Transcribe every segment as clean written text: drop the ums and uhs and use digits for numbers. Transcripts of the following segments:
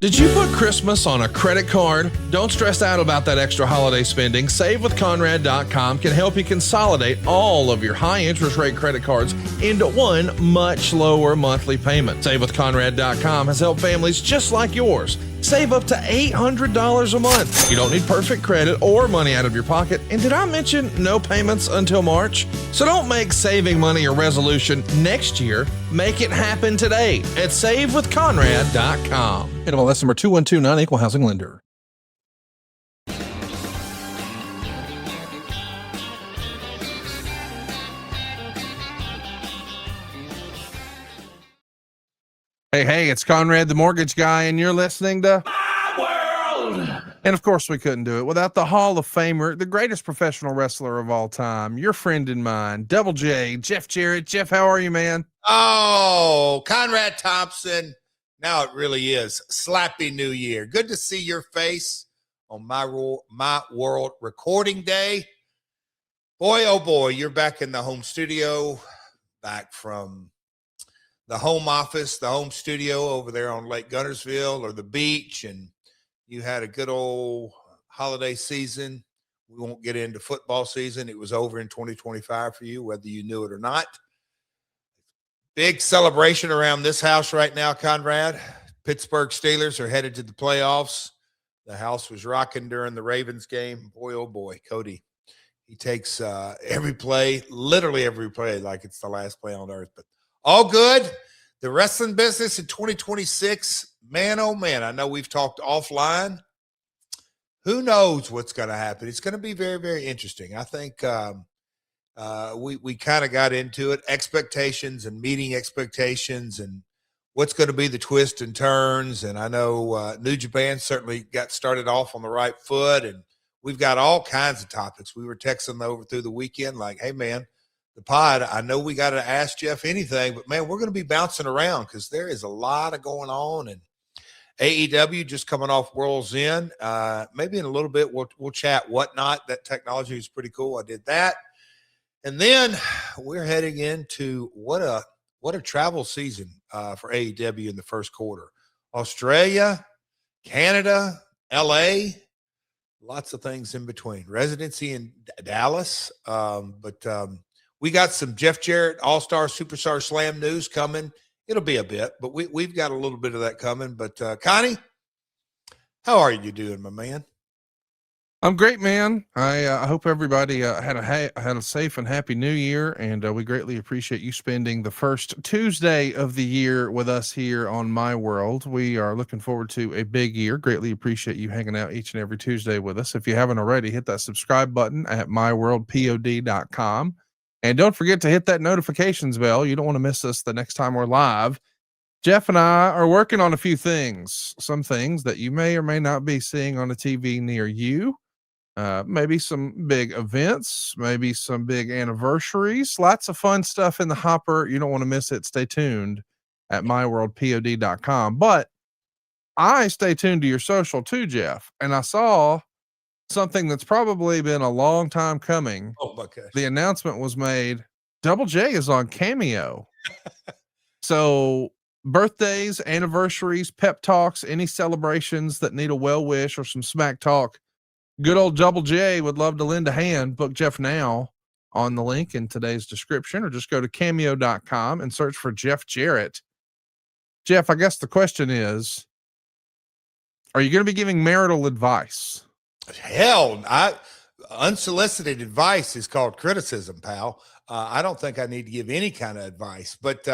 Did you put Christmas on a credit card? Don't stress out about that extra holiday spending. SaveWithConrad.com can help you consolidate all of your high interest rate credit cards into one much lower monthly payment. SaveWithConrad.com has helped families just like yours save up to $800 a month. You don't need perfect credit or money out of your pocket. And did I mention no payments until March? So don't make saving money a resolution next year. Make it happen today at SaveWithConrad.com. NMLS number 2129, Equal Housing Lender. Hey, it's Conrad the Mortgage Guy, and you're listening to My World. And of course, we couldn't do it without the Hall of Famer, the greatest professional wrestler of all time, your friend and mine, Double J, Jeff Jarrett. Jeff, how are you, man? Oh, Conrad Thompson. Now it really is. Slappy New Year. Good to see your face on My World recording day. Boy, oh boy, you're back in the home studio, back from the home office, the home studio over there on Lake Guntersville or the beach, and you had a good old holiday season. We won't get into football season. It was over in 2025 for you, whether you knew it or not. Big celebration around this house right now, Conrad. Pittsburgh Steelers are headed to the playoffs. The house was rocking during the Ravens game. Boy, oh boy, Cody. He takes every play, literally every play, like it's the last play on earth. But all good. The wrestling business in 2026, man, oh man, I know we've talked offline. Who knows what's going to happen? It's going to be very, very interesting. I think we kind of got into it, expectations and meeting expectations and what's going to be the twists and turns. And I know New Japan certainly got started off on the right foot, and we've got all kinds of topics. We were texting over through the weekend like, hey, man, the pod, I know we got to ask Jeff anything, but, man, we're going to be bouncing around because there is a lot of going on. And AEW just coming off World's End. Maybe in a little bit we'll chat whatnot. That technology is pretty cool. I did that. And then we're heading into what a travel season for AEW in the first quarter. Australia, Canada, LA, lots of things in between. Residency in Dallas. But we got some Jeff Jarrett All-Star Superstar Slam news coming. It'll be a bit, but we've got a little bit of that coming. But Connie, how are you doing, my man? I'm great, man. I hope everybody had a safe and happy New Year, and we greatly appreciate you spending the first Tuesday of the year with us here on My World. We are looking forward to a big year. Greatly appreciate you hanging out each and every Tuesday with us. If you haven't already, hit that subscribe button at myworldpod.com. And don't forget to hit that notifications bell. You don't want to miss us the next time we're live. Jeff and I are working on a few things, some things that you may or may not be seeing on a TV near you. Maybe some big events, maybe some big anniversaries, lots of fun stuff in the hopper. You don't want to miss it. Stay tuned at myworldpod.com. But I stay tuned to your social too, Jeff. And I saw something that's probably been a long time coming. Oh my gosh. The announcement was made. Double J is on Cameo. So birthdays, anniversaries, pep talks, any celebrations that need a well wish or some smack talk, good old Double J would love to lend a hand. Book Jeff now on the link in today's description, or just go to cameo.com and search for Jeff Jarrett. Jeff, I guess the question is, are you going to be giving marital advice? Hell, unsolicited advice is called criticism, pal. I don't think I need to give any kind of advice, but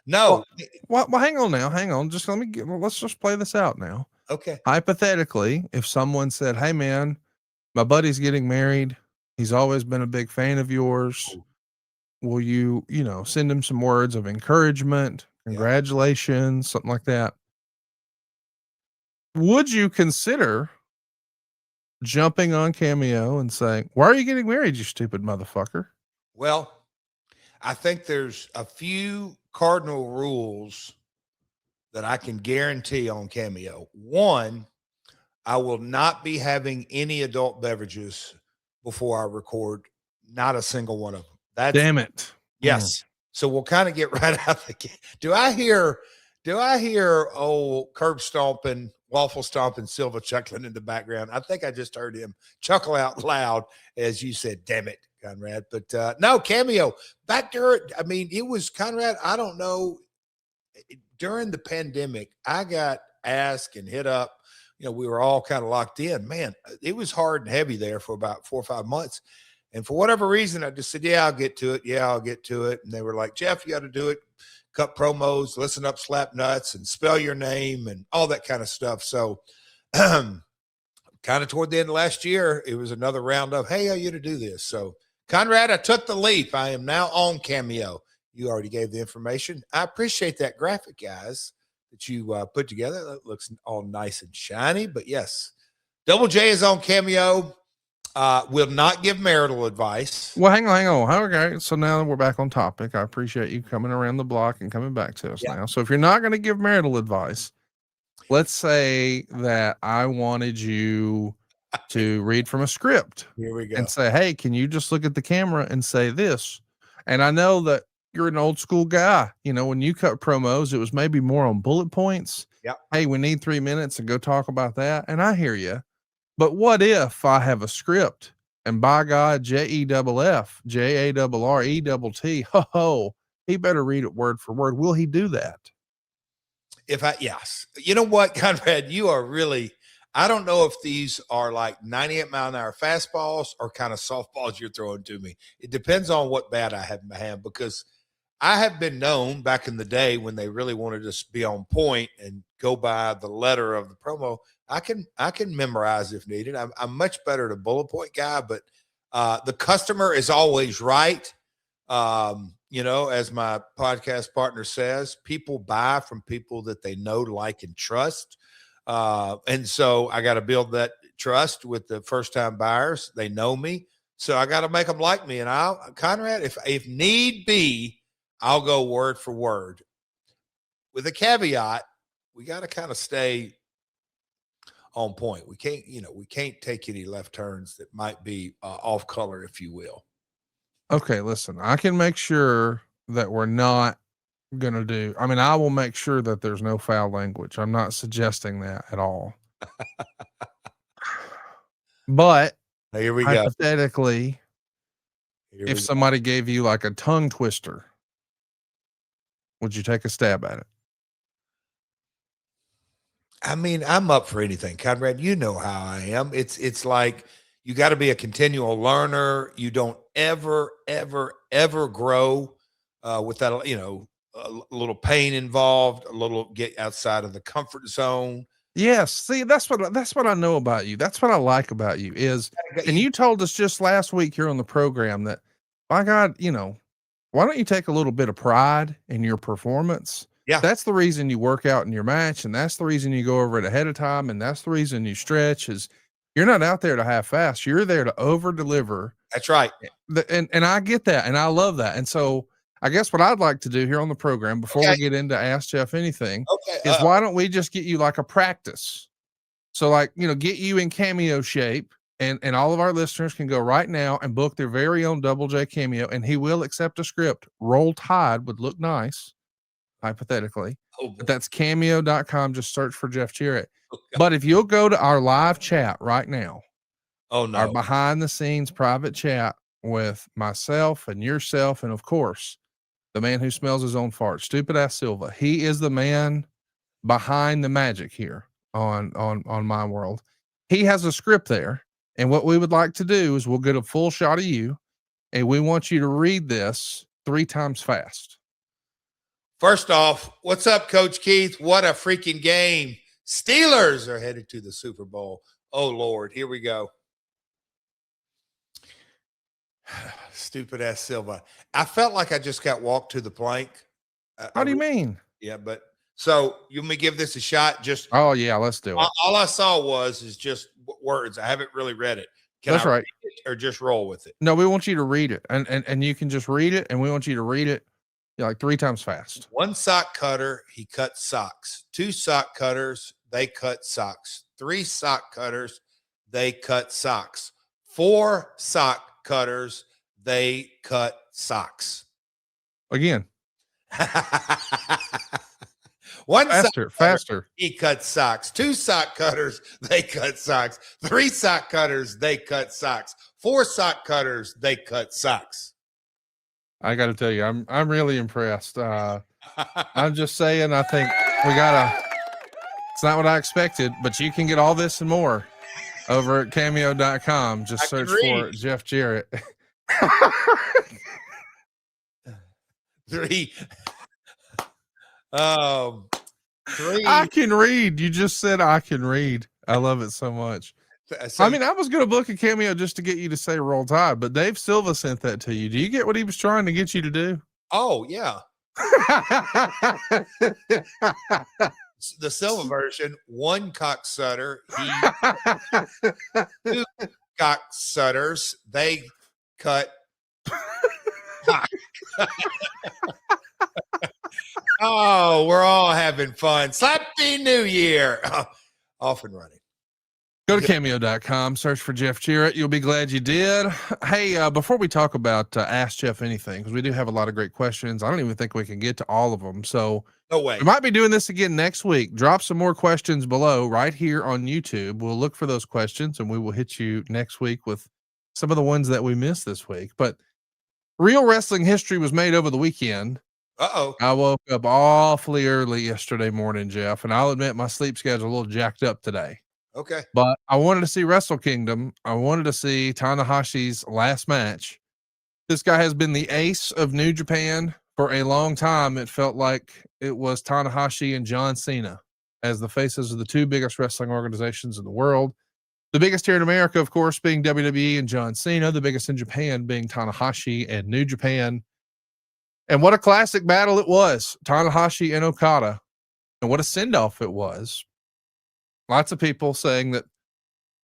no. Well, hang on now. Hang on. Just let's just play this out now. Okay. Hypothetically, if someone said, hey man, my buddy's getting married. He's always been a big fan of yours. Will you, send him some words of encouragement, congratulations, something like that? Would you consider jumping on Cameo and saying, why are you getting married, you stupid motherfucker? Well, I think there's a few cardinal rules that I can guarantee on Cameo. One, I will not be having any adult beverages before I record. Not a single one of them. Damn it. Yes. So we'll kind of get right out the gate. Do I hear old curb stomping Waffle Stomping Silva chuckling in the background. I think I just heard him chuckle out loud as you said, damn it, Conrad. But no, Cameo. Back there, I mean, it was Conrad, I don't know. During the pandemic, I got asked and hit up. We were all kind of locked in. Man, it was hard and heavy there for about 4 or 5 months. And for whatever reason, I just said, yeah, I'll get to it. Yeah, I'll get to it. And they were like, Jeff, you got to do it. Cut promos, listen up, slap nuts, and spell your name and all that kind of stuff. So kind of toward the end of last year, it was another round of, hey, are you to do this? So Conrad, I took the leap. I am now on Cameo. You already gave the information. I appreciate that graphic, guys, that you put together. That looks all nice and shiny. But yes, Double J is on Cameo. Will not give marital advice. Well, hang on. Okay, so now we're back on topic. I appreciate you coming around the block and coming back to us now. So if you're not going to give marital advice, let's say that I wanted you to read from a script. Here we go. And say, hey, can you just look at the camera and say this? And I know that you're an old school guy. When you cut promos, it was maybe more on bullet points. Yep. Hey, we need 3 minutes and go talk about that. And I hear you. But what if I have a script and by God, JEFF, JARRETT, he better read it word for word. Will he do that? Yes. You know what, Conrad, you are really, I don't know if these are like 98 mile an hour fastballs or kind of softballs you're throwing to me. It depends on what bat I have in my hand, because I have been known back in the day when they really wanted us to be on point and go by the letter of the promo. I can memorize if needed. I'm much better at a bullet point guy, but the customer is always right. As my podcast partner says, people buy from people that they know, like, and trust. And so I got to build that trust with the first time buyers. They know me. So I got to make them like me. And Conrad, if need be, I'll go word for word with a caveat. We got to kind of stay on point. We can't take any left turns that might be off color, if you will. Okay, listen, I can make sure that we're not going to do, I will make sure that there's no foul language. I'm not suggesting that at all. But here we hypothetically, if somebody gave you like a tongue twister, would you take a stab at it? I'm up for anything, Conrad. You know how I am. It's like you got to be a continual learner. You don't ever grow without, a little pain involved, a little get outside of the comfort zone. Yes. See, that's what I know about you. That's what I like about you is, and you told us just last week here on the program that, my God, why don't you take a little bit of pride in your performance? Yeah. That's the reason you work out in your match. And that's the reason you go over it ahead of time. And that's the reason you stretch is you're not out there to half-ass. You're there to over deliver. That's right. And I get that. And I love that. And so I guess what I'd like to do here on the program before we get into Ask Jeff Anything is why don't we just get you like a practice? So like, get you in Cameo shape and all of our listeners can go right now and book their very own Double J Cameo, and he will accept a script. Roll Tide would look nice, hypothetically. But that's cameo.com. Just search for Jeff Jarrett. But if you'll go to our live chat right now, our behind the scenes private chat with myself and yourself, and of course, the man who smells his own fart, Stupid Ass Silva. He is the man behind the magic here on my world. He has a script there. And what we would like to do is we'll get a full shot of you, and we want you to read this 3 times fast. First off, what's up, Coach Keith? What a freaking game. Steelers are headed to the Super Bowl. Oh, Lord. Here we go. Stupid ass Silva. I felt like I just got walked to the plank. How do you mean? Yeah, but so you want me to give this a shot? Oh yeah, let's do it. All I saw is just words. I haven't really read it. That's right. Read it or just roll with it? No, we want you to read it, and you can just read it, and we want you to read it like 3 times fast. 1 sock cutter, he cut socks. 2 sock cutters, they cut socks. 3 sock cutters, they cut socks. 4 sock cutters, they cut socks. Again. One Faster, sock cutter, faster. he cuts socks. 2 sock cutters, they cut socks. 3 sock cutters, they cut socks. 4 sock cutters, they cut socks. I got to tell you, I'm really impressed. I'm just saying, I think we gotta. It's not what I expected, but you can get all this and more over at cameo.com. Just search for Jeff Jarrett. 3. 3. I can read. You just said I can read. I love it so much. I mean, I was going to book a Cameo just to get you to say Roll Tide, but Dave Silva sent that to you. Do you get what he was trying to get you to do? Oh, yeah. The Silva version, 1 cocksutter. 2 cocksutters. They cut. Oh, we're all having fun. Slappy New Year. Off and running. Go to cameo.com, search for Jeff Jarrett. You'll be glad you did. Hey, before we talk about Ask Jeff Anything, because we do have a lot of great questions, I don't even think we can get to all of them. So no way. We might be doing this again next week. Drop some more questions below right here on YouTube. We'll look for those questions and we will hit you next week with some of the ones that we missed this week. But real wrestling history was made over the weekend. Uh-oh. I woke up awfully early yesterday morning, Jeff, and I'll admit my sleep schedule a little jacked up today. Okay. But I wanted to see Wrestle Kingdom. I wanted to see Tanahashi's last match. This guy has been the ace of New Japan for a long time. It felt like it was Tanahashi and John Cena as the faces of the 2 biggest wrestling organizations in the world. The biggest here in America, of course, being WWE and John Cena. The biggest in Japan being Tanahashi and New Japan. And what a classic battle it was. Tanahashi and Okada. And what a send-off it was. Lots of people saying that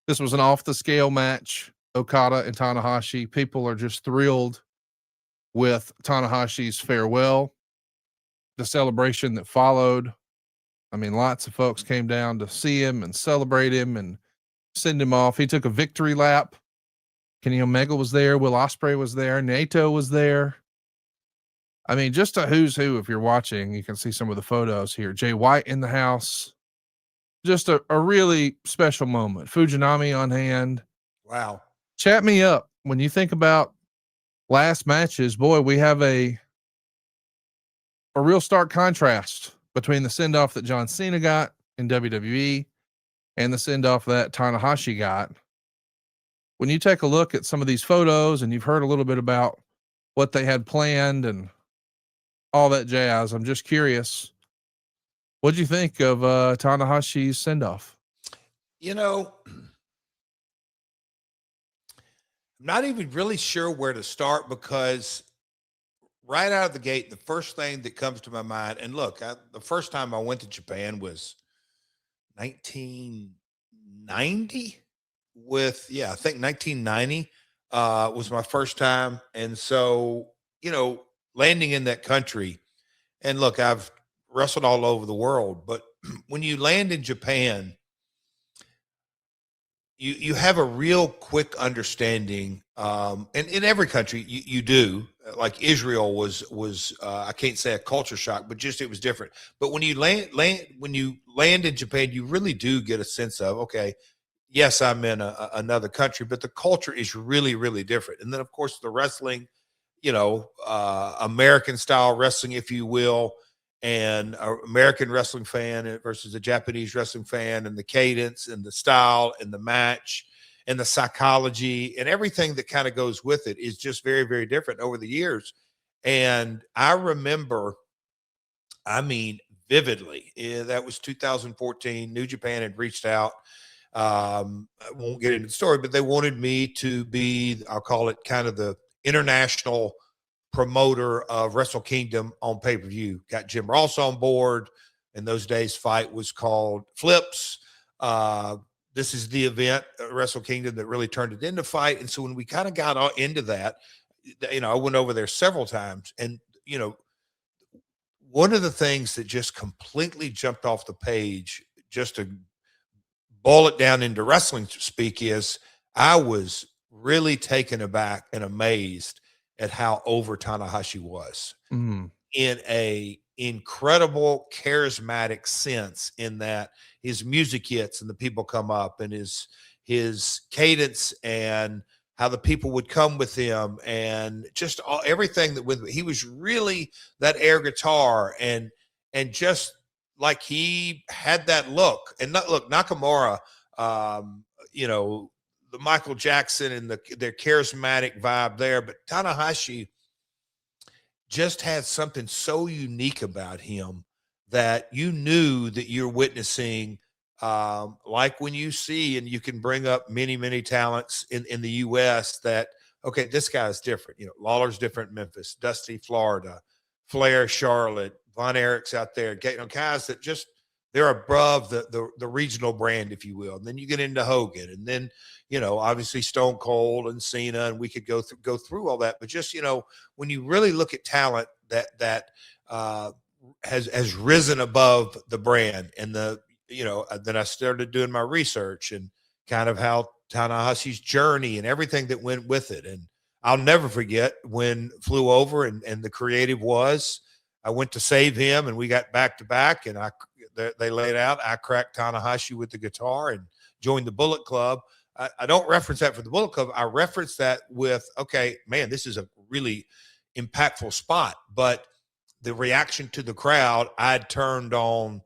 this was an off-the-scale match, Okada and Tanahashi. People are just thrilled with Tanahashi's farewell, the celebration that followed. I mean, lots of folks came down to see him and celebrate him and send him off. He took a victory lap. Kenny Omega was there. Will Ospreay was there. Naito was there. I mean, just a who's who. If you're watching, you can see some of the photos here. Jay White in the house. Just a really special moment. Fujinami on hand. Wow. Chat me up. When you think about last matches, boy, we have a real stark contrast between the send-off that John Cena got in WWE and the send-off that Tanahashi got. When you take a look at some of these photos and you've heard a little bit about what they had planned and all that jazz, I'm just curious. What'd you think of Tanahashi's send-off? You know, I'm not even really sure where to start because right out of the gate, the first thing that comes to my mind, and look, the first time I went to Japan was 1990 I think 1990 was my first time. And so, you know, landing in that country, and look, I've wrestled all over the world, but when you land in Japan, you have a real quick understanding. And in every country you do, like Israel was I can't say a culture shock, but just, it was different. But when you land in Japan, you really do get a sense of, okay, yes, I'm in another country, but the culture is really, really different. And then of course the wrestling, you know, American style wrestling, if you will, and an American wrestling fan versus a Japanese wrestling fan, and the cadence and the style and the match and the psychology and everything that kind of goes with it is just very, very different over the years. And I remember, I mean, vividly, that was 2014. New Japan had reached out. I won't get into the story, but they wanted me to be, I'll call it kind of the international promoter of Wrestle Kingdom on pay-per-view. Got Jim Ross on board. In those days, Fight was called Flips. This is the event, Wrestle Kingdom, that really turned it into Fight. And so when we kind of got into that, you know, I went over there several times, and, you know, one of the things that just completely jumped off the page, just to boil it down into wrestling speak, is I was really taken aback and amazed at how over Tanahashi was in a incredible charismatic sense in that his music hits and the people come up, and his cadence and how the people would come with him, and just everything that with he was really that air guitar, and just like he had that look. And not look, Nakamura, you know, the Michael Jackson and their charismatic vibe there, but Tanahashi just had something so unique about him that you knew that you're witnessing, like when you see, and you can bring up many talents in the US that, okay, this guy's different. You know, Lawler's different in Memphis, Dusty, Florida, Flair, Charlotte, Von Erich's out there, you know, guys that just, they're above the regional brand, if you will. And then you get into Hogan, and then, you know, obviously Stone Cold and Cena, and we could go through all that. But just, you know, when you really look at talent that has risen above the brand, and the, you know, then I started doing my research and kind of how Tanahashi's journey and everything that went with it. And I'll never forget when Flew Over and the creative was, I went to save him, and we got back to back, and they laid out. I cracked Tanahashi with the guitar and joined the Bullet Club. I don't reference that for the Bullet Club. I reference that with, okay, man, this is a really impactful spot. But the reaction to the crowd, I'd turned on.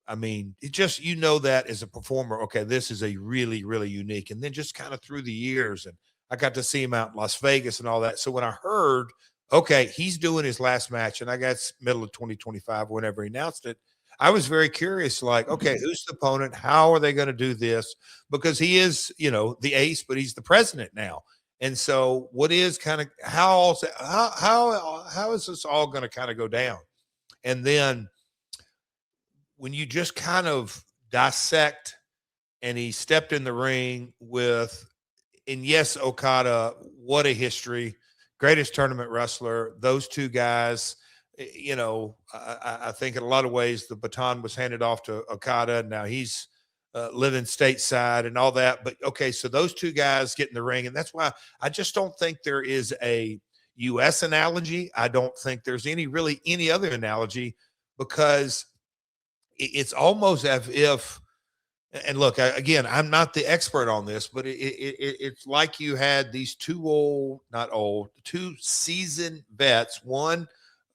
I mean, it just, you know, that as a performer, okay, this is a really unique. And then just kind of through the years, and I got to see him out in Las Vegas and all that. So when I heard, okay, he's doing his last match, and I guess middle of 2025, whenever he announced it, I was very curious, like, okay, who's the opponent? How are they going to do this? Because he is, you know, the ace, but he's the president now. And so what is kind of, how is this all going to kind of go down? And then when you just kind of dissect, and he stepped in the ring with, and yes, Okada, what a history, greatest tournament wrestler, those two guys. You know, I think in a lot of ways the baton was handed off to Okada. Now he's living stateside and all that. But okay, so those two guys get in the ring, and that's why I just don't think there is a U.S. analogy. I don't think there's really any other analogy, because it's almost as if, and look, again, I'm not the expert on this, but it's like you had these two seasoned vets, one,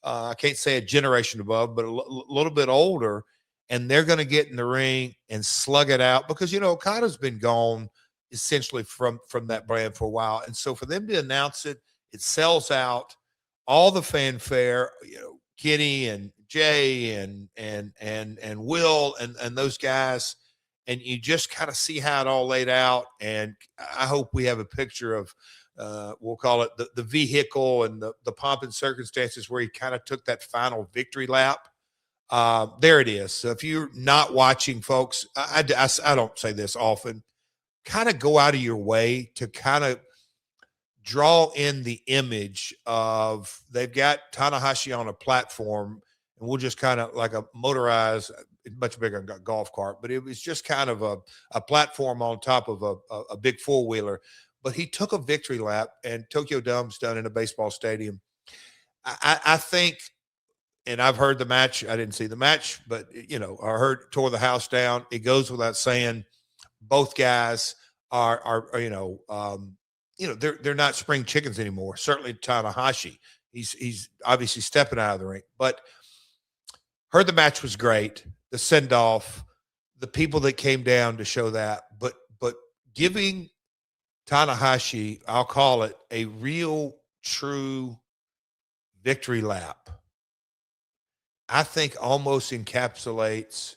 I can't say a generation above, but a little bit older, and they're going to get in the ring and slug it out, because, you know, Okada's been gone essentially from that brand for a while. And so for them to announce it, it sells out, all the fanfare, you know, Kenny and Jay and Will and those guys, and you just kind of see how it all laid out. And I hope we have a picture of, we'll call it the vehicle and the pomp and circumstances where he kind of took that final victory lap. There it is. So if you're not watching, folks, I don't say this often, kind of go out of your way to kind of draw in the image of, they've got Tanahashi on a platform, and we'll just kind of like a motorized, much bigger than a golf cart, but it was just kind of a platform on top of a big four-wheeler. But he took a victory lap, and Tokyo Dome's done in a baseball stadium. I think, and I've heard the match. I didn't see the match, but, you know, I heard tore the house down. It goes without saying, both guys are they're not spring chickens anymore. Certainly Tanahashi, he's obviously stepping out of the ring. But heard the match was great. The send off, the people that came down to show that, but giving Tanahashi, I'll call it a real, true victory lap, I think almost encapsulates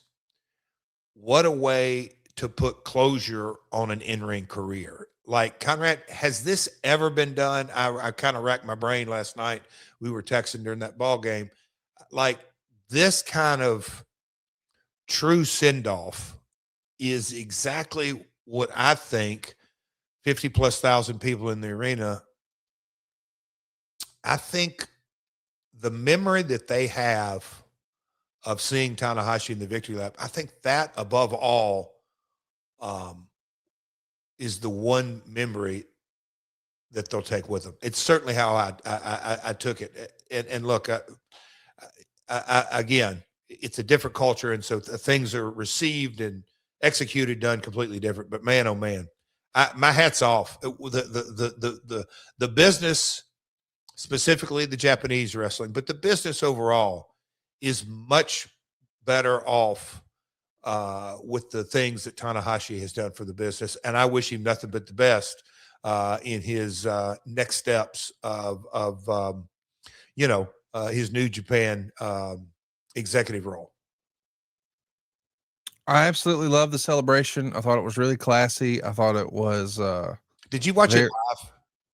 what a way to put closure on an in-ring career. Like, Conrad, has this ever been done? I kind of racked my brain last night. We were texting during that ball game. Like, this kind of true send-off is exactly what I think 50 plus thousand people in the arena, I think the memory that they have of seeing Tanahashi in the victory lap, I think that above all is the one memory that they'll take with them. It's certainly how I took it. And look, again, it's a different culture, and so things are received and executed done completely different. But man, oh man, my hat's off. The business, specifically the Japanese wrestling, but the business overall is much better off with the things that Tanahashi has done for the business, and I wish him nothing but the best in his next steps of his New Japan executive role. I absolutely love the celebration. I thought it was really classy. I thought it was Did you watch it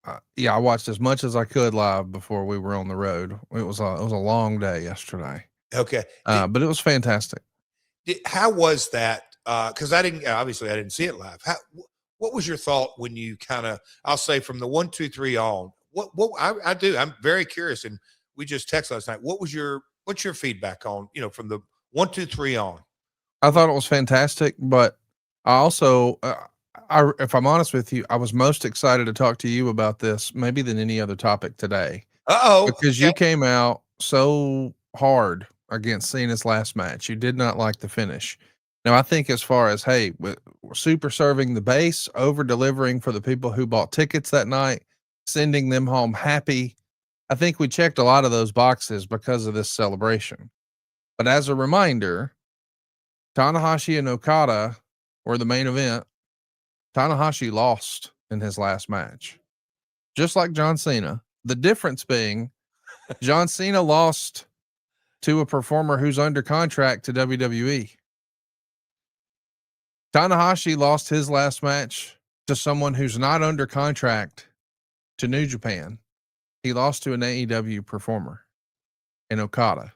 live? Yeah, I watched as much as I could live before we were on the road. It was a long day yesterday. Okay. But it was fantastic. How was that? Because I didn't see it live. What was your thought when you kind of, I'll say from the 1, 2, 3 on? I'm very curious, and we just texted last night. What's your feedback on from the 1, 2, 3 on? I thought it was fantastic, but I also, if I'm honest with you, I was most excited to talk to you about this maybe than any other topic today. Because you came out so hard against Cena's last match. You did not like the finish. Now, I think as far as, hey, we're super serving the base, over delivering for the people who bought tickets that night, sending them home happy. I think we checked a lot of those boxes because of this celebration. But as a reminder, Tanahashi and Okada were the main event. Tanahashi lost in his last match, just like John Cena. The difference being John Cena lost to a performer who's under contract to WWE. Tanahashi lost his last match to someone who's not under contract to New Japan. He lost to an AEW performer in Okada.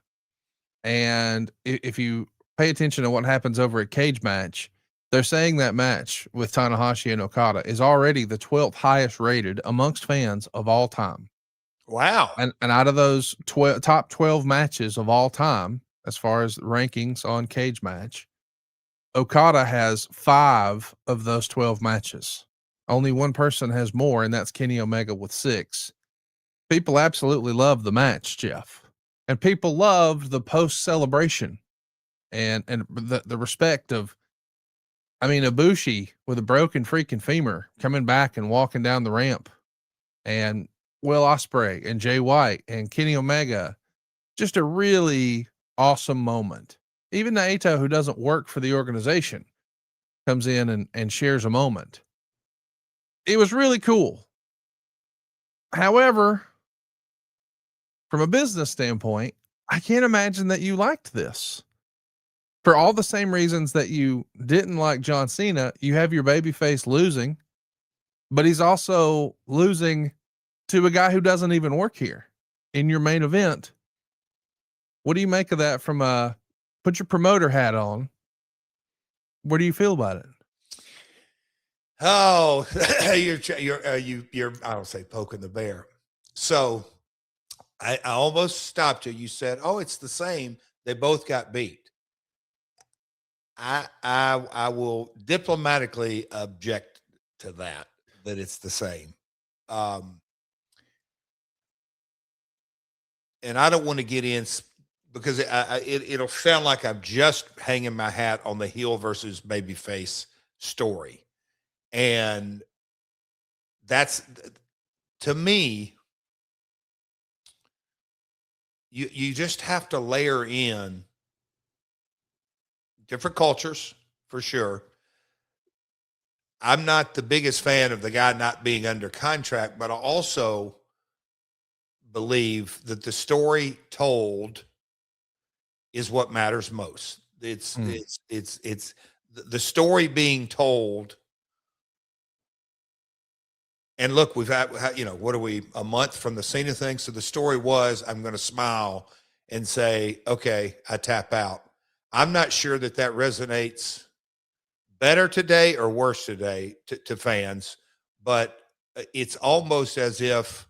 And if you pay attention to what happens over at Cage Match, they're saying that match with Tanahashi and Okada is already the 12th highest rated amongst fans of all time. Wow. And out of those top 12 matches of all time, as far as rankings on Cage Match, Okada has 5 of those 12 matches. Only one person has more, and that's Kenny Omega with 6. People absolutely love the match, Jeff. And people loved the post celebration and the respect of, Ibushi with a broken freaking femur coming back and walking down the ramp, and Will Ospreay and Jay White and Kenny Omega. Just a really awesome moment. Even Naito, who doesn't work for the organization, comes in and shares a moment. It was really cool. However, from a business standpoint, I can't imagine that you liked this. For all the same reasons that you didn't like John Cena, you have your babyface losing, but he's also losing to a guy who doesn't even work here in your main event. What do you make of that from put your promoter hat on? What do you feel about it? Oh, you're I don't say poking the bear. So I almost stopped you. You said, "Oh, it's the same. They both got beat." I will diplomatically object to that it's the same. And I don't want to get in because it'll sound like I'm just hanging my hat on the heel versus babyface story. And that's, to me, you just have to layer in different cultures for sure. I'm not the biggest fan of the guy not being under contract, but I also believe that the story told is what matters most. It's the story being told. And look, we've had, what are we, a month from the Cena thing? So the story was, I'm going to smile and say, okay, I tap out. I'm not sure that resonates better today or worse today to fans, but it's almost as if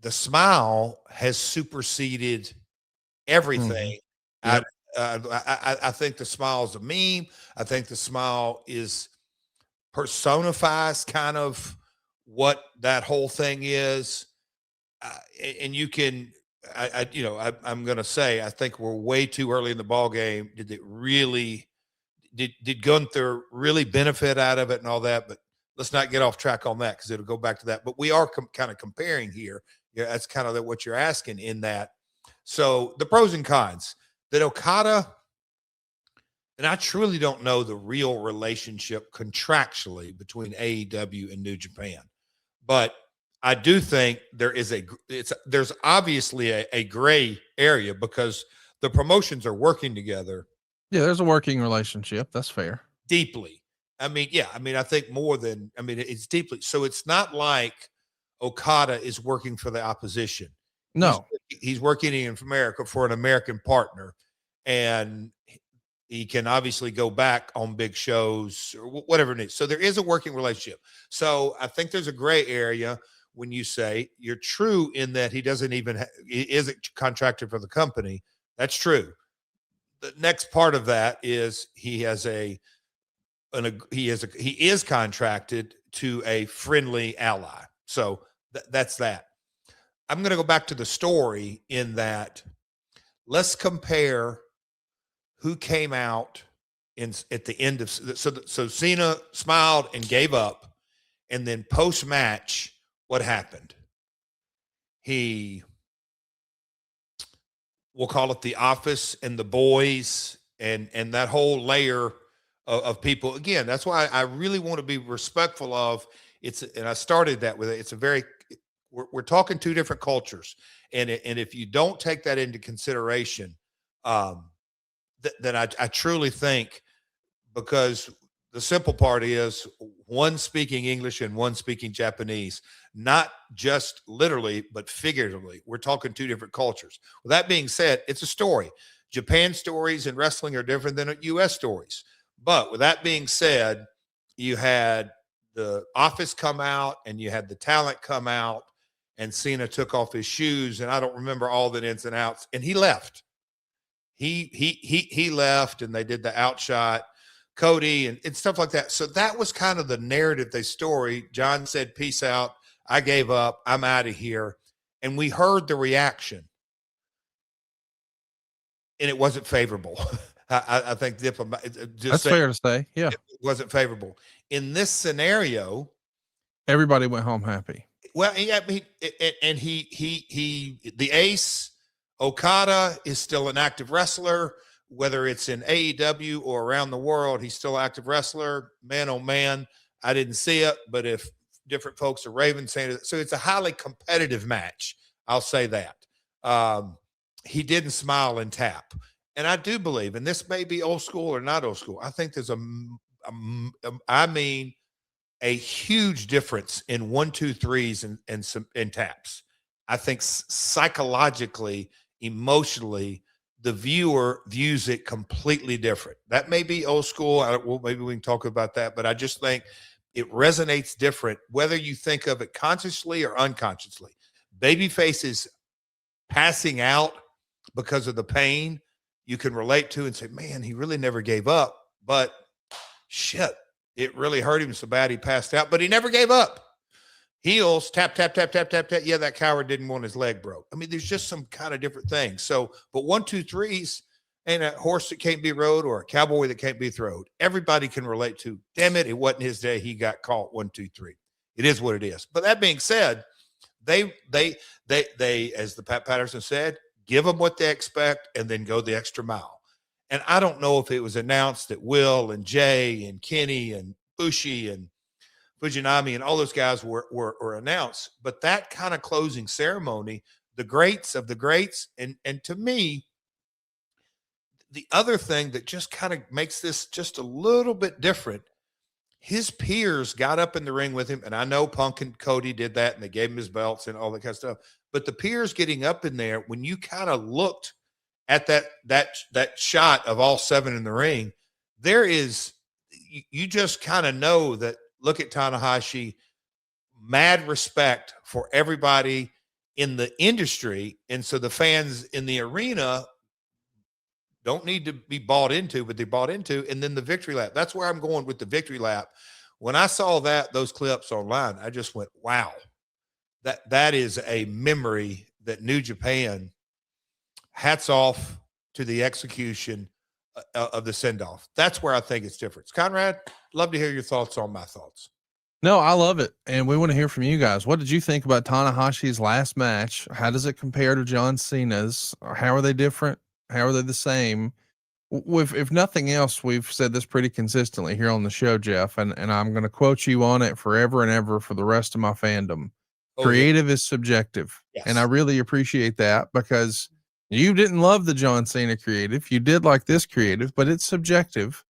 the smile has superseded everything. Yep. I think the smile is a meme. I think the smile personifies kind of what that whole thing is. And you can I'm going to say, I think we're way too early in the ball game. Did Gunther really benefit out of it and all that? But let's not get off track on that, because it'll go back to that. But we are kind of comparing here. Yeah, that's kind of what you're asking in that. So the pros and cons that Okada, and I truly don't know the real relationship contractually between AEW and New Japan, but I do think there's obviously a gray area, because the promotions are working together. Yeah, there's a working relationship. That's fair. Deeply. I mean, I think it's deeply. So it's not like Okada is working for the opposition. No, he's working in America for an American partner, and he can obviously go back on big shows or whatever it is. So there is a working relationship. So I think there's a gray area when you say you're true in that he isn't contracted for the company. That's true. The next part of that is he is contracted to a friendly ally. So that's that. I'm going to go back to the story in that. Let's compare who came out at the end of so Cena smiled and gave up, and then post match, what happened? We'll call it the Office and the boys and that whole layer of people. Again, that's why I really want to be respectful of it's. And I started that with it. It's we're talking two different cultures, and if you don't take that into consideration, then I truly think, because the simple part is one speaking English and one speaking Japanese, not just literally, but figuratively. We're talking two different cultures. With that being said, it's a story. Japan stories in wrestling are different than U.S. stories. But with that being said, you had the Office come out and you had the talent come out, and Cena took off his shoes, and I don't remember all the ins and outs, and he left. He left, and they did the outshot Cody and stuff like that. So that was kind of the narrative, the story. John said, peace out. I gave up. I'm out of here. And we heard the reaction, and it wasn't favorable. I think that's fair to say. Yeah. It wasn't favorable. In this scenario, everybody went home happy. Well, the ace, Okada, is still an active wrestler. Whether it's in AEW or around the world, he's still an active wrestler. Man, oh man, I didn't see it, but if different folks are raving saying it, so it's a highly competitive match. I'll say that. He didn't smile and tap. And I do believe, and this may be old school or not old school, I think there's a huge difference in 1, 2, 3s and taps. I think psychologically, emotionally, the viewer views it completely different. That may be old school. Maybe we can talk about that, but I just think it resonates different, whether you think of it consciously or unconsciously. Babyface is passing out because of the pain you can relate to and say, man, he really never gave up, but shit, it really hurt him so bad he passed out, but he never gave up. Heels, tap, tap, tap, tap, tap, tap. Yeah, that coward didn't want his leg broke. I mean, there's just some kind of different things. So, but 1, 2, 3s ain't a horse that can't be rode or a cowboy that can't be thrown. Everybody can relate to, damn it, it wasn't his day. He got caught 1, 2, 3. It is what it is. But that being said, they as the Pat Patterson said, give them what they expect and then go the extra mile. And I don't know if it was announced that Will and Jay and Kenny and Bushi and Fujinami and all those guys were announced, but that kind of closing ceremony, the greats of the greats, and to me, the other thing that just kind of makes this just a little bit different, his peers got up in the ring with him, and I know Punk and Cody did that, and they gave him his belts and all that kind of stuff, but the peers getting up in there, when you kind of looked at that shot of all 7 in the ring, there is, you just kind of know that. Look at Tanahashi, mad respect for everybody in the industry. And so the fans in the arena don't need to be bought into, but they bought into. And then the victory lap. That's where I'm going with the victory lap. When I saw those clips online, I just went, wow, that is a memory that New Japan, hats off to the execution of the send-off. That's where I think it's different. Conrad, love to hear your thoughts on my thoughts. No, I love it. And we want to hear from you guys. What did you think about Tanahashi's last match? How does it compare to John Cena's? How are they different? How are they the same? If nothing else, we've said this pretty consistently here on the show, Jeff, and I'm going to quote you on it forever and ever for the rest of my fandom. Creative is subjective. Yes. And I really appreciate that, because you didn't love the John Cena creative. You did like this creative, but it's subjective.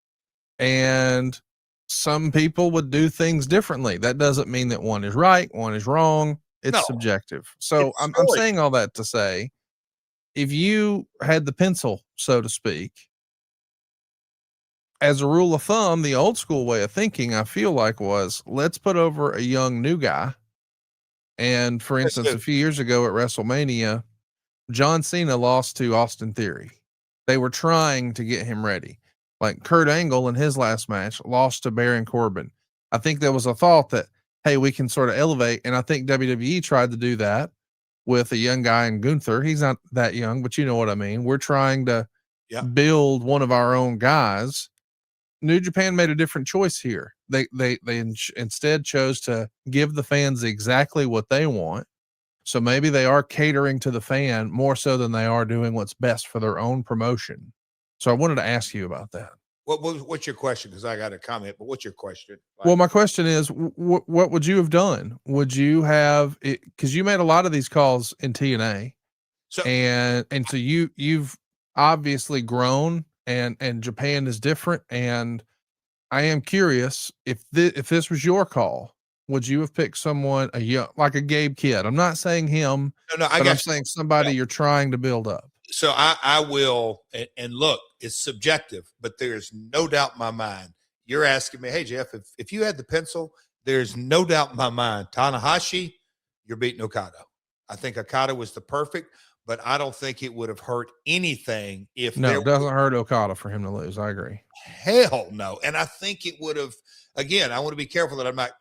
And some people would do things differently. That doesn't mean that one is right, one is wrong. It's subjective. So I'm saying all that to say, if you had the pencil, so to speak, as a rule of thumb, the old school way of thinking, I feel like, was let's put over a young new guy. And for instance, a few years ago at WrestleMania, John Cena lost to Austin Theory. They were trying to get him ready. Like Kurt Angle in his last match lost to Baron Corbin. I think there was a thought that, hey, we can sort of elevate. And I think WWE tried to do that with a young guy in Gunther. He's not that young, but you know what I mean? We're trying to build one of our own guys. New Japan made a different choice here. They instead chose to give the fans exactly what they want. So maybe they are catering to the fan more so than they are doing what's best for their own promotion. So I wanted to ask you about that. What's your question? Because I got a comment, but what's your question? Well, my question is, what would you have done? Would you have it? Because you made a lot of these calls in TNA, so you've obviously grown, and Japan is different. And I am curious, if this was your call, would you have picked someone like a Gabe Kidd? I'm not saying him. No, I'm saying somebody you're trying to build up. So I will, and look, it's subjective, but there's no doubt in my mind. You're asking me, hey, Jeff, if you had the pencil, there's no doubt in my mind, Tanahashi, you're beating Okada. I think Okada was the perfect, but I don't think it would have hurt anything if it doesn't hurt Okada for him to lose. I agree. Hell no. And I think it would have, again, I want to be careful that I'm not,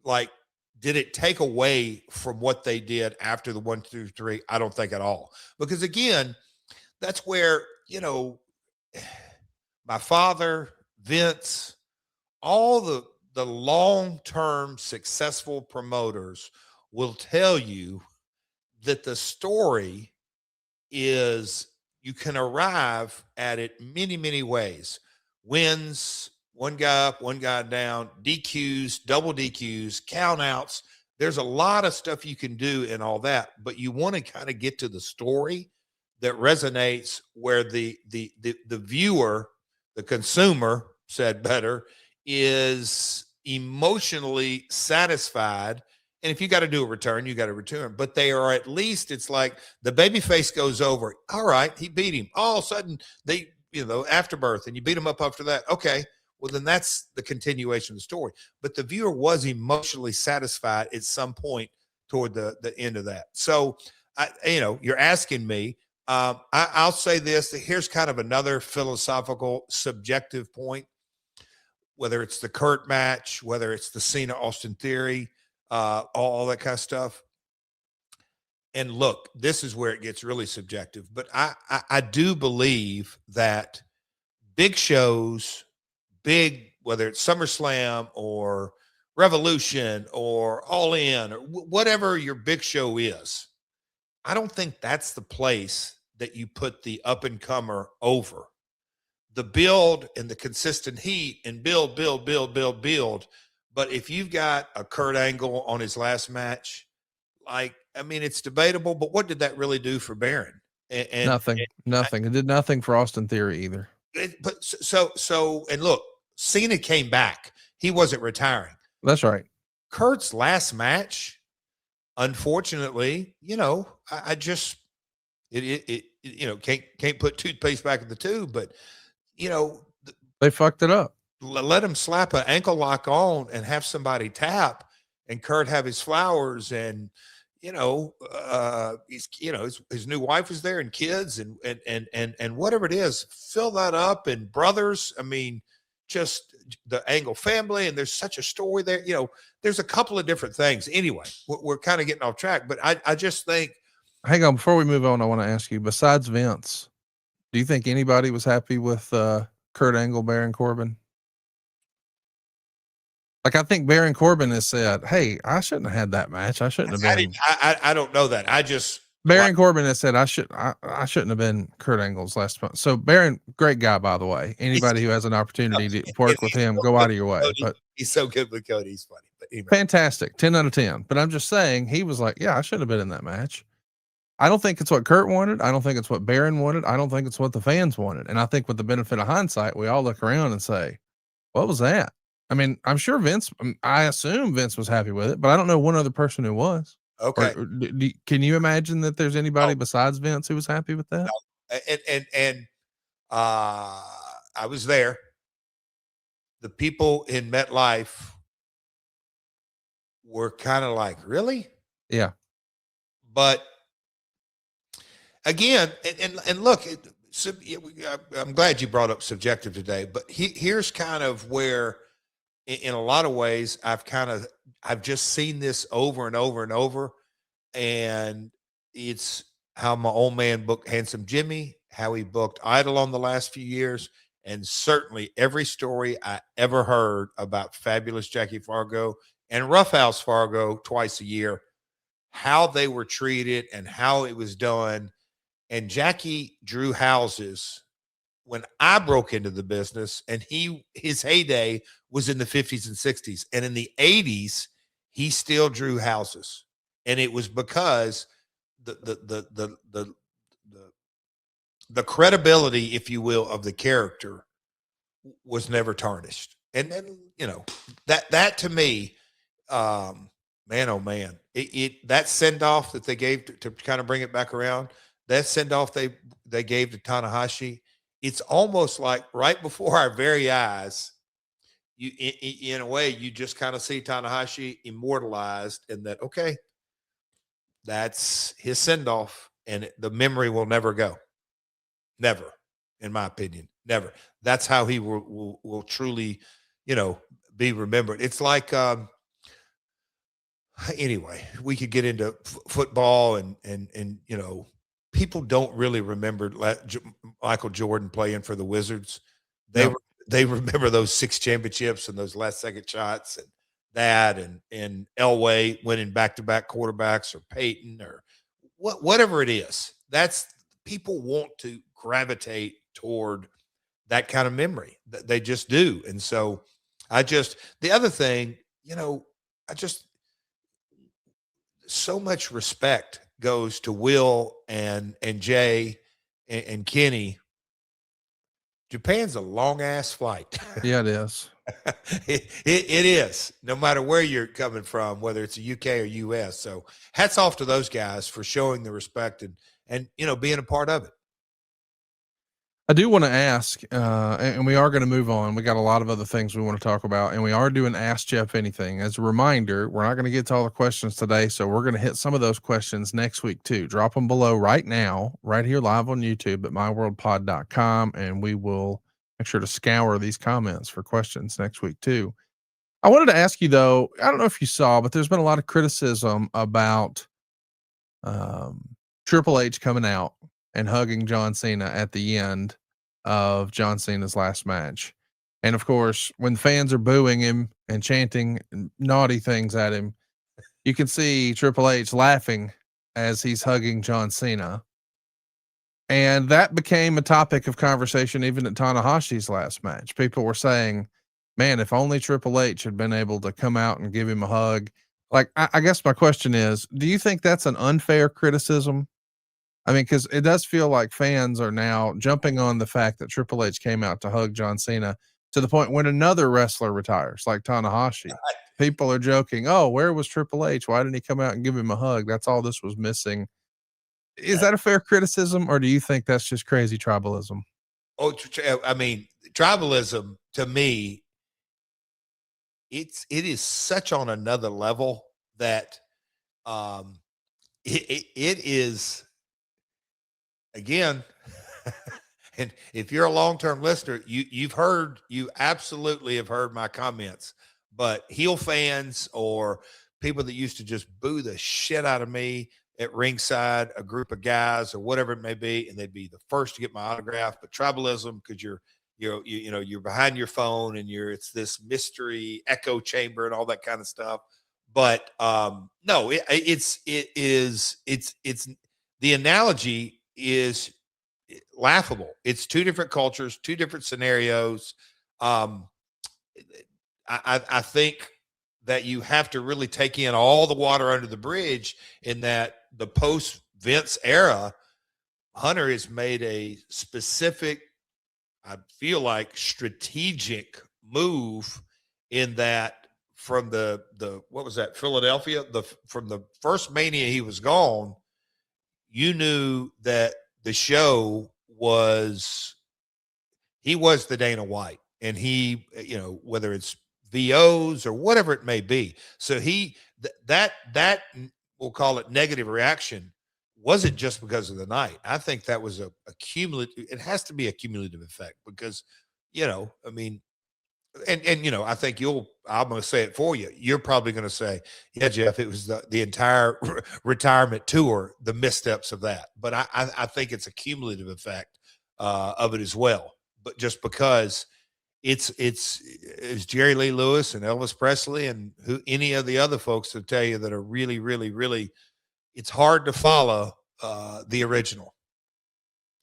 like, did it take away from what they did after the 1, 2, 3? I don't think at all. Because again, that's where, my father, Vince, all the long-term successful promoters will tell you that the story is, you can arrive at it many, many ways. Wins, one guy up, one guy down, DQs, double DQs, count outs. There's a lot of stuff you can do and all that, but you want to kind of get to the story that resonates, where the viewer, the consumer, said better, is emotionally satisfied. And if you got to do a return, you got to return. But they are, at least, it's like the baby face goes over. All right, he beat him. All of a sudden, they, afterbirth, and you beat him up after that. Okay, well, then that's the continuation of the story. But the viewer was emotionally satisfied at some point toward the end of that. So, you're asking me. I'll say this. Here's kind of another philosophical, subjective point. Whether it's the Kurt match, whether it's the Cena Austin Theory, all that kind of stuff. And look, this is where it gets really subjective. But I do believe that big shows, whether it's SummerSlam or Revolution or All In or whatever your big show is, I don't think that's the place that you put the up-and-comer over. The build and the consistent heat and build. But if you've got a Kurt Angle on his last match, it's debatable, but what did that really do for Baron? Nothing. It did nothing for Austin Theory either. And look, Cena came back. He wasn't retiring. That's right. Kurt's last match, unfortunately, I just can't put toothpaste back in the tube, but they fucked it up. Let him slap an ankle lock on and have somebody tap, and Kurt have his flowers, and his new wife is there, and kids, and whatever it is, fill that up, and brothers. I mean, just the Angle family, and there's such a story there. There's a couple of different things. Anyway, we're kind of getting off track, but I just think. Hang on, before we move on, I want to ask you, besides Vince, do you think anybody was happy with Kurt Angle, Baron Corbin? Like, I think Baron Corbin has said, "Hey, I shouldn't have had that match. I shouldn't have been." I don't know that. I just Baron Corbin has said, I shouldn't have been Kurt Angle's last month. So Baron, great guy, by the way. Anybody who has an opportunity to work with him, go out of your way. Cody, but he's so good with Cody. He's funny. But anyway. Fantastic. 10 out of 10. But I'm just saying, he was like, yeah, I shouldn't have been in that match. I don't think it's what Kurt wanted. I don't think it's what Baron wanted. I don't think it's what the fans wanted. And I think with the benefit of hindsight, we all look around and say, what was that? I mean, I'm sure I assume Vince was happy with it, but I don't know one other person who was. Okay. Can you imagine that there's anybody besides Vince who was happy with that? And I was there. The people in MetLife were kind of like, really? Yeah. But again, and look, I'm glad you brought up subjective today, but here's kind of where, in a lot of ways, I've just seen this over and over and over. And it's how my old man booked Handsome Jimmy, how he booked Idol on the last few years, and certainly every story I ever heard about Fabulous Jackie Fargo and Roughhouse Fargo twice a year, how they were treated and how it was done. And Jackie drew houses when I broke into the business, and his heyday was in the 50s and 60s. And in the 80s, he still drew houses. And it was because the credibility, if you will, of the character was never tarnished. And then, that to me, man, oh man, that send off that they gave to kind of bring it back around, that send off they gave to Tanahashi, it's almost like right before our very eyes. You, in a way, you just kind of see Tanahashi immortalized in that. Okay, that's his send-off, and the memory will never go. Never, in my opinion, never. That's how he will truly, be remembered. It's like, anyway, we could get into football and people don't really remember Michael Jordan playing for the Wizards. They remember those 6 championships and those last second shots and that and Elway winning back-to-back quarterbacks, or Peyton, or whatever it is. That's, people want to gravitate toward that kind of memory. They just do. And so the other thing, so much respect goes to Will and Jay and Kenny. Japan's a long ass flight. Yeah, it is. It is, no matter where you're coming from, whether it's the UK or US. So hats off to those guys for showing the respect and being a part of it. I do want to ask, and we are going to move on. We got a lot of other things we want to talk about, and we are doing Ask Jeff Anything. As a reminder, we're not going to get to all the questions today, so we're going to hit some of those questions next week too. Drop them below right now, right here live on YouTube at myworldpod.com, and we will make sure to scour these comments for questions next week too. I wanted to ask you though, I don't know if you saw, but there's been a lot of criticism about Triple H coming out and hugging John Cena at the end of John Cena's last match. And of course, when fans are booing him and chanting naughty things at him, you can see Triple H laughing as he's hugging John Cena. And that became a topic of conversation even at Tanahashi's last match. People were saying, man, if only Triple H had been able to come out and give him a hug. Like, I guess my question is, do you think that's an unfair criticism? I mean, because it does feel like fans are now jumping on the fact that Triple H came out to hug John Cena to the point when another wrestler retires, like Tanahashi. People are joking, oh, where was Triple H? Why didn't he come out and give him a hug? That's all this was missing. Is that a fair criticism, or do you think that's just crazy tribalism? Oh, I mean, tribalism to me, it is such on another level that it is. Again, And if you're a long-term listener, you absolutely have heard my comments. But heel fans or people that used to just boo the shit out of me at ringside, a group of guys or whatever it may be, and they'd be the first to get my autograph. But tribalism, because you're behind your phone and it's this mystery echo chamber and all that kind of stuff. But no, it's the analogy is laughable. It's two different cultures, two different scenarios. I think that you have to really take in all the water under the bridge in that the post Vince era, Hunter has made a specific, I feel like, strategic move in that from the what was that, Philadelphia, from the first Mania he was gone, you knew that the show he was the Dana White, and he, whether it's VOs or whatever it may be. So that we'll call it negative reaction wasn't just because of the night. I think that was a cumulative. It has to be a cumulative effect because, I mean, and I think I'm going to say it for you. You're probably going to say, yeah, Jeff, it was the entire retirement tour, the missteps of that. But I think it's a cumulative effect of it as well. But just because it's Jerry Lee Lewis and Elvis Presley and any of the other folks to tell you that are really, really, really, it's hard to follow the original.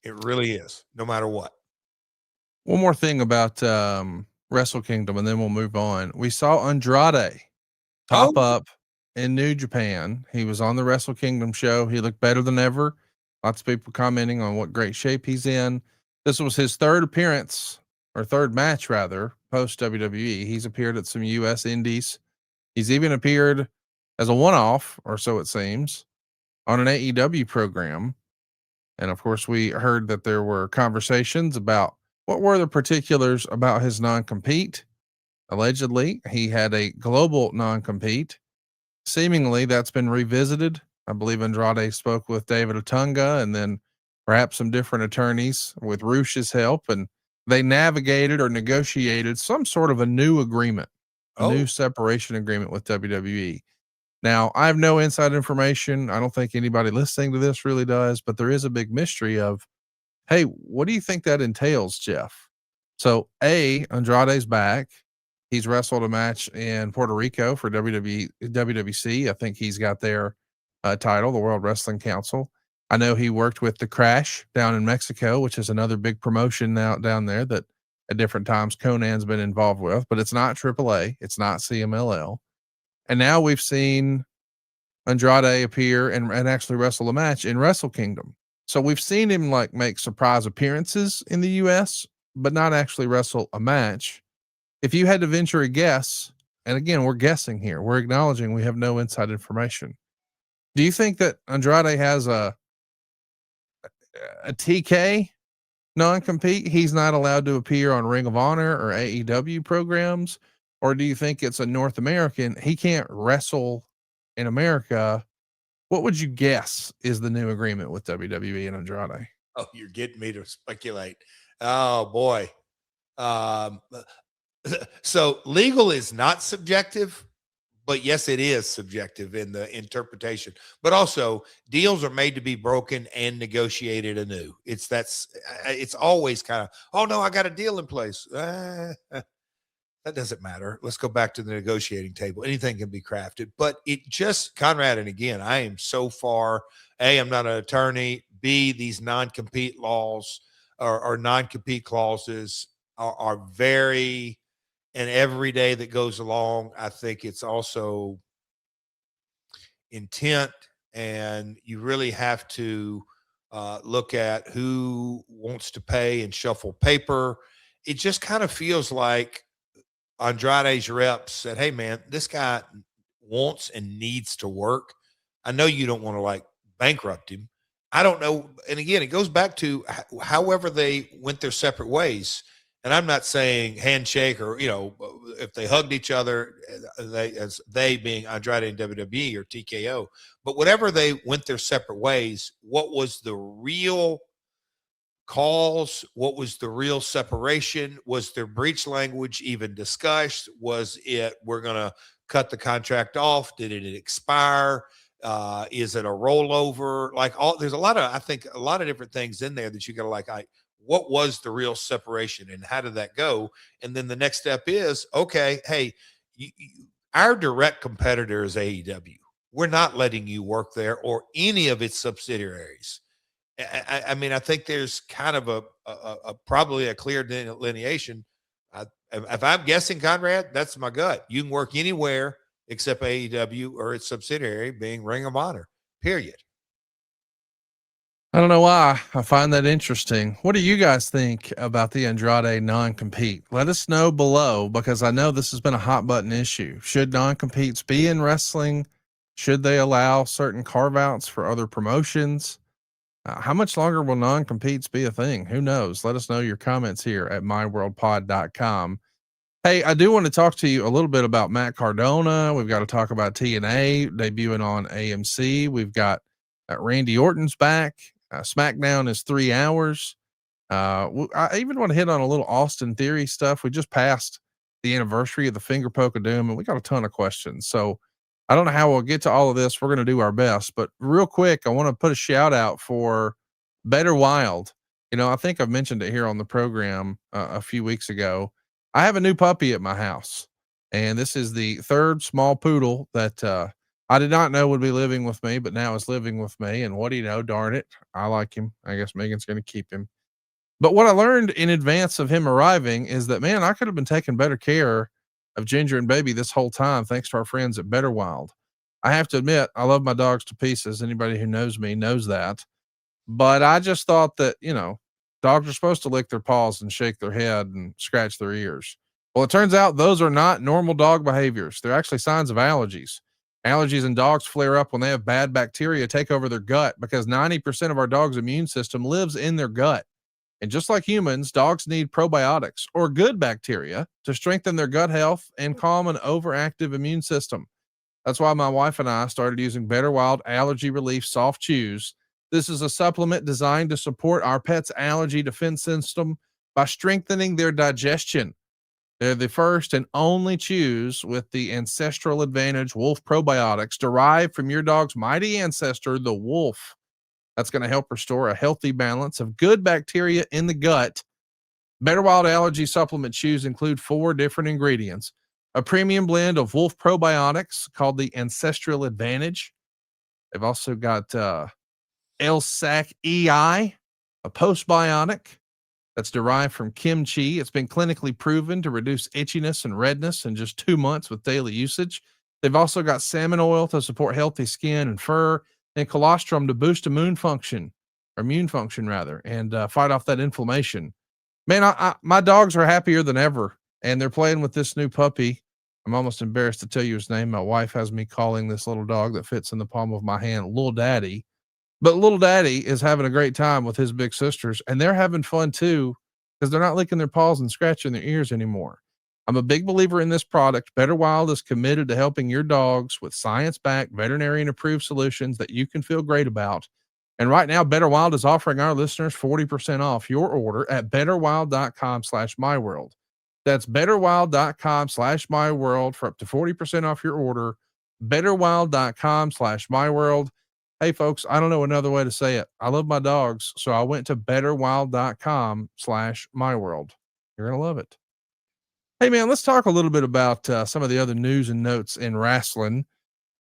It really is, no matter what. One more thing about Wrestle Kingdom, and then we'll move on. We saw Andrade pop up in New Japan. He was on the Wrestle Kingdom show. He looked better than ever. Lots of people commenting on what great shape he's in. This was his third appearance, or third match rather, post WWE. He's appeared at some US indies. He's even appeared as a one-off, or so it seems, on an AEW program. And of course, we heard that there were conversations about what were the particulars about his non-compete. Allegedly, he had a global non-compete. Seemingly, that's been revisited. I believe Andrade spoke with David Otunga and then perhaps some different attorneys with Rush's help, and they navigated or negotiated some sort of a new agreement, a new separation agreement with WWE. Now, I have no inside information. I don't think anybody listening to this really does, but there is a big mystery of, hey, what do you think that entails, Jeff? So Andrade's back. He's wrestled a match in Puerto Rico for WWC. I think he's got their title, the World Wrestling Council. I know he worked with The Crash down in Mexico, which is another big promotion now down there that at different times Conan's been involved with, but it's not AAA. It's not CMLL. And now we've seen Andrade appear and actually wrestle a match in Wrestle Kingdom. So we've seen him like make surprise appearances in the US, but not actually wrestle a match. If you had to venture a guess, and again, we're guessing here, we're acknowledging we have no inside information. Do you think that Andrade has a TK non-compete? He's not allowed to appear on Ring of Honor or AEW programs? Or do you think it's a North American? He can't wrestle in America. What would you guess is the new agreement with WWE and Andrade? Oh, you're getting me to speculate. Oh boy. So legal is not subjective, but yes, it is subjective in the interpretation. But also, deals are made to be broken and negotiated anew. It's always kind of, oh no, I got a deal in place. That doesn't matter. Let's go back to the negotiating table. Anything can be crafted, but it just, Conrad, and again, I am so far, A, I'm not an attorney. B, these non-compete laws or non-compete clauses are very, and every day that goes along, I think it's also intent, and you really have to look at who wants to pay and shuffle paper. It just kind of feels like Andrade's reps said, hey man, this guy wants and needs to work. I know you don't want to like bankrupt him. I don't know. And again, it goes back to however they went their separate ways. And I'm not saying handshake or, if they hugged each other, they being Andrade and WWE or TKO, but whatever they went their separate ways, what was the real calls? What was the real separation? Was there breach language even discussed? Was it, we're going to cut the contract off? Did it expire? Is it a rollover? Like, there's I think a lot of different things in there that you got to what was the real separation and how did that go? And then the next step is, okay, hey, our direct competitor is AEW. We're not letting you work there or any of its subsidiaries. I mean, I think there's kind of a probably a clear delineation. If I'm guessing, Conrad, that's my gut. You can work anywhere except AEW or its subsidiary, being Ring of Honor, period. I don't know why I find that interesting. What do you guys think about the Andrade non-compete? Let us know below, because I know this has been a hot button issue. Should non-competes be in wrestling? Should they allow certain carve outs for other promotions? How much longer will non-competes be a thing? Who knows? Let us know your comments here at myworldpod.com. Hey, I do want to talk to you a little bit about Matt Cardona. We've got to talk about TNA debuting on AMC. We've got Randy Orton's back. SmackDown is 3 hours. I even want to hit on a little Austin Theory stuff. We just passed the anniversary of the Finger Poke of Doom, and we got a ton of questions. So I don't know how we'll get to all of this. We're going to do our best, but real quick, I want to put a shout out for Better Wild. You know, I think I've mentioned it here on the program a few weeks ago. I have a new puppy at my house, and this is the third small poodle that, I did not know would be living with me, but now is living with me. And what do you know? Darn it. I like him. I guess Megan's going to keep him. But what I learned in advance of him arriving is that, man, I could have been taking better care of Ginger and Baby this whole time, thanks to our friends at Better Wild. I have to admit, I love my dogs to pieces. Anybody who knows me knows that. But I just thought that, you know, dogs are supposed to lick their paws and shake their head and scratch their ears. Well, it turns out those are not normal dog behaviors. They're actually signs of allergies. Allergies in dogs flare up when they have bad bacteria take over their gut, because 90% of our dog's immune system lives in their gut. And just like humans, dogs need probiotics or good bacteria to strengthen their gut health and calm an overactive immune system. That's why my wife and I started using Better Wild Allergy Relief Soft Chews. This is a supplement designed to support our pet's allergy defense system by strengthening their digestion. They're the first and only chews with the Ancestral Advantage Wolf probiotics derived from your dog's mighty ancestor, the wolf. That's going to help restore a healthy balance of good bacteria in the gut. Better Wild Allergy Supplement Chews include 4 different ingredients: a premium blend of wolf probiotics called the Ancestral Advantage. They've also got L-Sac EI, a postbiotic that's derived from kimchi. It's been clinically proven to reduce itchiness and redness in just 2 months with daily usage. They've also got salmon oil to support healthy skin and fur, and colostrum to boost immune function, and fight off that inflammation. Man, my dogs are happier than ever, and they're playing with this new puppy. I'm almost embarrassed to tell you his name. My wife has me calling this little dog that fits in the palm of my hand Little Daddy. But Little Daddy is having a great time with his big sisters, and they're having fun too, because they're not licking their paws and scratching their ears anymore. I'm a big believer in this product. Better Wild is committed to helping your dogs with science-backed, veterinarian-approved solutions that you can feel great about. And right now, Better Wild is offering our listeners 40% off your order at betterwild.com/myworld. That's betterwild.com/myworld for up to 40% off your order. betterwild.com/myworld. Hey folks, I don't know another way to say it. I love my dogs, so I went to betterwild.com/myworld. You're going to love it. Hey man, let's talk a little bit about some of the other news and notes in wrestling.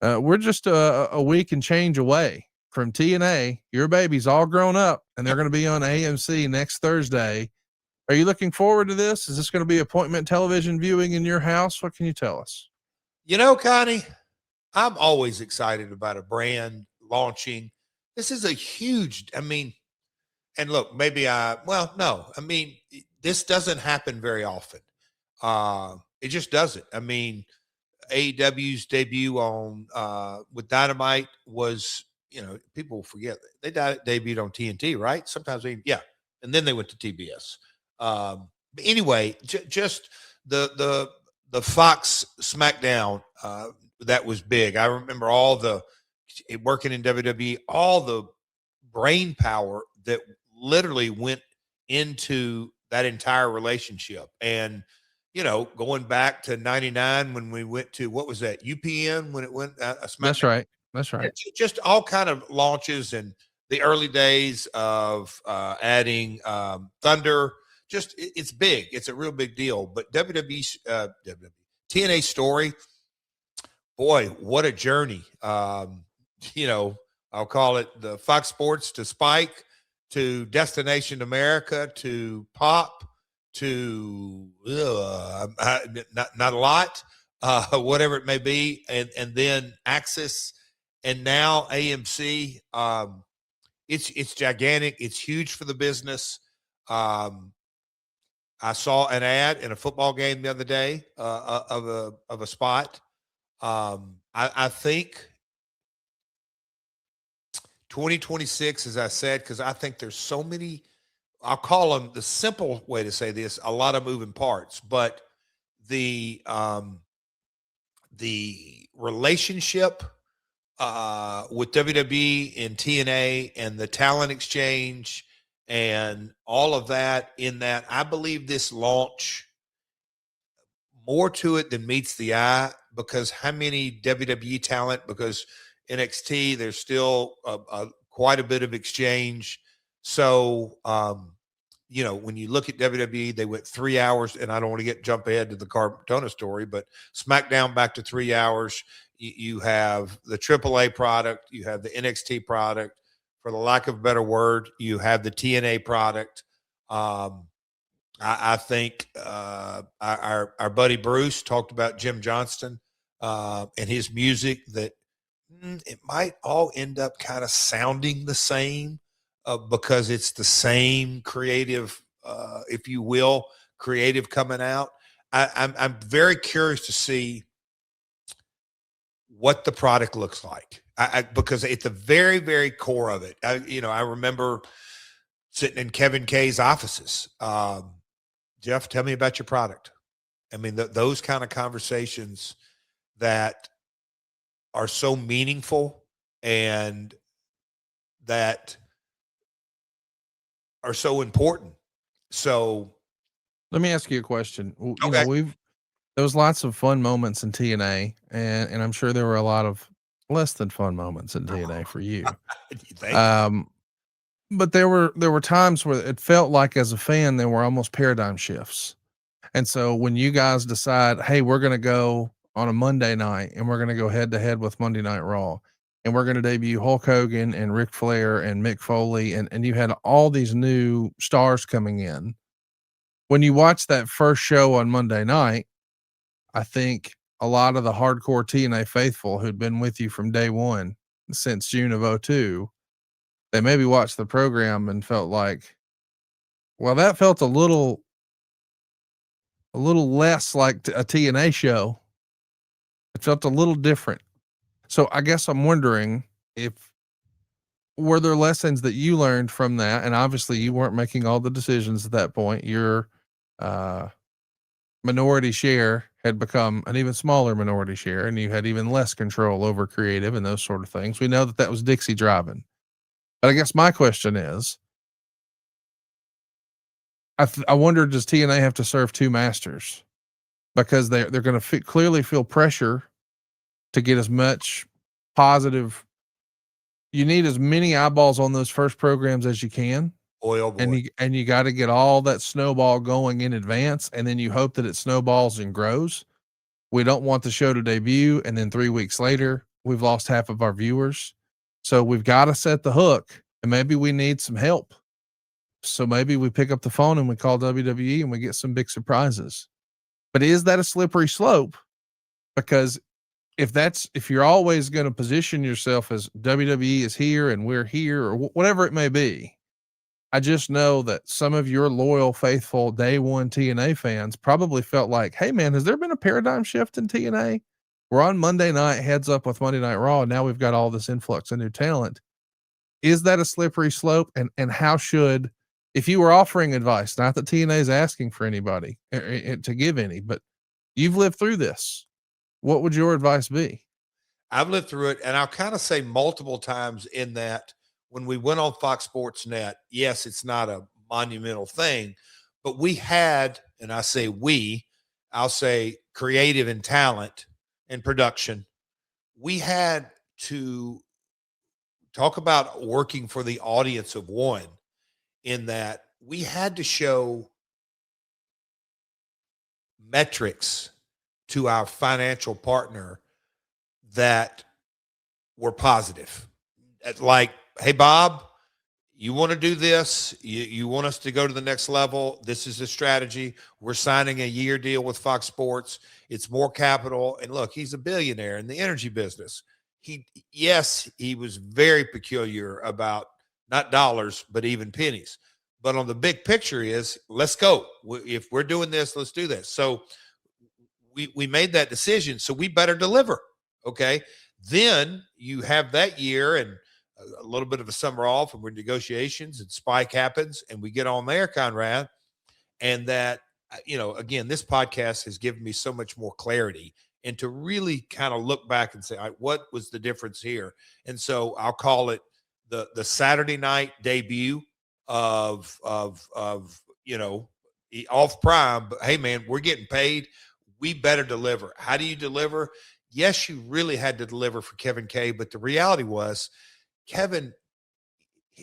We're just a week and change away from TNA. Your baby's all grown up, and they're going to be on AMC next Thursday. Are you looking forward to this? Is this going to be appointment television viewing in your house? What can you tell us? You know, Connie, I'm always excited about a brand launching. This is a huge, and look, this doesn't happen very often. It just doesn't. AEW's debut on with Dynamite was, people forget they debuted on TNT, right? Sometimes and then they went to TBS. But anyway, just the Fox SmackDown that was big. I remember working in WWE, all the brain power that literally went into that entire relationship. And, you know, going back to 99 when we went to, what was that, UPN, when it went a SmackDown? That's right. That's right. Just all kind of launches and the early days of adding Thunder. Just it's big. It's a real big deal. But TNA story, boy, what a journey. You know, I'll call it the Fox Sports to Spike to Destination America to Pop to not a lot, whatever it may be, and then Axis, and now AMC. It's gigantic. It's huge for the business. I saw an ad in a football game the other day of a spot. I think 2026, as I said, because I think there's so many, I'll call them, the simple way to say this, a lot of moving parts, but the relationship with WWE and TNA and the talent exchange and all of that, in that I believe this launch, more to it than meets the eye, because how many WWE talent, because NXT, there's still quite a bit of exchange. So, you know, when you look at WWE, they went 3 hours, and I don't want to jump ahead to the Cardona story, but SmackDown back to 3 hours. You have the AAA product, you have the NXT product, for the lack of a better word, you have the TNA product. I think our buddy Bruce talked about Jim Johnston and his music, that it might all end up kind of sounding the same because it's the same creative, if you will, creative coming out. I'm very curious to see what the product looks like, because at the very, very core of it, I remember sitting in Kevin K's offices. Jeff, tell me about your product. I mean, those kind of conversations that are so meaningful and that are so important. So let me ask you a question. You okay. know, there was lots of fun moments in TNA, and I'm sure there were a lot of less than fun moments in TNA for you. But there were times where it felt like, as a fan, there were almost paradigm shifts. And so when you guys decide, hey, we're going to go on a Monday night and we're going to go head to head with Monday Night Raw, and we're going to debut Hulk Hogan and Ric Flair and Mick Foley, and you had all these new stars coming in. When you watch that first show on Monday night, I think a lot of the hardcore TNA faithful who'd been with you from day one since June of 2002, they maybe watched the program and felt like, well, that felt a little less like a TNA show. It felt a little different. So I guess I'm wondering, were there lessons that you learned from that? And obviously you weren't making all the decisions at that point. Your minority share had become an even smaller minority share, and you had even less control over creative and those sort of things. We know that was Dixie driving. But I guess my question is, I wonder, does TNA have to serve two masters? Because they're going to clearly feel pressure to get as much positive. You need as many eyeballs on those first programs as you can. Boy. And you got to get all that snowball going in advance, and then you hope that it snowballs and grows. We don't want the show to debut, and then 3 weeks later, we've lost half of our viewers. So we've got to set the hook, and maybe we need some help. So maybe we pick up the phone and we call WWE and we get some big surprises. But is that a slippery slope? Because if you're always going to position yourself as WWE is here and we're here, or whatever it may be, I just know that some of your loyal, faithful day one TNA fans probably felt like, hey man, has there been a paradigm shift in TNA? We're on Monday night, heads up with Monday Night Raw. And now we've got all this influx of new talent. Is that a slippery slope? And how should, if you were offering advice, not that TNA is asking for anybody to give any, but you've lived through this, what would your advice be? I've lived through it, and I'll kind of say multiple times in that when we went on Fox Sports Net, yes, it's not a monumental thing. But we had, and I say I'll say creative and talent and production. We had to talk about working for the audience of one, in that we had to show metrics to our financial partner that were positive. Like, hey, Bob, you want to do this? You want us to go to the next level? This is the strategy. We're signing a year deal with Fox Sports. It's more capital. And look, he's a billionaire in the energy business. He was very peculiar about not dollars, but even pennies. But on the big picture is, let's go. If we're doing this, let's do this. So we made that decision. So we better deliver. Okay. Then you have that year and a little bit of a summer off, and we're in negotiations, and Spike happens, and we get on there, Conrad. And that, again, this podcast has given me so much more clarity, and to really kind of look back and say, all right, what was the difference here? And so I'll call it the Saturday night debut of off prime. But hey, man, we're getting paid. We better deliver. How do you deliver? Yes, you really had to deliver for Kevin K, but the reality was, Kevin,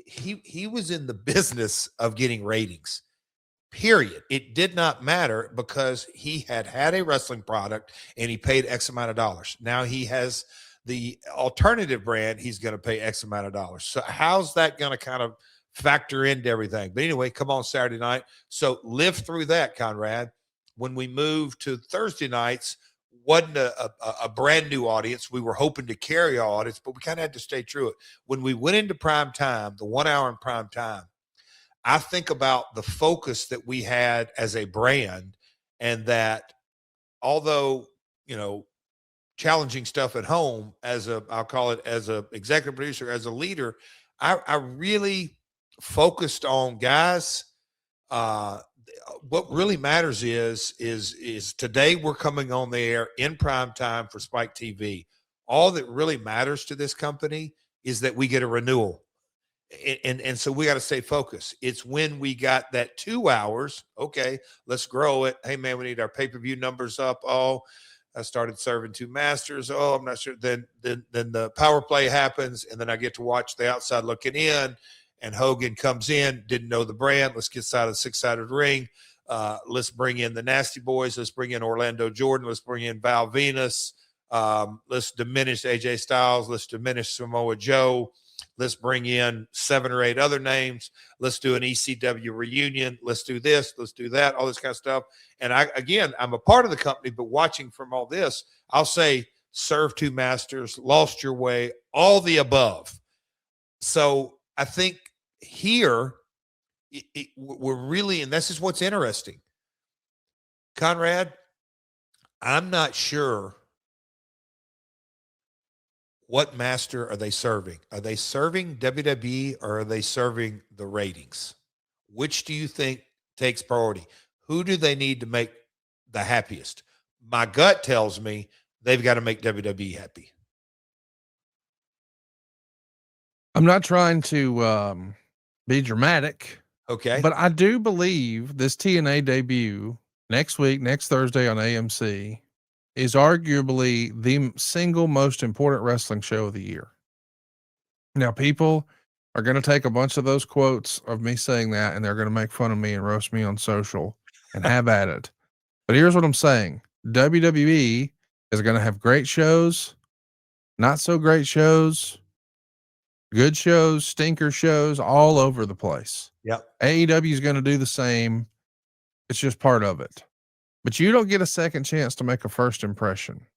he was in the business of getting ratings, period. It did not matter, because he had a wrestling product and he paid X amount of dollars. Now he has the alternative brand. He's going to pay X amount of dollars. So how's that going to kind of factor into everything? But anyway, come on Saturday night. So live through that, Conrad. When we moved to Thursday nights, wasn't a brand new audience. We were hoping to carry our audience, but we kind of had to stay true it. When we went into prime time, the 1 hour in prime time, I think about the focus that we had as a brand, and that although, challenging stuff at home, I'll call it as a executive producer, as a leader, I really focused on, guys, what really matters is today we're coming on the air in prime time for Spike TV. All that really matters to this company is that we get a renewal. And so we got to stay focused. It's when we got that 2 hours. Okay, let's grow it. Hey man, we need our pay-per-view numbers up. Oh, I started serving 2 masters. Oh, I'm not sure. Then the power play happens, and then I get to watch the outside looking in. And Hogan comes in, didn't know the brand. Let's get inside of the 6-sided ring. Let's bring in the Nasty Boys. Let's bring in Orlando Jordan. Let's bring in Val Venus. Let's diminish AJ Styles. Let's diminish Samoa Joe. Let's bring in 7 or 8 other names. Let's do an ECW reunion. Let's do this. Let's do that. All this kind of stuff. And I'm a part of the company, but watching from all this, I'll say serve 2 masters, lost your way, all the above. So I think here we're really, and this is what's interesting, Conrad, I'm not sure what master are they serving. Are they serving WWE, or are they serving the ratings? Which do you think takes priority? Who do they need to make the happiest? My gut tells me they've got to make WWE happy. I'm not trying to be dramatic. Okay. But I do believe this TNA debut next week, next Thursday on AMC, is arguably the single most important wrestling show of the year. Now, people are going to take a bunch of those quotes of me saying that, and they're going to make fun of me and roast me on social and have at it. But here's what I'm saying. WWE is going to have great shows, not so great shows, good shows, stinker shows, all over the place. Yep. AEW is going to do the same. It's just part of it. But you don't get a second chance to make a first impression.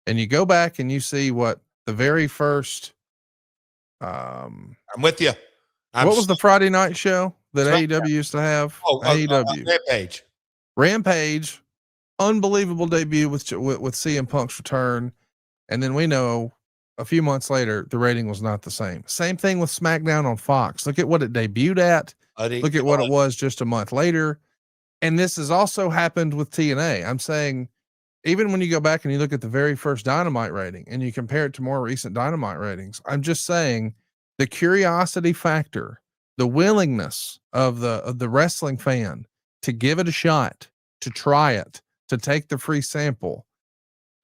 And you go back and you see what the very first I'm with you. What was the Friday night show that AEW used to have? AEW. Rampage. Rampage. Unbelievable debut with CM Punk's return. And then we know a few months later, the rating was not the same. Same thing with SmackDown on Fox. Look at what it debuted at. Look at what it was just a month later. And this has also happened with TNA. I'm saying, even when you go back and you look at the very first Dynamite rating and you compare it to more recent Dynamite ratings, I'm just saying the curiosity factor the willingness of the wrestling fan to give it a shot, to try it, to take the free sample.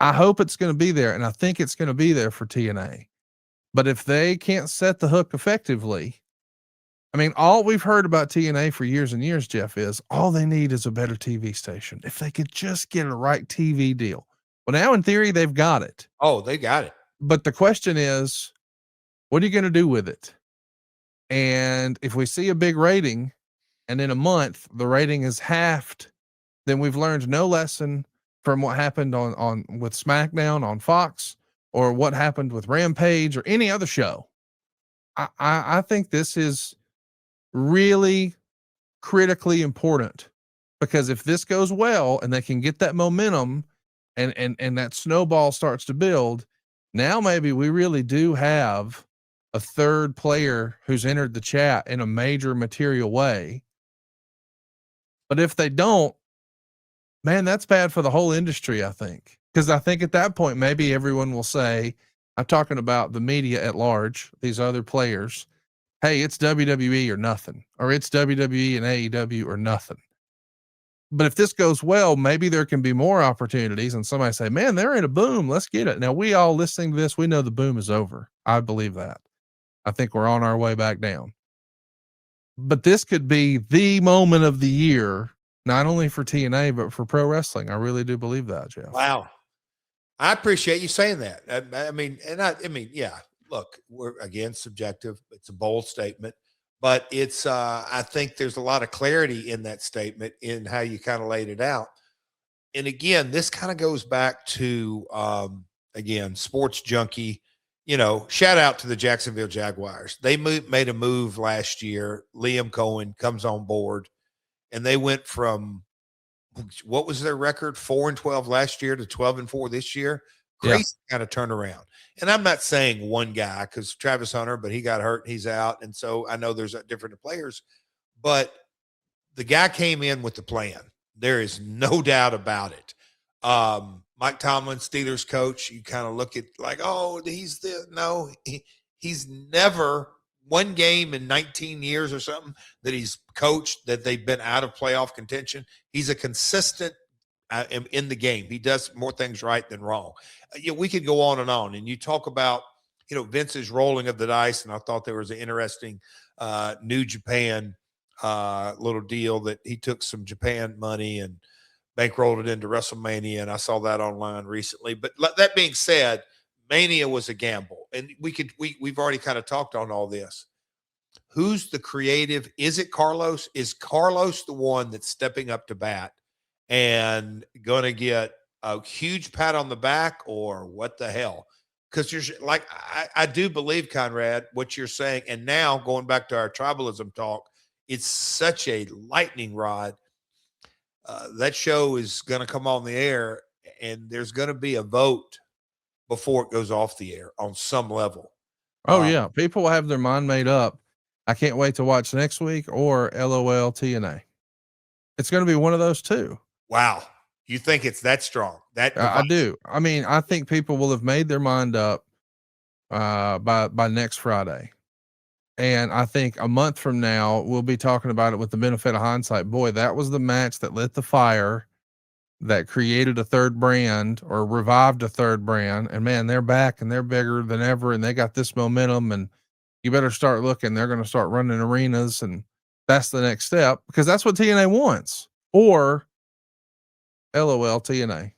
I hope it's going to be there, and I think it's going to be there for TNA. But if they can't set the hook effectively, I mean, all we've heard about TNA for years and years, Jeff, is all they need is a better TV station. If they could just get a right TV deal. Well, now in theory, they've got it. Oh, they got it. But the question is, what are you going to do with it? And if we see a big rating and in a month, the rating is halved, then we've learned no lesson from what happened on with SmackDown on Fox or what happened with Rampage or any other show. I think this is really critically important, because if this goes well and they can get that momentum and that snowball starts to build, now maybe we really do have a third player who's entered the chat in a major material way. But if they don't, man, that's bad for the whole industry, I think. Because I think at that point, maybe everyone will say, I'm talking about the media at large, these other players, hey, it's WWE or nothing, or it's WWE and AEW or nothing. But if this goes well, maybe there can be more opportunities, and somebody say, man, they're in a boom. Let's get it. Now, we all listening to this, we know the boom is over. I believe that. I think we're on our way back down. But this could be the moment of the year, not only for TNA, but for pro wrestling. I really do believe that, Jeff. Wow. I appreciate you saying that. I mean, yeah, look, we're again subjective. It's a bold statement, but it's, I think there's a lot of clarity in that statement in how you kind of laid it out. And again, this kind of goes back to, again, sports junkie, shout out to the Jacksonville Jaguars. They made a move last year. Liam Cohen comes on board, and they went from, what was their record? 4-12 last year to 12-4 this year. Crazy kind of turnaround. And I'm not saying one guy, because Travis Hunter, but he got hurt. He's out. And so I know there's different players, but the guy came in with the plan. There is no doubt about it. Mike Tomlin, Steelers coach, you kind of look at like, oh, he's never one game in 19 years or something that he's coached that they've been out of playoff contention. He's a consistent in the game. He does more things right than wrong. We could go on. And you talk about, Vince's rolling of the dice. And I thought there was an interesting New Japan little deal that he took some Japan money and bankrolled it into WrestleMania. And I saw that online recently. But that being said, Mania was a gamble, and we've already kind of talked on all this. Who's the creative? Is it Carlos? Is Carlos the one that's stepping up to bat and going to get a huge pat on the back, or what the hell? Because you're like, I do believe, Conrad, what you're saying. And now going back to our tribalism talk, it's such a lightning rod. That show is going to come on the air, and there's going to be a vote before it goes off the air on some level. Oh yeah. People will have their mind made up. I can't wait to watch next week or LOL TNA. It's going to be one of those two. Wow. You think it's that strong? I do. I mean, I think people will have made their mind up by next Friday. And I think a month from now, we'll be talking about it with the benefit of hindsight. Boy, that was the match that lit the fire, that created a third brand or revived a third brand. And man, they're back and they're bigger than ever. And they got this momentum, and you better start looking. They're going to start running arenas, and that's the next step, because that's what TNA wants, or LOL TNA.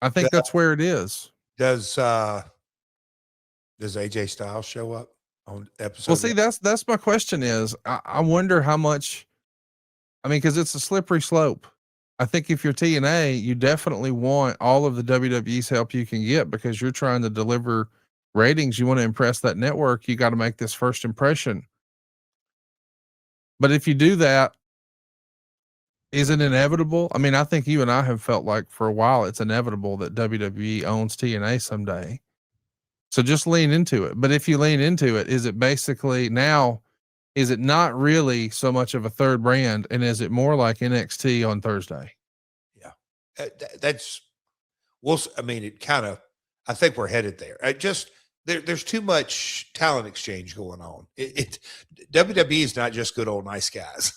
I think that's where it is. Does AJ Styles show up on episode? Well, see, that's my question is, I wonder how much, I mean, cause it's a slippery slope. I think if you're TNA, you definitely want all of the WWE's help you can get, because you're trying to deliver ratings. You want to impress that network. You got to make this first impression. But if you do that, is it inevitable? I mean, I think you and I have felt like for a while it's inevitable that WWE owns TNA someday. So just lean into it. But if you lean into it, is it basically now, is it not really so much of a third brand? And is it more like NXT on Thursday? Yeah, I mean, it kind of, I think we're headed there. there's too much talent exchange going on. WWE is not just good old nice guys.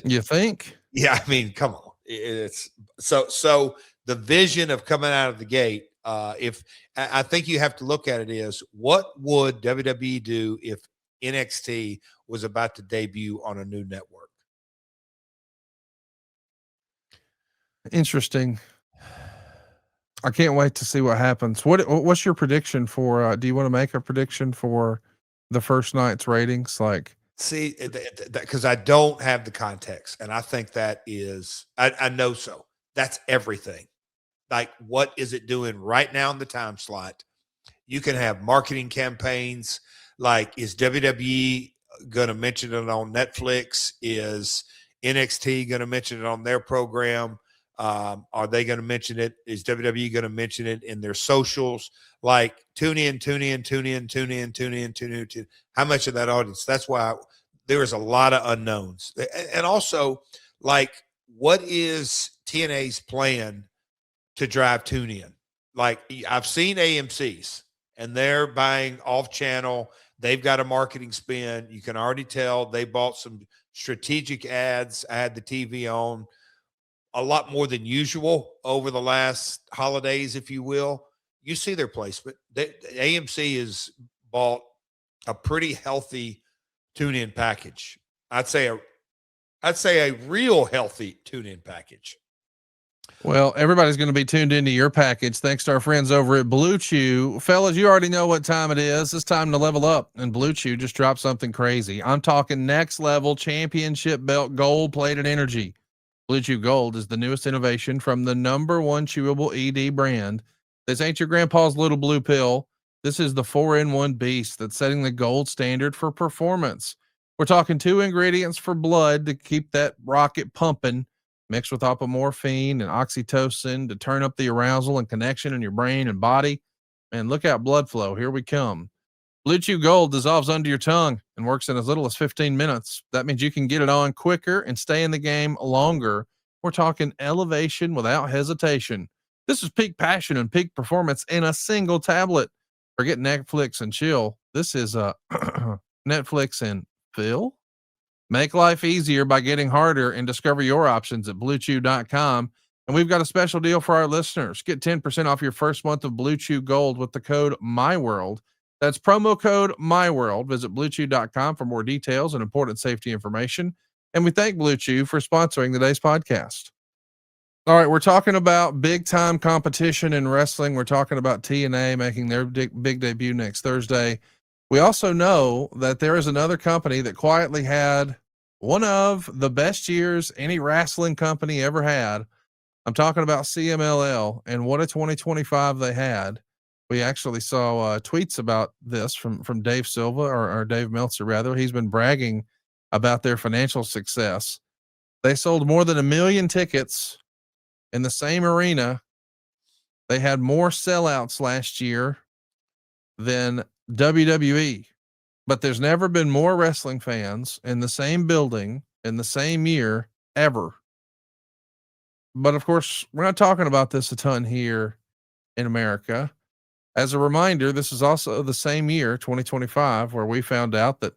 You think? Yeah, I mean, come on. It's so the vision of coming out of the gate. If I think you have to look at it is, what would WWE do if NXT was about to debut on a new network? Interesting. I can't wait to see what happens. What's your prediction for? Do you want to make a prediction for the first night's ratings? Like, see, because I don't have the context, and I think that is, I know so. That's everything. Like, what is it doing right now in the time slot? You can have marketing campaigns. Like, is WWE going to mention it on Netflix? Is NXT going to mention it on their program? Are they going to mention it? Is WWE going to mention it in their socials? Like, tune in. How much of that audience? That's why there is a lot of unknowns. And also, like, what is TNA's plan to drive tune in? Like, I've seen AMC's, and they're buying off channel. They've got a marketing spin. You can already tell they bought some strategic ads. I had the TV on a lot more than usual over the last holidays, if you will. You see their placement. AMC has bought a pretty healthy tune-in package. I'd say a real healthy tune-in package. well, everybody's going to be tuned into your package. Thanks to our friends over at Blue Chew. Fellas, you already know what time it is. It's time to level up, and Blue Chew just dropped something crazy. I'm talking next level championship belt gold plated energy. Blue Chew Gold is the newest innovation from the #1 chewable ED brand. This ain't your grandpa's little blue pill. This is the 4-in-1 beast that's setting the gold standard for performance. We're talking 2 ingredients for blood to keep that rocket pumping, mixed with apomorphine and oxytocin to turn up the arousal and connection in your brain and body. And look out, blood flow. Here we come. Blue Chew Gold dissolves under your tongue and works in as little as 15 minutes. That means you can get it on quicker and stay in the game longer. We're talking elevation without hesitation. This is peak passion and peak performance in a single tablet. Forget Netflix and chill. This is Netflix and Phil. Make life easier by getting harder and discover your options at bluechew.com. And we've got a special deal for our listeners. Get 10% off your first month of Blue Chew Gold with the code MyWorld. That's promo code MyWorld. Visit bluechew.com for more details and important safety information. And we thank Blue Chew for sponsoring today's podcast. All right, we're talking about big time competition in wrestling. We're talking about TNA making their big debut next Thursday. We also know that there is another company that quietly had one of the best years any wrestling company ever had. I'm talking about CMLL, and what a 2025 they had. We actually saw tweets about this from Dave Silva or Dave Meltzer rather. He's been bragging about their financial success. They sold more than 1 million tickets in the same arena. They had more sellouts last year than WWE, but there's never been more wrestling fans in the same building in the same year ever. But of course, we're not talking about this a ton here in America. As a reminder, this is also the same year, 2025, where we found out that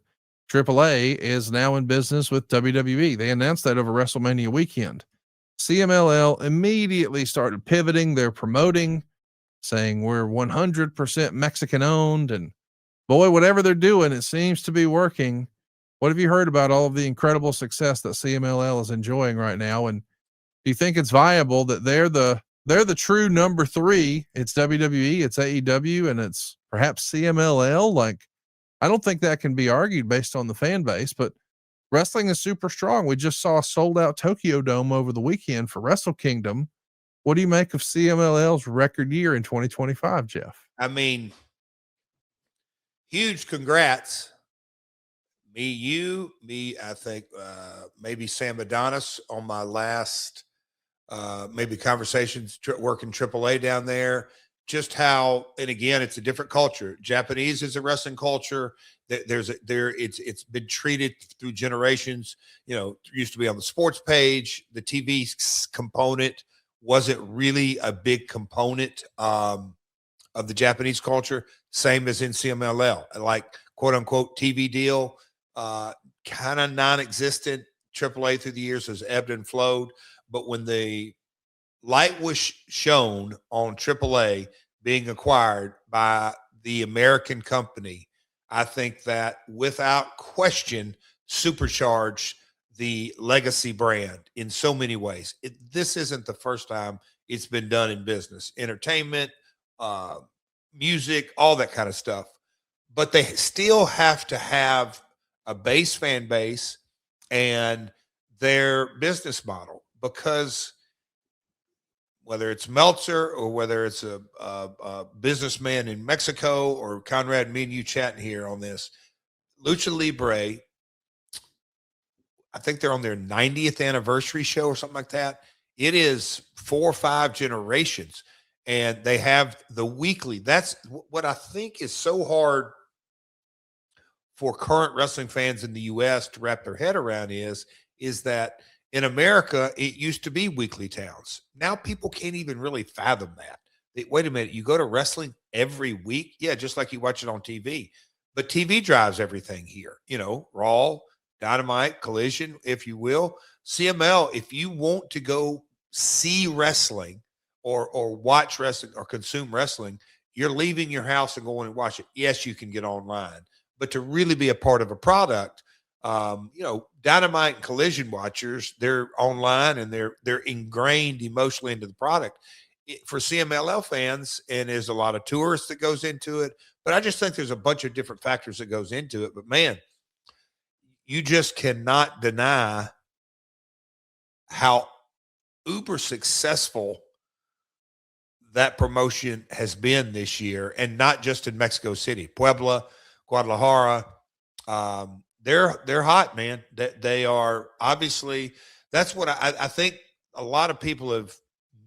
AAA is now in business with WWE. They announced that over WrestleMania weekend. CMLL immediately started pivoting their promoting, saying we're 100% Mexican owned, and boy, whatever they're doing, it seems to be working. What have you heard about all of the incredible success that CMLL is enjoying right now? And do you think it's viable that they're the true number 3? It's WWE, it's AEW, and it's perhaps CMLL. Like, I don't think that can be argued based on the fan base, but wrestling is super strong. We just saw a sold out Tokyo Dome over the weekend for Wrestle Kingdom. What do you make of CMLL's record year in 2025, Jeff? I mean, huge congrats. Me, I think maybe Sam Adonis on my last maybe conversations working AAA down there. Just how, and again, it's a different culture. Japanese is a wrestling culture. It's been treated through generations. You know, it used to be on the sports page. The TV component wasn't really a big component. of the Japanese culture, same as in CMLL, like quote unquote TV deal, kind of non-existent. AAA through the years has ebbed and flowed, but when the light was shown on AAA being acquired by the American company, I think that without question supercharged the legacy brand in so many ways. This isn't the first time it's been done in business, entertainment, music, all that kind of stuff. But they still have to have a base fan base and their business model, because whether it's Meltzer or whether it's a businessman in Mexico or Conrad, me and you chatting here on this, Lucha Libre, I think they're on their 90th anniversary show or something like that. It is 4 or 5 generations, and they have the weekly. That's what I think is so hard for current wrestling fans in the U.S. to wrap their head around is that in America, it used to be weekly towns. Now people can't even really fathom that. Wait a minute, you go to wrestling every week? Yeah, just like you watch it on TV. But TV drives everything here. Raw, Dynamite, Collision, if you will. CML, if you want to go see wrestling or watch wrestling or consume wrestling, you're leaving your house and going and watch it. Yes, you can get online. But to really be a part of a product, Dynamite and Collision watchers, they're online and they're ingrained emotionally into the product. For CMLL fans, and there's a lot of tourists that goes into it, but I just think there's a bunch of different factors that goes into it. But man, you just cannot deny how uber successful that promotion has been this year, and not just in Mexico City, Puebla, Guadalajara. They're hot, man. They are obviously. That's what I think a lot of people have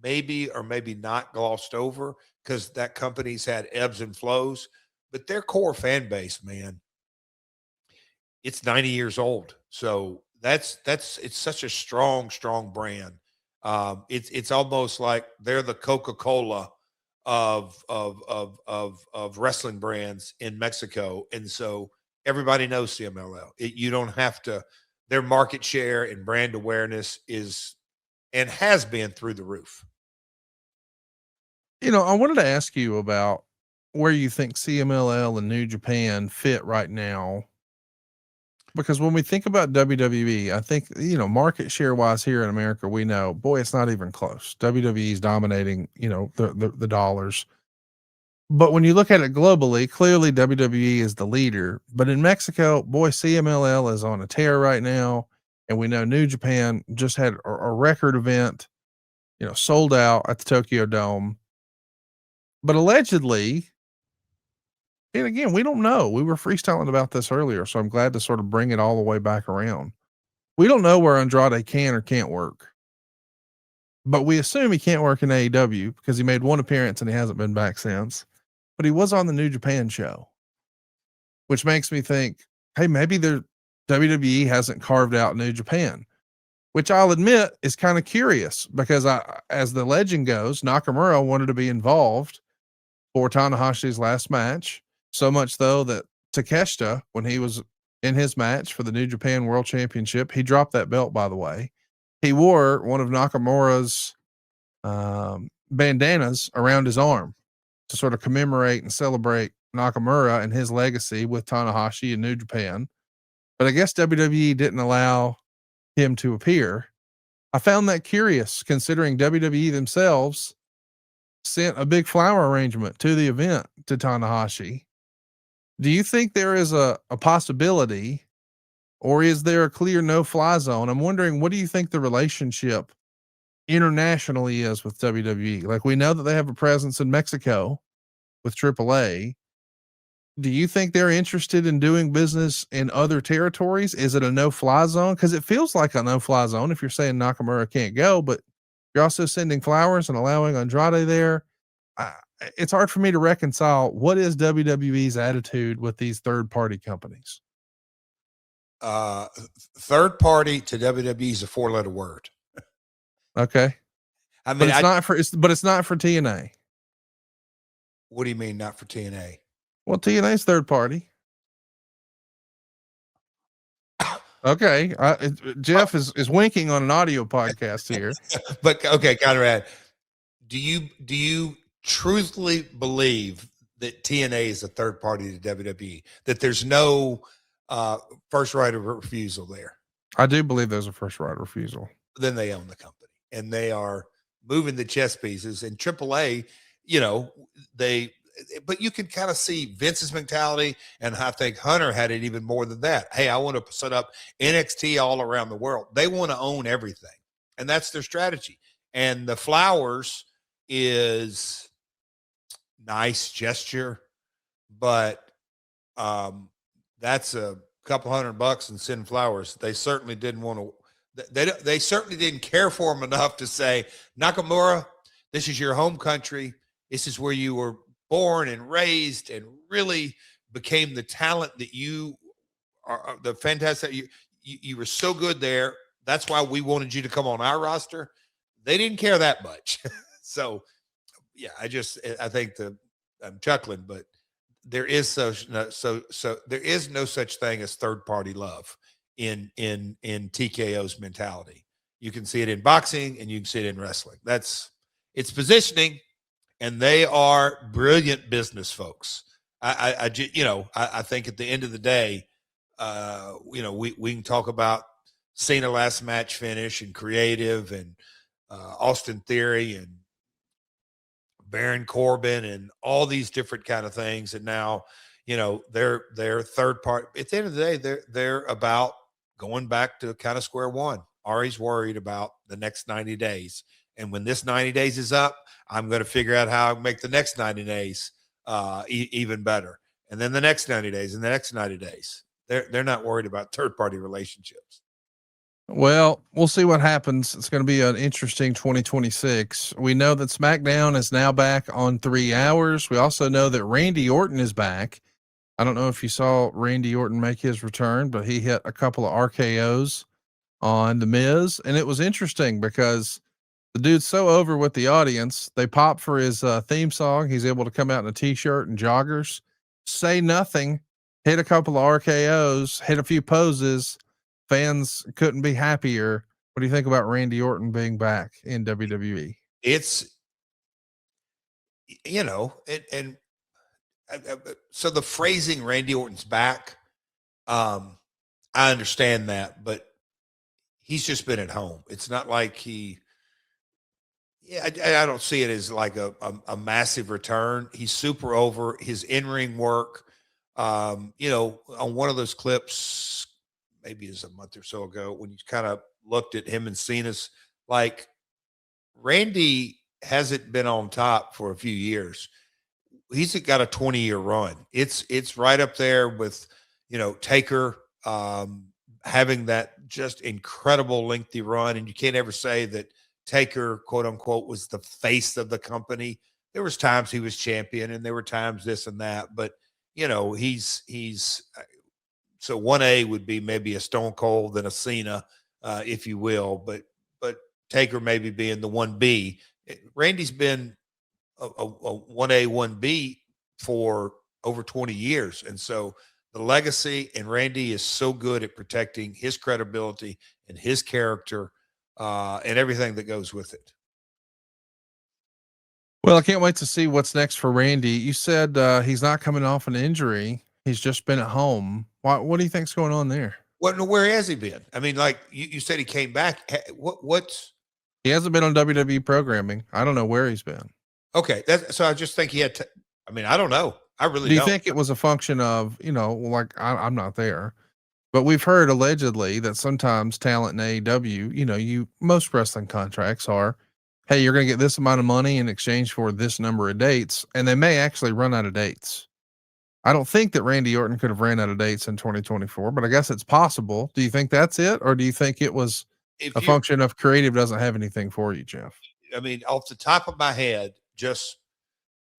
maybe or maybe not glossed over, because that company's had ebbs and flows, but their core fan base, man, it's 90 years old. So it's such a strong brand. It's almost like they're the Coca-Cola of wrestling brands in Mexico. And so everybody knows CMLL. You don't have to. Their market share and brand awareness is and has been through the roof. I wanted to ask you about where you think CMLL and New Japan fit right now. Because when we think about WWE, I think, market share wise here in America, we know, boy, it's not even close. WWE is dominating, the dollars. But when you look at it globally, clearly WWE is the leader. But in Mexico, boy, CMLL is on a tear right now. And we know New Japan just had a record event, sold out at the Tokyo Dome. But allegedly, and again, we don't know. We were freestyling about this earlier, so I'm glad to sort of bring it all the way back around. We don't know where Andrade can or can't work, but we assume he can't work in AEW because he made one appearance and he hasn't been back since. But he was on the New Japan show, which makes me think, hey, maybe the WWE hasn't carved out New Japan, which I'll admit is kind of curious because as the legend goes, Nakamura wanted to be involved for Tanahashi's last match. So much though that Takeshita, when he was in his match for the New Japan World Championship, he dropped that belt, by the way. He wore one of Nakamura's bandanas around his arm to sort of commemorate and celebrate Nakamura and his legacy with Tanahashi in New Japan. But I guess WWE didn't allow him to appear. I found that curious considering WWE themselves sent a big flower arrangement to the event to Tanahashi. Do you think there is a possibility, or is there a clear no-fly zone? I'm wondering, what do you think the relationship internationally is with WWE? Like, we know that they have a presence in Mexico with AAA. Do you think they're interested in doing business in other territories? Is it a no-fly zone? Because it feels like a no-fly zone if you're saying Nakamura can't go, but you're also sending flowers and allowing Andrade there. It's hard for me to reconcile. What is WWE's attitude with these third-party companies? Third party to WWE is a 4-letter word. Okay. I mean, but it's not for TNA. What do you mean not for TNA? Well, TNA's third party. Okay. Jeff is winking on an audio podcast here. But okay, Conrad, do you truthfully believe that TNA is a third party to WWE? That there's no first right of refusal there? I do believe there's a first right of refusal. Then they own the company and they are moving the chess pieces. And AAA, you know, but you can kind of see Vince's mentality, and I think Hunter had it even more than that. Hey, I want to set up NXT all around the world. They want to own everything, and that's their strategy. And the flowers is nice gesture, but that's a couple $100 and send flowers. They certainly didn't want to. They certainly didn't care for him enough to say, Nakamura, this is your home country. This is where you were born and raised and really became the talent that you are, the fantastic. You were so good there. That's why we wanted you to come on our roster. They didn't care that much. So, yeah, I think I'm chuckling, but there is so there is no such thing as third party love in TKO's mentality. You can see it in boxing and you can see it in wrestling. It's positioning. And they are brilliant business folks. I think at the end of the day, we can talk about Cena last match finish and creative and Austin Theory and Baron Corbin and all these different kind of things. And now, they're third party. At the end of the day, they're about going back to kind of square one. Ari's worried about the next 90 days. And when this 90 days is up, I'm going to figure out how I make the next 90 days even better. And then the next 90 days and the next 90 days. They're not worried about third-party relationships. Well, we'll see what happens. It's going to be an interesting 2026. We know that SmackDown is now back on 3 hours. We also know that Randy Orton is back. I don't know if you saw Randy Orton make his return, but he hit a couple of RKOs on The Miz. And it was interesting because the dude's so over with the audience. They pop for his theme song. He's able to come out in a t-shirt and joggers, say nothing, hit a couple of RKOs, hit a few poses. Fans couldn't be happier. What do you think about Randy Orton being back in WWE? It's, so the phrasing Randy Orton's back, I understand that, but he's just been at home. It's not like I don't see it as like a massive return. He's super over his in-ring work. On one of those clips, maybe it's a month or so ago, when you kind of looked at him and Cena's, like, Randy hasn't been on top for a few years. He's got a 20-year run. It's right up there with, Taker, having that just incredible lengthy run. And you can't ever say that Taker, quote unquote, was the face of the company. There was times he was champion and there were times this and that, but he's so 1A would be maybe a Stone Cold and a Cena, if you will, but Taker maybe being the 1B. Randy's been a 1A, 1B for over 20 years. And so the legacy, and Randy is so good at protecting his credibility and his character, and everything that goes with it. Well, I can't wait to see what's next for Randy. You said he's not coming off an injury. He's just been at home. What do you think's going on there? Where has he been? I mean, like you said, he came back. He hasn't been on WWE programming. I don't know where he's been. Okay. So I just think he had I don't know. I really do. You don't. think it was a function of, like I'm not there, but we've heard allegedly that sometimes talent in AEW, most wrestling contracts are, hey, you're going to get this amount of money in exchange for this number of dates. And they may actually run out of dates. I don't think that Randy Orton could have ran out of dates in 2024, but I guess it's possible. Do you think that's it? Or do you think it was a function of creative doesn't have anything for you, Jeff? I mean, off the top of my head, just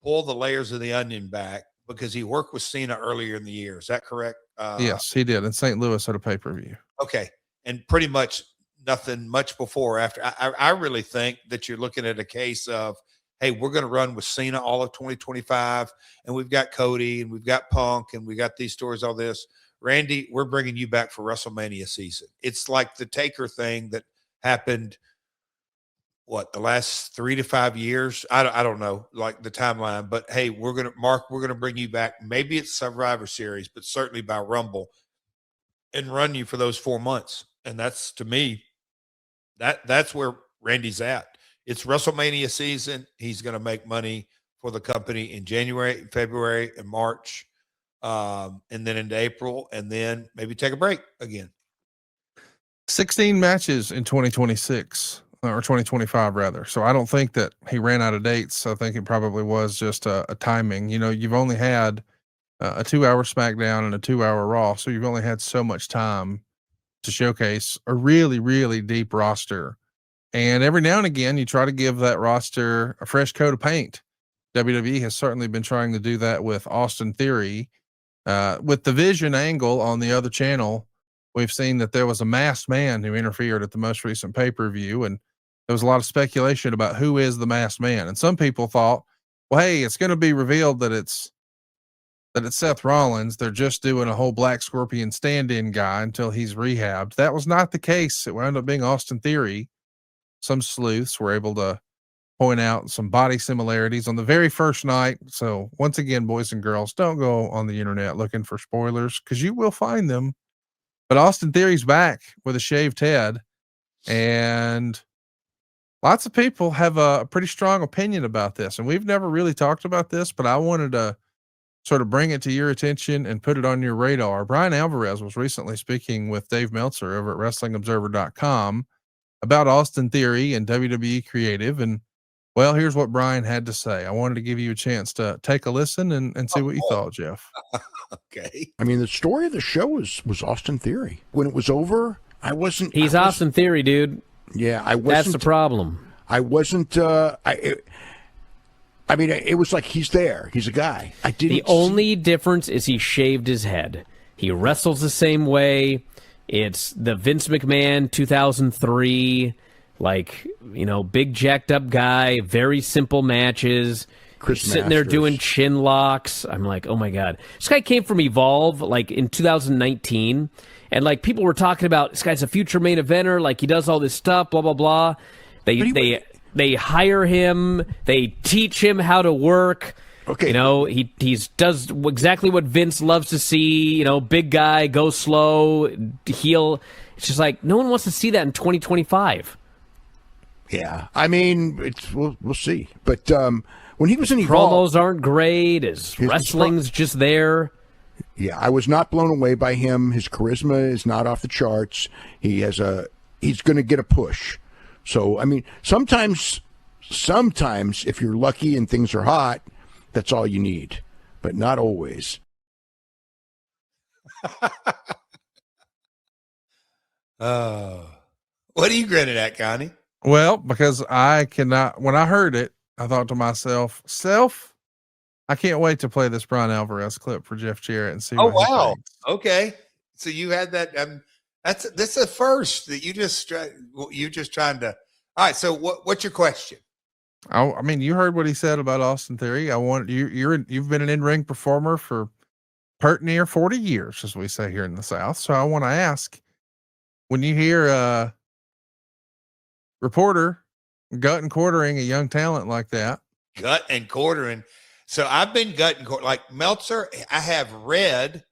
pull the layers of the onion back, because he worked with Cena earlier in the year. Is that correct? Yes, he did in St. Louis at a pay-per-view. Okay. And pretty much nothing much before or after. I really think that you're looking at a case of hey, we're going to run with Cena all of 2025, and we've got Cody, and we've got Punk, and we got these stories, all this. Randy, we're bringing you back for WrestleMania season. It's like the Taker thing that happened, the last 3 to 5 years? I don't know, like the timeline, but hey, we're going to bring you back. Maybe it's Survivor Series, but certainly by Rumble, and run you for those 4 months. And that's, to me, that's where Randy's at. It's WrestleMania season. He's going to make money for the company in January, February, and March, and then into April, and then maybe take a break again. 16 matches in 2026 or 2025 rather. So I don't think that he ran out of dates. I think it probably was just a timing. You know, you've only had a 2-hour SmackDown and a 2-hour Raw. So you've only had so much time to showcase a really, really deep roster. And every now and again, you try to give that roster a fresh coat of paint. WWE has certainly been trying to do that with Austin Theory. With the Vision angle on the other channel, we've seen that there was a masked man who interfered at the most recent pay-per-view, and there was a lot of speculation about who is the masked man. And some people thought, well, hey, it's going to be revealed that it's Seth Rollins. They're just doing a whole Black Scorpion stand-in guy until he's rehabbed. That was not the case. It wound up being Austin Theory. Some sleuths were able to point out some body similarities on the very first night. So once again, boys and girls, don't go on the internet looking for spoilers, because you will find them. But Austin Theory's back with a shaved head, and lots of people have a pretty strong opinion about this. And we've never really talked about this, but I wanted to sort of bring it to your attention and put it on your radar. Brian Alvarez was recently speaking with Dave Meltzer over at WrestlingObserver.com about Austin Theory and WWE Creative. And well, here's what Brian had to say. I wanted to give you a chance to take a listen and see what you thought, Jeff. Okay. I mean, the story of the show was Austin Theory. When it was over, I wasn't. He's Austin Theory, dude. Yeah, I wasn't. That's the problem. I wasn't. I mean, it was like he's there. He's a guy. I didn't. The only difference is he shaved his head. He wrestles the same way. It's the Vince McMahon 2003, like, you know, big jacked up guy, very simple matches. Chris sitting there doing chin locks. I'm like, oh my God. This guy came from Evolve like in 2019. And like people were talking about, this guy's a future main eventer. Like he does all this stuff, blah, blah, blah. They hire him. They teach him how to work. Okay. You know, he does exactly what Vince loves to see, you know, big guy, go slow, heel. It's just like, no one wants to see that in 2025. Yeah. I mean, we'll see. But when he was in Evolve, promos aren't great. His wrestling's just there. Yeah, I was not blown away by him. His charisma is not off the charts. He's going to get a push. So, I mean, sometimes if you're lucky and things are hot, that's all you need, but not always. What are you grinning at, Connie? Well, because I cannot, when I heard it, I thought to myself, I can't wait to play this Brian Alvarez clip for Jeff Jarrett and see. Oh, what he wow. thinks. Okay. So you had that. That's a first that you're just trying to. All right. So what's your question? I mean, you heard what he said about Austin Theory. I want you've been an in-ring performer for pert near 40 years, as we say here in the South. So I want to ask, when you hear a reporter gut and quartering a young talent like that, gut and quartering. So I've been gut and quartering, like Meltzer. I have read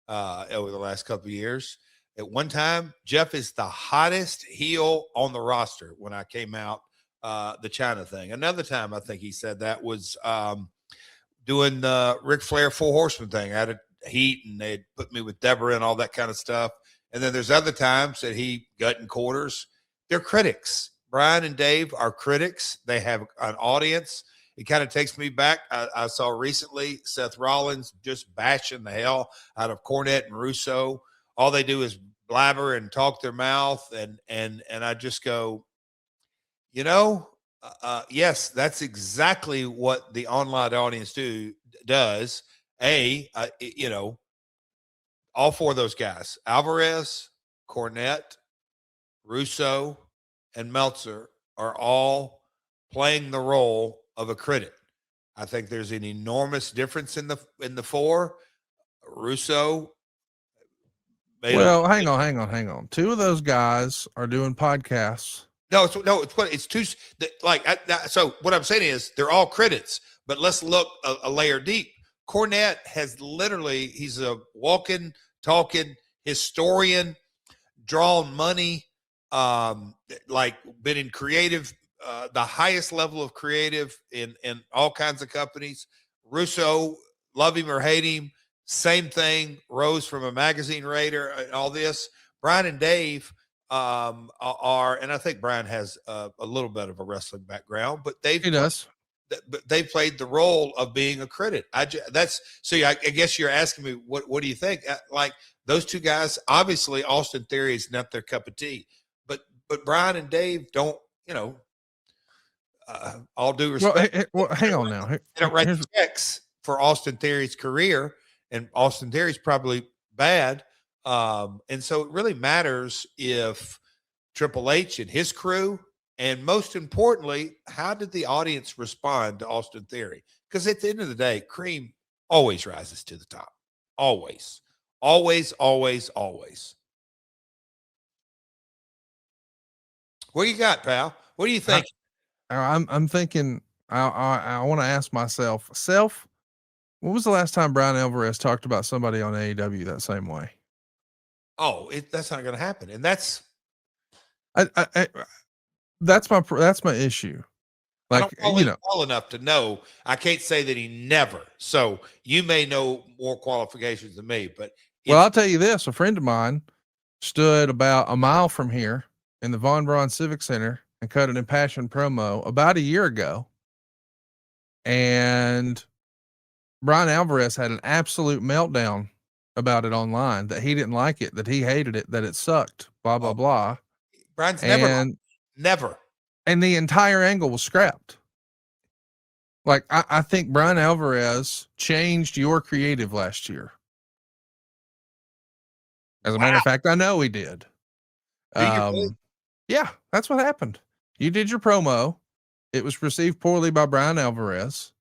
over the last couple of years. At one time, Jeff is the hottest heel on the roster when I came out. The China thing. Another time, I think he said that was doing the Ric Flair 4 Horsemen thing. I had a heat, and they'd put me with Deborah and all that kind of stuff. And then there's other times that he gut and quarters. They're critics. Brian and Dave are critics. They have an audience. It kind of takes me back. I saw recently Seth Rollins just bashing the hell out of Cornette and Russo. All they do is blabber and talk their mouth, and I just go, you know, yes, that's exactly what the online audience does. You know, all 4 of those guys, Alvarez, Cornette, Russo, and Meltzer, are all playing the role of a critic. I think there's an enormous difference in the four. Russo. Well, hang on. Two of those guys are doing podcasts. It's two. So what I'm saying is they're all critics, but let's look a layer deep. Cornette he's a walking, talking historian, drawn money, been in creative, the highest level of creative in all kinds of companies. Russo, love him or hate him, same thing, rose from a magazine writer and all this. Brian and Dave are, and I think Brian has a little bit of a wrestling background, but he does. But they played the role of being a critic. I guess you're asking me what do you think? Like those two guys, obviously Austin Theory is not their cup of tea, but Brian and Dave don't, all due respect. Well, hang on now. They don't write checks for Austin Theory's career, and Austin Theory's probably bad. And so it really matters if Triple H and his crew, and most importantly, how did the audience respond to Austin Theory? Because at the end of the day, cream always rises to the top. Always. Always, always, always. What do you got, pal? What do you think? I'm thinking, I want to ask myself, when was the last time Brian Alvarez talked about somebody on AEW that same way? Oh, that's not going to happen. And that's my issue. Like, I don't know well enough to know. I can't say that he never. So you may know more qualifications than me, but I'll tell you this: a friend of mine stood about a mile from here in the Von Braun Civic Center and cut an impassioned promo about a year ago, and Brian Alvarez had an absolute meltdown about it online, that he didn't like it, that he hated it, that it sucked, blah blah blah. Brian's never. And the entire angle was scrapped. Like, I think Brian Alvarez changed your creative last year. As a matter of fact, I know he did. Yeah, that's what happened. You did your promo. It was received poorly by Brian Alvarez.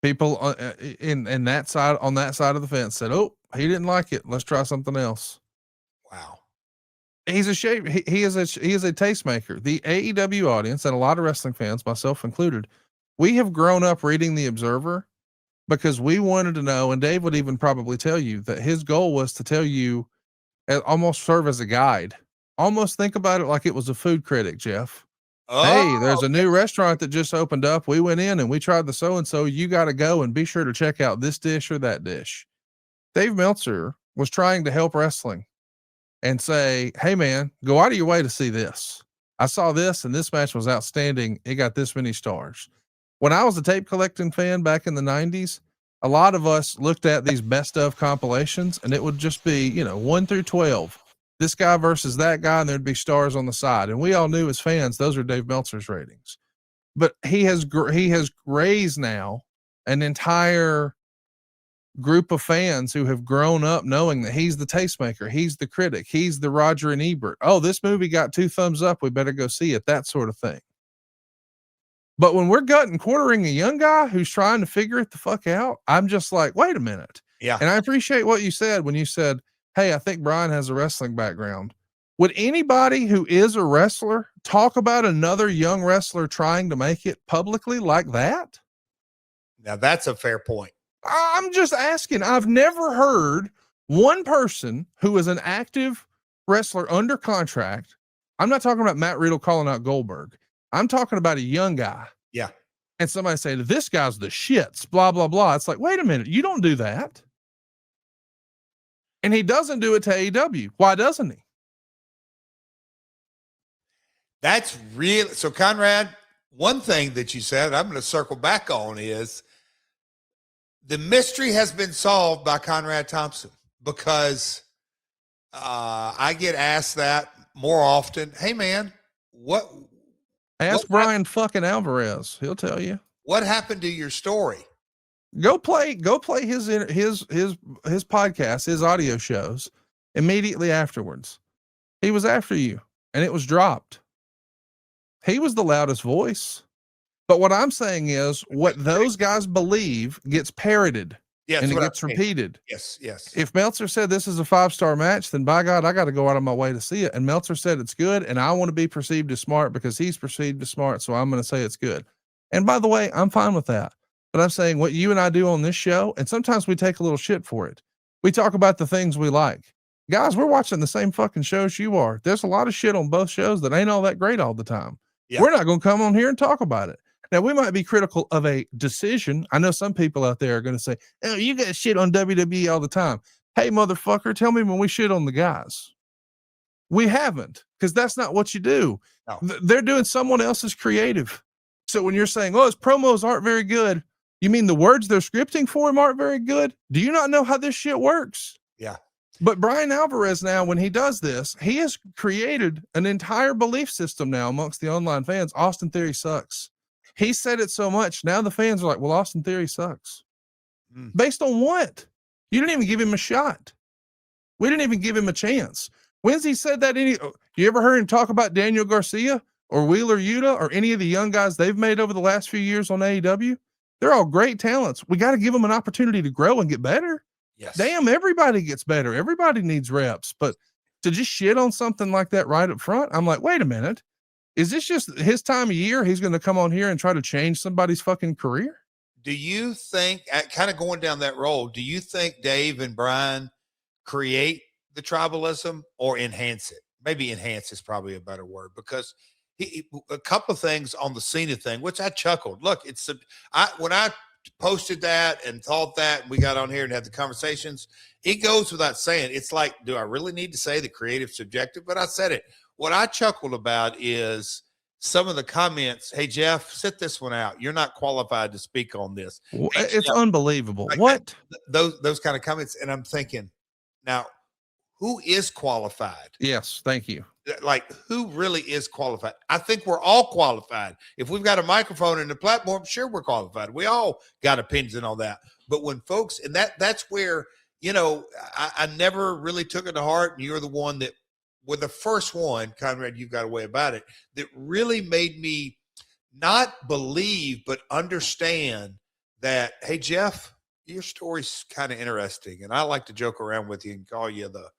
People in that side, on that side of the fence, said, "Oh, he didn't like it. Let's try something else." Wow. He's a shape. He is a tastemaker. The AEW audience, and a lot of wrestling fans, myself included, we have grown up reading the Observer because we wanted to know, and Dave would even probably tell you that his goal was to tell you, almost serve as a guide. Almost think about it like it was a food critic, Jeff. Oh, hey, there's a new restaurant that just opened up. We went in and we tried the so-and-so. You got to go and be sure to check out this dish or that dish. Dave Meltzer was trying to help wrestling and say, hey man, go out of your way to see this. I saw this and this match was outstanding. It got this many stars. When I was a tape collecting fan back in the 90s, a lot of us looked at these best of compilations and it would just be, 1 through 12, this guy versus that guy. And there'd be stars on the side. And we all knew as fans, those are Dave Meltzer's ratings, but he has raised now an entire group of fans who have grown up knowing that he's the tastemaker, he's the critic, he's the Roger and Ebert. Oh, this movie got 2 thumbs up, we better go see it, that sort of thing. But when we're gutting quartering a young guy who's trying to figure it the fuck out, I'm just like, wait a minute. Yeah. And I appreciate what you said when you said, hey, I think Brian has a wrestling background. Would anybody who is a wrestler talk about another young wrestler trying to make it publicly like that? Now that's a fair point. I'm just asking. I've never heard one person who is an active wrestler under contract. I'm not talking about Matt Riddle calling out Goldberg. I'm talking about a young guy. Yeah. And somebody saying, this guy's the shits, blah, blah, blah. It's like, wait a minute. You don't do that. And he doesn't do it to AEW. Why doesn't he? That's real. So Conrad, one thing that you said, I'm going to circle back on, is the mystery has been solved by Conrad Thompson, because I get asked that more often. Hey man, ask Brian fucking Alvarez. He'll tell you. What happened to your story? Go play his podcast, his audio shows immediately afterwards. He was after you and it was dropped. He was the loudest voice, But what I'm saying is what those guys believe gets parroted and it gets repeated. Yes. If Meltzer said this is a 5-star match, then by God, I got to go out of my way to see it. And Meltzer said it's good, and I want to be perceived as smart because he's perceived as smart. So I'm going to say it's good. And by the way, I'm fine with that. But I'm saying what you and I do on this show, and sometimes we take a little shit for it. We talk about the things we like. Guys, we're watching the same fucking shows you are. There's a lot of shit on both shows that ain't all that great all the time. Yeah. We're not going to come on here and talk about it. Now, we might be critical of a decision. I know some people out there are going to say, oh, you got shit on WWE all the time. Hey, motherfucker, tell me when we shit on the guys. We haven't, because that's not what you do. No. They're doing someone else's creative. So when you're saying, oh, his promos aren't very good, you mean the words they're scripting for him aren't very good? Do you not know how this shit works? Yeah. But Brian Alvarez now, when he does this, he has created an entire belief system now amongst the online fans. Austin Theory sucks. He said it so much. Now the fans are like, well, Austin Theory sucks. Based on what? You didn't even give him a shot. We didn't even give him a chance. When's he said that? You ever heard him talk about Daniel Garcia or Wheeler Yuta or any of the young guys they've made over the last few years on AEW? They're all great talents. We got to give them an opportunity to grow and get better. Yes. Damn, everybody gets better. Everybody needs reps. But to just shit on something like that right up front, I'm like, wait a minute. Is this just his time of year? He's going to come on here and try to change somebody's fucking career? Do you think, kind of going down that road, do you think Dave and Brian create the tribalism or enhance it? Maybe enhance is probably a better word, because a couple of things on the Cena thing, which I chuckled. Look, when I posted that and thought that, we got on here and had the conversations, it goes without saying. It's like, do I really need to say the creative subjective? But I said it. What I chuckled about is some of the comments. Hey, Jeff, sit this one out. You're not qualified to speak on this. It's Jeff, unbelievable. like what? Those kind of comments. And I'm thinking, now, who is qualified? Yes. Thank you. Like, who really is qualified? I think we're all qualified. If we've got a microphone and a platform, sure, we're qualified. We all got opinions and all that. But when folks, and that's where, I never really took it to heart. And you're the one that were the first one, Conrad, you've got a way about it, that really made me not believe, but understand that, hey, Jeff, your story's kind of interesting. And I like to joke around with you and call you the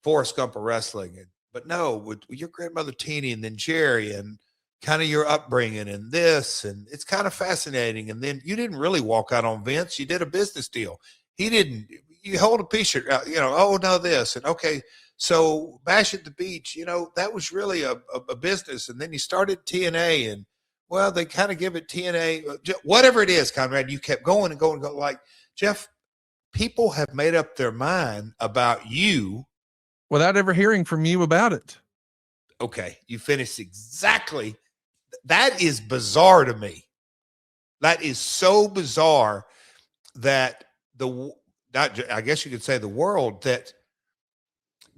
Forrest Gump of wrestling. But no, with your grandmother Teeny and then Jerry and kind of your upbringing and this, and it's kind of fascinating. And then you didn't really walk out on Vince. You did a business deal. He didn't. You hold a t-shirt out, oh, no, this. And okay, so Bash at the Beach, that was really a business. And then you started TNA, and, well, they kind of give it TNA, whatever it is, Conrad. You kept going and going and going. Like, Jeff, people have made up their mind about you without ever hearing from you about it. Okay, you finished exactly. That is bizarre to me. That is so bizarre that I guess you could say the world, that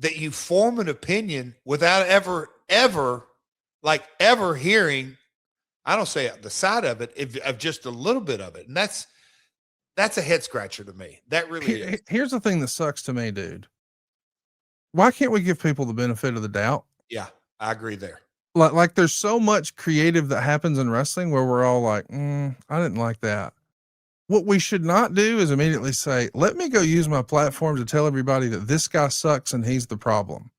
you form an opinion without ever hearing, I don't say the side of it, of just a little bit of it. And that's a head scratcher to me. That really is. Here's the thing that sucks to me, dude. Why can't we give people the benefit of the doubt? Yeah, I agree there. Like there's so much creative that happens in wrestling where we're all like, I didn't like that. What we should not do is immediately say, let me go use my platform to tell everybody that this guy sucks and he's the problem.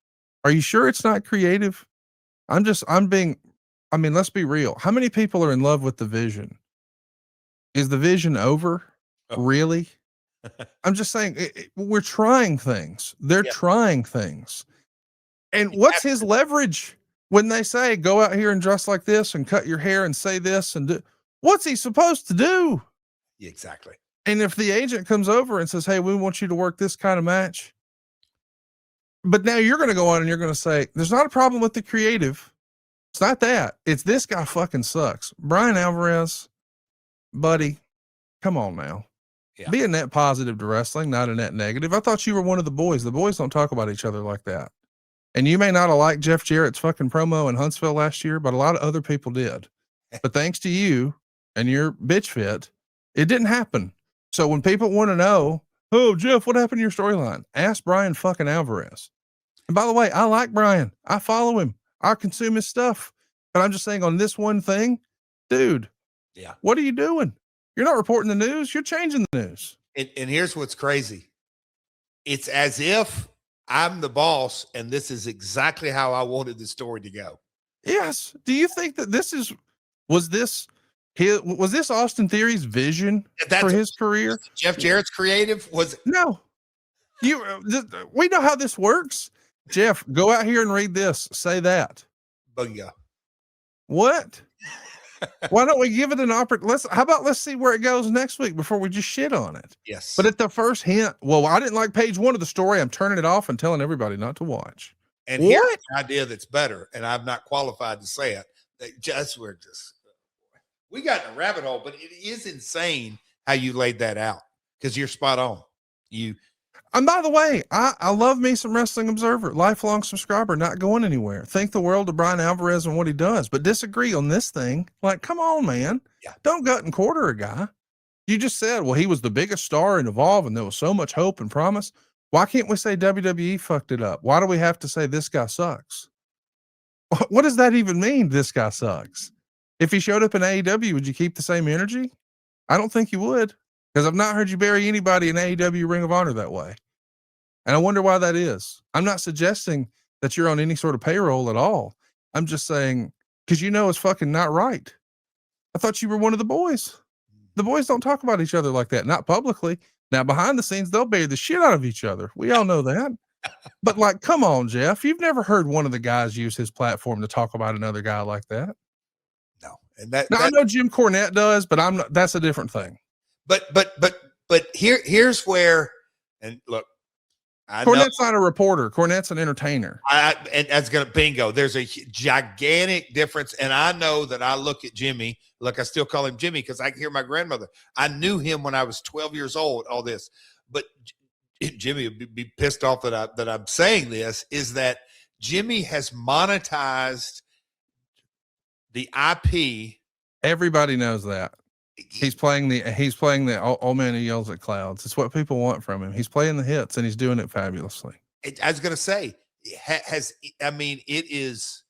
Are you sure it's not creative? let's be real. How many people are in love with the vision? Is the vision over? Oh. Really? I'm just saying, we're trying things. They're trying things. And what's his leverage when they say, go out here and dress like this and cut your hair and say this and do? What's he supposed to do? Exactly. And if the agent comes over and says, hey, we want you to work this kind of match. But now you're going to go on and you're going to say, there's not a problem with the creative. It's not that. It's this guy fucking sucks. Brian Alvarez, buddy, come on now. Yeah. Be a net positive to wrestling, not a net negative. I thought you were one of the boys. The boys don't talk about each other like that. And you may not have liked Jeff Jarrett's fucking promo in Huntsville last year, but a lot of other people did. But thanks to you and your bitch fit, it didn't happen. So when people want to know, oh, Jeff, what happened to your storyline? Ask Brian fucking Alvarez. And by the way, I like Brian. I follow him. I consume his stuff. But I'm just saying on this one thing, dude, Yeah. What are you doing? You're not reporting the news. You're changing the news. And here's what's crazy. It's as if I'm the boss and this is exactly how I wanted the story to go. Yes. Do you think that was this Austin Theory's vision for his career? Jeff Jarrett's creative was No. We know how this works. Jeff, go out here and read this. Say that. Booyah. What? Why don't we give it an opportunity? Let's see where it goes next week before we just shit on it. Yes. But at the first hint, well, I didn't like page 1 of the story. I'm turning it off and telling everybody not to watch. And here's an idea that's better, and I'm not qualified to say it. We got in a rabbit hole, but it is insane how you laid that out because you're spot on. And by the way, I love me some Wrestling Observer, lifelong subscriber, not going anywhere. Think the world of Brian Alvarez and what he does, but disagree on this thing. Like, come on, man. Yeah. Don't gut and quarter a guy. You just said, well, he was the biggest star in Evolve and there was so much hope and promise. Why can't we say WWE fucked it up? Why do we have to say this guy sucks? What does that even mean? This guy sucks. If he showed up in AEW, would you keep the same energy? I don't think you would, because I've not heard you bury anybody in AEW Ring of Honor that way. And I wonder why that is. I'm not suggesting that you're on any sort of payroll at all. I'm just saying, because it's fucking not right. I thought you were one of the boys. The boys don't talk about each other like that, not publicly. Now, behind the scenes, they'll bury the shit out of each other. We all know that. But like, come on, Jeff. You've never heard one of the guys use his platform to talk about another guy like that. No. And that I know Jim Cornette does, but that's a different thing. But here's where, and look, Cornette's not a reporter. Cornette's an entertainer. And that's going to bingo. There's a gigantic difference. And I know that I look at Jimmy, I still call him Jimmy because I can hear my grandmother. I knew him when I was 12 years old, all this. But Jimmy would be pissed off that I'm saying this, is that Jimmy has monetized the IP. Everybody knows that. He's playing the old man who yells at clouds. It's what people want from him. He's playing the hits and he's doing it fabulously. I was going to say, it is.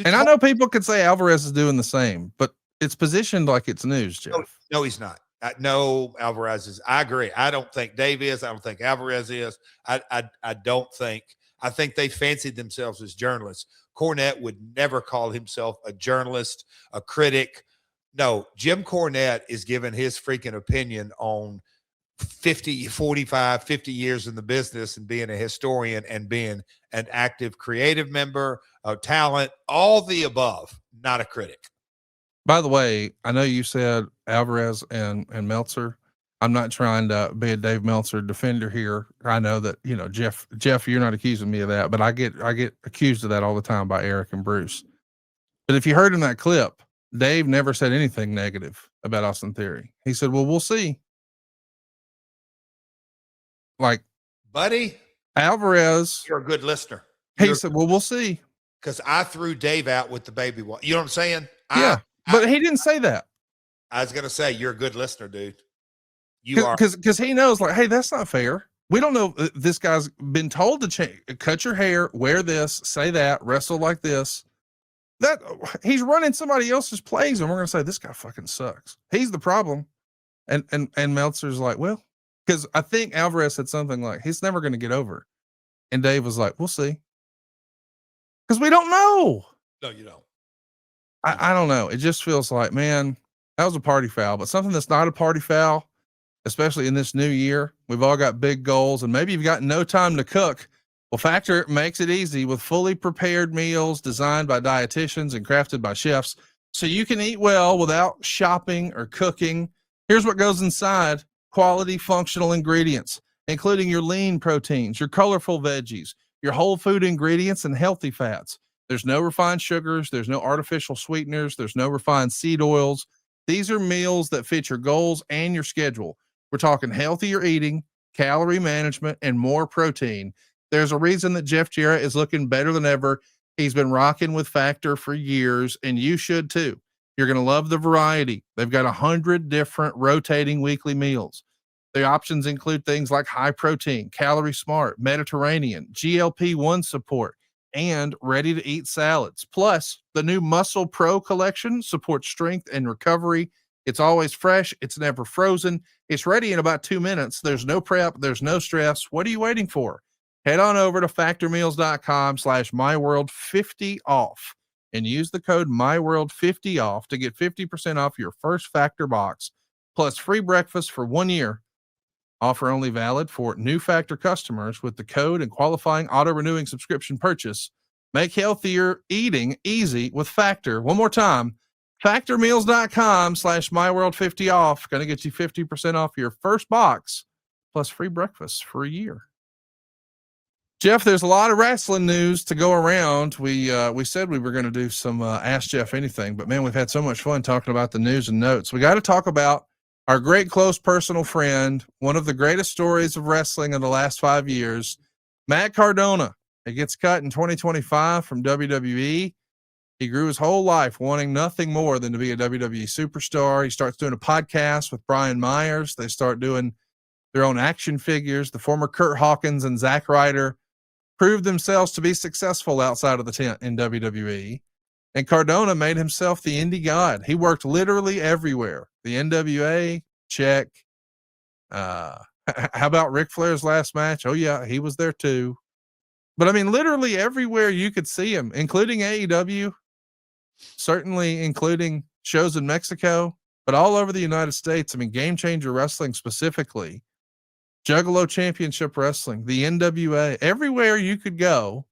And I know people could say Alvarez is doing the same, but it's positioned like it's news, Jeff. No, he's not. No, Alvarez is. I agree. I don't think Dave is. I don't think Alvarez is. I don't think. I think they fancied themselves as journalists. Cornette would never call himself a journalist, a critic. No, Jim Cornette is giving his freaking opinion on 50 years in the business and being a historian and being an active creative member of talent, all the above, not a critic. By the way, I know you said Alvarez and Meltzer. I'm not trying to be a Dave Meltzer defender here. I know that, Jeff, you're not accusing me of that, but I get accused of that all the time by Eric and Bruce. But if you heard in that clip, Dave never said anything negative about Austin Theory. He said, well, we'll see. Like, buddy, Alvarez, you're a good listener. He said, well, we'll see. Because I threw Dave out with the baby one. You know what I'm saying? Yeah, but he didn't say that. I was going to say, you're a good listener, dude. You are. Because he knows, like, hey, that's not fair. We don't know. This guy's been told to change, cut your hair, wear this, say that, wrestle like this. That he's running somebody else's plays, and we're going to say this guy fucking sucks. He's the problem. And Meltzer's like, well, because I think Alvarez said something like, he's never going to get over. And Dave was like, we'll see. Because we don't know. No, you don't. I don't know. It just feels like, man, that was a party foul, but something that's not a party foul, especially in this new year. We've all got big goals, and maybe you've got no time to cook. Well, Factor makes it easy with fully prepared meals designed by dietitians and crafted by chefs, so you can eat well without shopping or cooking. Here's what goes inside: quality, functional ingredients, including your lean proteins, your colorful veggies, your whole food ingredients, and healthy fats. There's no refined sugars. There's no artificial sweeteners. There's no refined seed oils. These are meals that fit your goals and your schedule. We're talking healthier eating, calorie management, and more protein. There's a reason that Jeff Jarrett is looking better than ever. He's been rocking with Factor for years, and you should too. You're going to love the variety. They've got 100 different rotating weekly meals. The options include things like high protein, calorie smart, Mediterranean, GLP-1 support, and ready to eat salads. Plus, the new Muscle Pro collection supports strength and recovery It's always fresh. It's never frozen. It's ready in about 2 minutes. There's no prep. There's no stress. What are you waiting for? Head on over to factormeals.com/myworld50 off and use the code myworld50 off to get 50% off your first Factor box plus free breakfast for 1 year. Offer only valid for new Factor customers with the code and qualifying auto-renewing subscription purchase. Make healthier eating easy with Factor. One more time, factormeals.com/myworld50 off. Going to get you 50% off your first box plus free breakfast for a year. Jeff, there's a lot of wrestling news to go around. We said we were going to do some Ask Jeff Anything, but man, we've had so much fun talking about the news and notes. We got to talk about our great close personal friend, one of the greatest stories of wrestling in the last 5 years, Matt Cardona. He gets cut in 2025 from WWE. He grew his whole life wanting nothing more than to be a WWE superstar. He starts doing a podcast with Brian Myers. They start doing their own action figures. The former Kurt Hawkins and Zack Ryder proved themselves to be successful outside of the tent in WWE. And Cardona made himself the indie god. He worked literally everywhere. The NWA, check. How about Ric Flair's last match? Oh, yeah, he was there too. But I mean, literally everywhere you could see him, including AEW, certainly including shows in Mexico, but all over the United States. I mean, Game Changer Wrestling specifically, Juggalo Championship Wrestling, the NWA, everywhere you could go,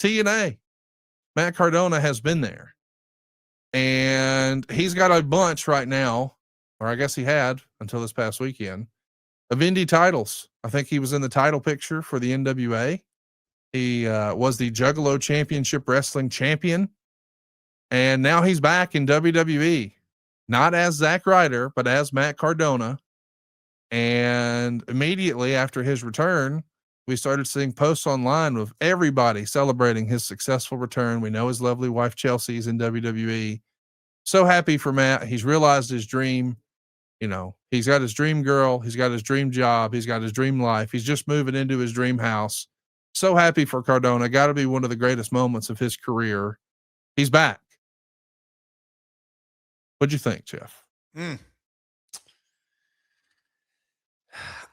TNA, Matt Cardona has been there. And he's got a bunch right now, or I guess he had until this past weekend, of indie titles. I think he was in the title picture for the NWA. He was the Juggalo Championship Wrestling champion. And now he's back in WWE, not as Zack Ryder, but as Matt Cardona. And immediately after his return, we started seeing posts online with everybody celebrating his successful return. We know his lovely wife, Chelsea's in WWE. So happy for Matt. He's realized his dream. You know, he's got his dream girl. He's got his dream job. He's got his dream life. He's just moving into his dream house. So happy for Cardona. Got to be one of the greatest moments of his career. He's back. What'd you think, Jeff?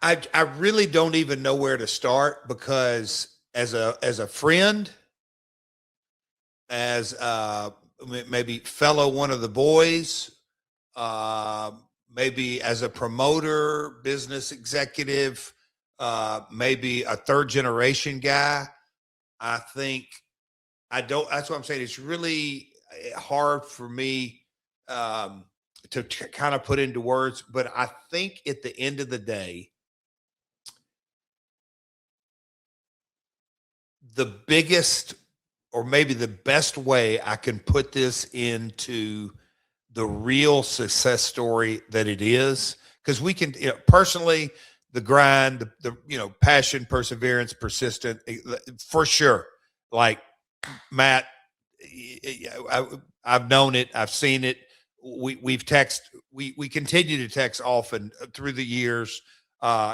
I really don't even know where to start, because as a friend, as maybe fellow one of the boys, maybe as a promoter, business executive, maybe a third generation guy, I think that's what I'm saying. It's really hard for me to kind of put into words, but I think at the end of the day, the biggest, or maybe the best way I can put this into the real success story that it is, because we can, personally, the grind, the passion, perseverance, persistent, for sure. Like Matt, I've known it, I've seen it. We've we continue to text often through the years.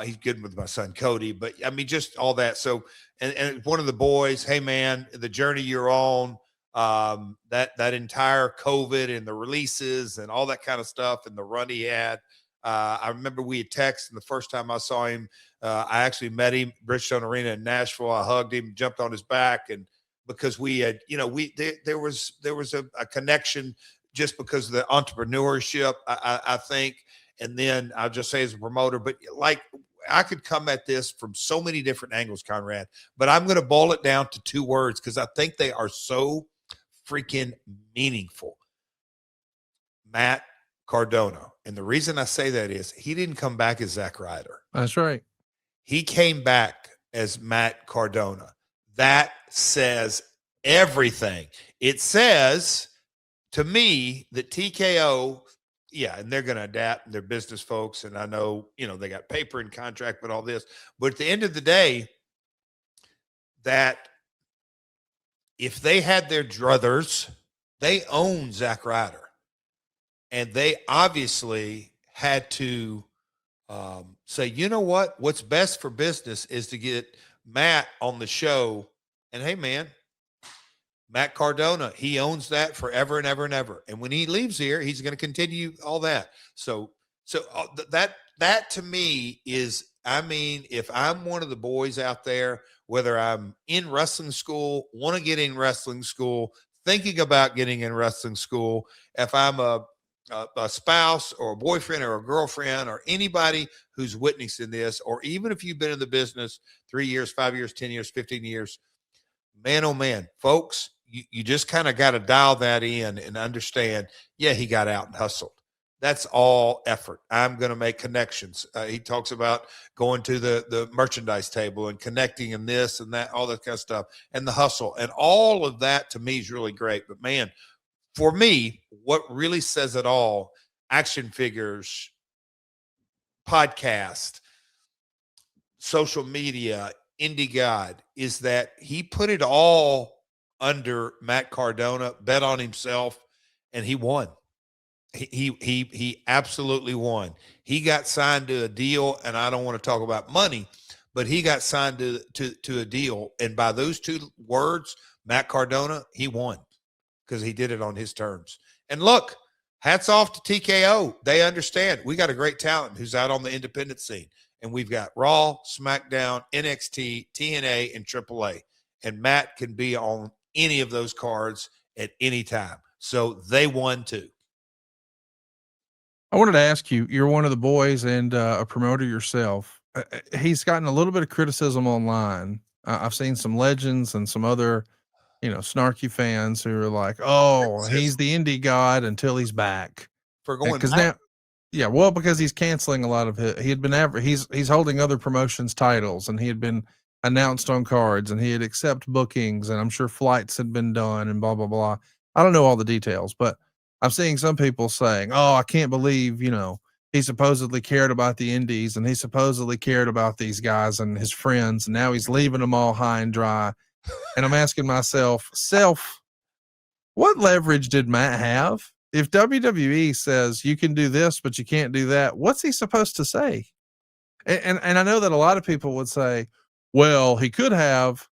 He's good with my son Cody, but I mean, just all that. So, and one of the boys, hey man, the journey you're on, that entire COVID and the releases and all that kind of stuff, and the run he had. I remember we had texted, and the first time I saw him, I actually met him Bridgestone Arena in Nashville. I hugged him, jumped on his back, and because we had, there was a connection just because of the entrepreneurship, I think. And then I'll just say as a promoter, but like I could come at this from so many different angles, Conrad, but I'm going to boil it down to 2 words because I think they are so freaking meaningful. Matt Cardona. And the reason I say that is he didn't come back as Zack Ryder. That's right. He came back as Matt Cardona. That says everything. It says to me that TKO, yeah, and they're going to adapt, their business folks, and I know, they got paper and contract, but all this. But at the end of the day, that if they had their druthers, they own Zack Ryder. And they obviously had to say, you know what? What's best for business is to get Matt on the show. And hey, man, Matt Cardona, he owns that forever and ever and ever. And when he leaves here, he's going to continue all that. So that to me is, I mean, if I'm one of the boys out there, whether I'm in wrestling school, want to get in wrestling school, thinking about getting in wrestling school, if I'm a spouse or a boyfriend or a girlfriend or anybody who's witnessing this, or even if you've been in the business 3 years, 5 years, 10 years, 15 years, man, oh man, folks, you just kind of got to dial that in and understand, yeah, he got out and hustled. That's all effort. I'm going to make connections. He talks about going to the merchandise table and connecting and this and that, all that kind of stuff, and the hustle. And all of that to me is really great. But man, for me, what really says it all, action figures, podcast, social media, Indie God, is that he put it all under Matt Cardona, bet on himself, and he won. He absolutely won. He got signed to a deal, and I don't want to talk about money, but he got signed to a deal, and by those two words, Matt Cardona, he won because he did it on his terms. And look, hats off to TKO. They understand. We got a great talent who's out on the independent scene. And we've got Raw, SmackDown, NXT, TNA, and AAA. And Matt can be on any of those cards at any time. So they won too. I wanted to ask you, you're one of the boys and a promoter yourself. He's gotten a little bit of criticism online. I've seen some legends and some other, snarky fans who are like, oh, he's the indie god until he's back. For going Because back. now, yeah, well, because he's canceling a lot of it. He had been he's holding other promotions titles, and he had been announced on cards, and he had accepted bookings, and I'm sure flights had been done, and blah blah blah. I don't know all the details, but I'm seeing some people saying, "Oh, I can't believe he supposedly cared about the indies, and he supposedly cared about these guys and his friends, and now he's leaving them all high and dry." And I'm asking myself, what leverage did Matt have? If WWE says you can do this, but you can't do that, what's he supposed to say? And I know that a lot of people would say, well, he could have.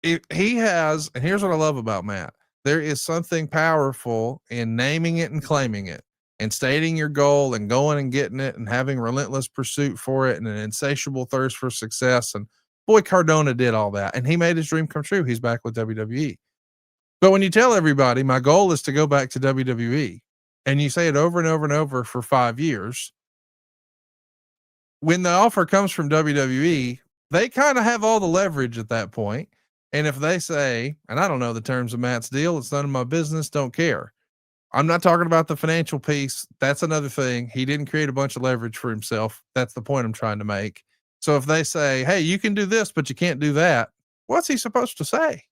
He has, and here's what I love about Matt. There is something powerful in naming it and claiming it and stating your goal and going and getting it and having relentless pursuit for it and an insatiable thirst for success. And boy, Cardona did all that, and he made his dream come true. He's back with WWE. But when you tell everybody my goal is to go back to WWE, and you say it over and over and over for 5 years, when the offer comes from WWE, they kind of have all the leverage at that point. And if they say, and I don't know the terms of Matt's deal, it's none of my business, don't care. I'm not talking about the financial piece. That's another thing. He didn't create a bunch of leverage for himself. That's the point I'm trying to make. So if they say, hey, you can do this, but you can't do that, what's he supposed to say?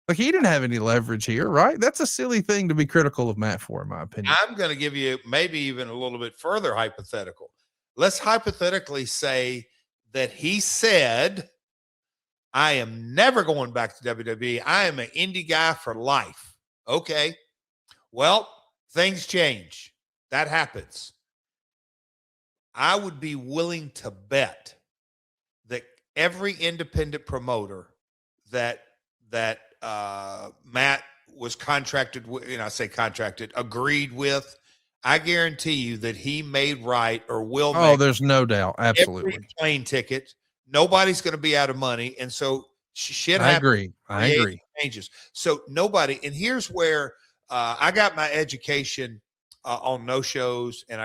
Like, he didn't have any leverage here, right? That's a silly thing to be critical of Matt for, in my opinion. I'm going to give you maybe even a little bit further hypothetical. Let's hypothetically say that he said, I am never going back to WWE. I am an indie guy for life. Okay. Well, things change. That happens. I would be willing to bet that every independent promoter that Matt was contracted with, I say contracted, agreed with, I guarantee you that he made right or will make. Oh, there's no doubt. Absolutely. Every plane ticket. Nobody's going to be out of money. And so shit happens. I agree. Changes. So nobody, and here's where I got my education on no shows, and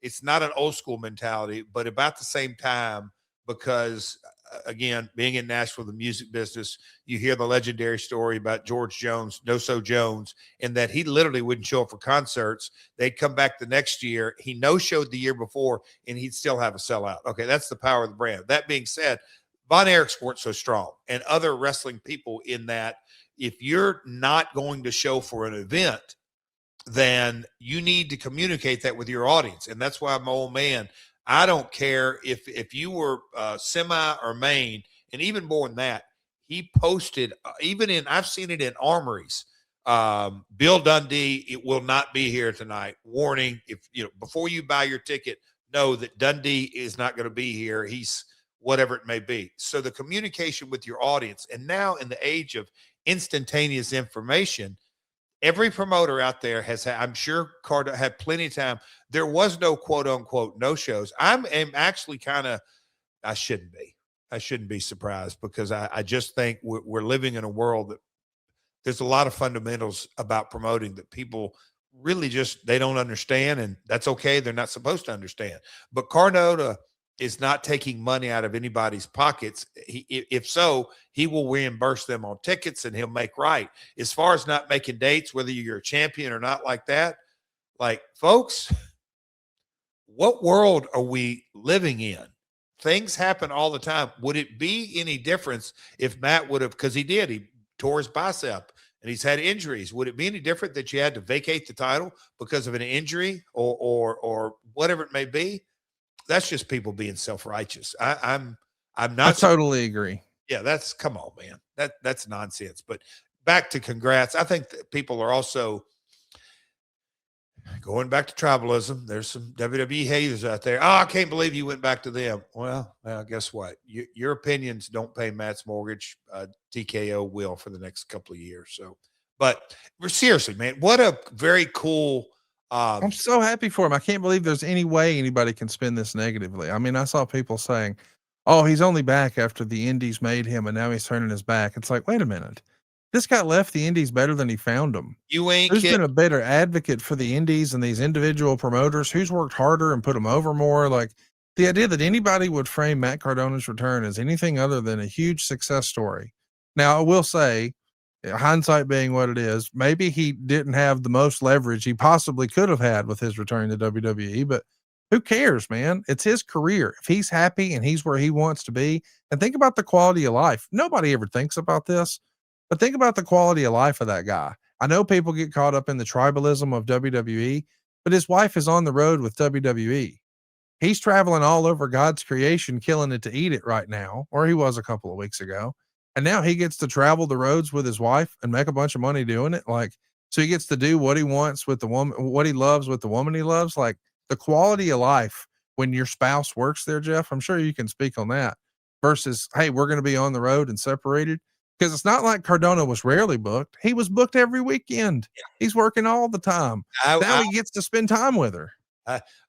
it's not an old school mentality, but about the same time, because again, being in Nashville, the music business, you hear the legendary story about George Jones, No-So Jones, and that he literally wouldn't show up for concerts. They'd come back the next year. He no-showed the year before, and he'd still have a sellout. Okay, that's the power of the brand. That being said, Von Erich's weren't so strong, and other wrestling people in that, if you're not going to show for an event, then you need to communicate that with your audience. And that's why my old man, I don't care if you were semi or main, and even more than that, he posted I've seen it in armories. Bill Dundee, it will not be here tonight. Warning, before you buy your ticket, know that Dundee is not going to be here. He's whatever it may be. So the communication with your audience, and now in the age of instantaneous information. Every promoter out there has had, I'm sure Cardona had plenty of time. There was no quote unquote no shows. I'm actually kind of, I shouldn't be surprised, because I just think we're living in a world that there's a lot of fundamentals about promoting that people really just, they don't understand, and that's okay. They're not supposed to understand. But Cardona is not taking money out of anybody's pockets. If so, he will reimburse them on tickets, and he'll make right. As far as not making dates, whether you're a champion or not, like that, like, folks, what world are we living in? Things happen all the time. Would it be any difference if Matt would have, because he tore his bicep and he's had injuries. Would it be any different that you had to vacate the title because of an injury or whatever it may be? That's just people being self-righteous. I'm not. I totally agree. Yeah, that's, come on, man. That's nonsense. But back to congrats. I think that people are also going back to tribalism. There's some WWE haters out there. Oh, I can't believe you went back to them. Well, guess what? Your opinions don't pay Matt's mortgage. TKO will for the next couple of years. So, but seriously, man, what a very cool. I'm so happy for him. I can't believe there's any way anybody can spin this negatively. I mean, I saw people saying, oh, he's only back after the Indies made him and now he's turning his back. It's like, wait a minute. This guy left the Indies better than he found them. You ain't Who's been a better advocate for the Indies and these individual promoters? Who's worked harder and put them over more? Like, the idea that anybody would frame Matt Cardona's return as anything other than a huge success story. Now, I will say, hindsight being what it is, maybe he didn't have the most leverage he possibly could have had with his return to WWE, but who cares, man? It's his career. If he's happy and he's where he wants to be, and think about the quality of life. Nobody ever thinks about this, but think about the quality of life of that guy. I know people get caught up in the tribalism of WWE, but his wife is on the road with WWE. He's traveling all over God's creation, killing it to eat it right now, or he was a couple of weeks ago. And now he gets to travel the roads with his wife and make a bunch of money doing it. Like, so he gets to do what he wants with the woman, what he loves with the woman he loves. Like, the quality of life when your spouse works there, Jeff, I'm sure you can speak on that, versus, hey, we're going to be on the road and separated. Because it's not like Cardona was rarely booked. He was booked every weekend. Yeah. He's working all the time. Now he gets to spend time with her.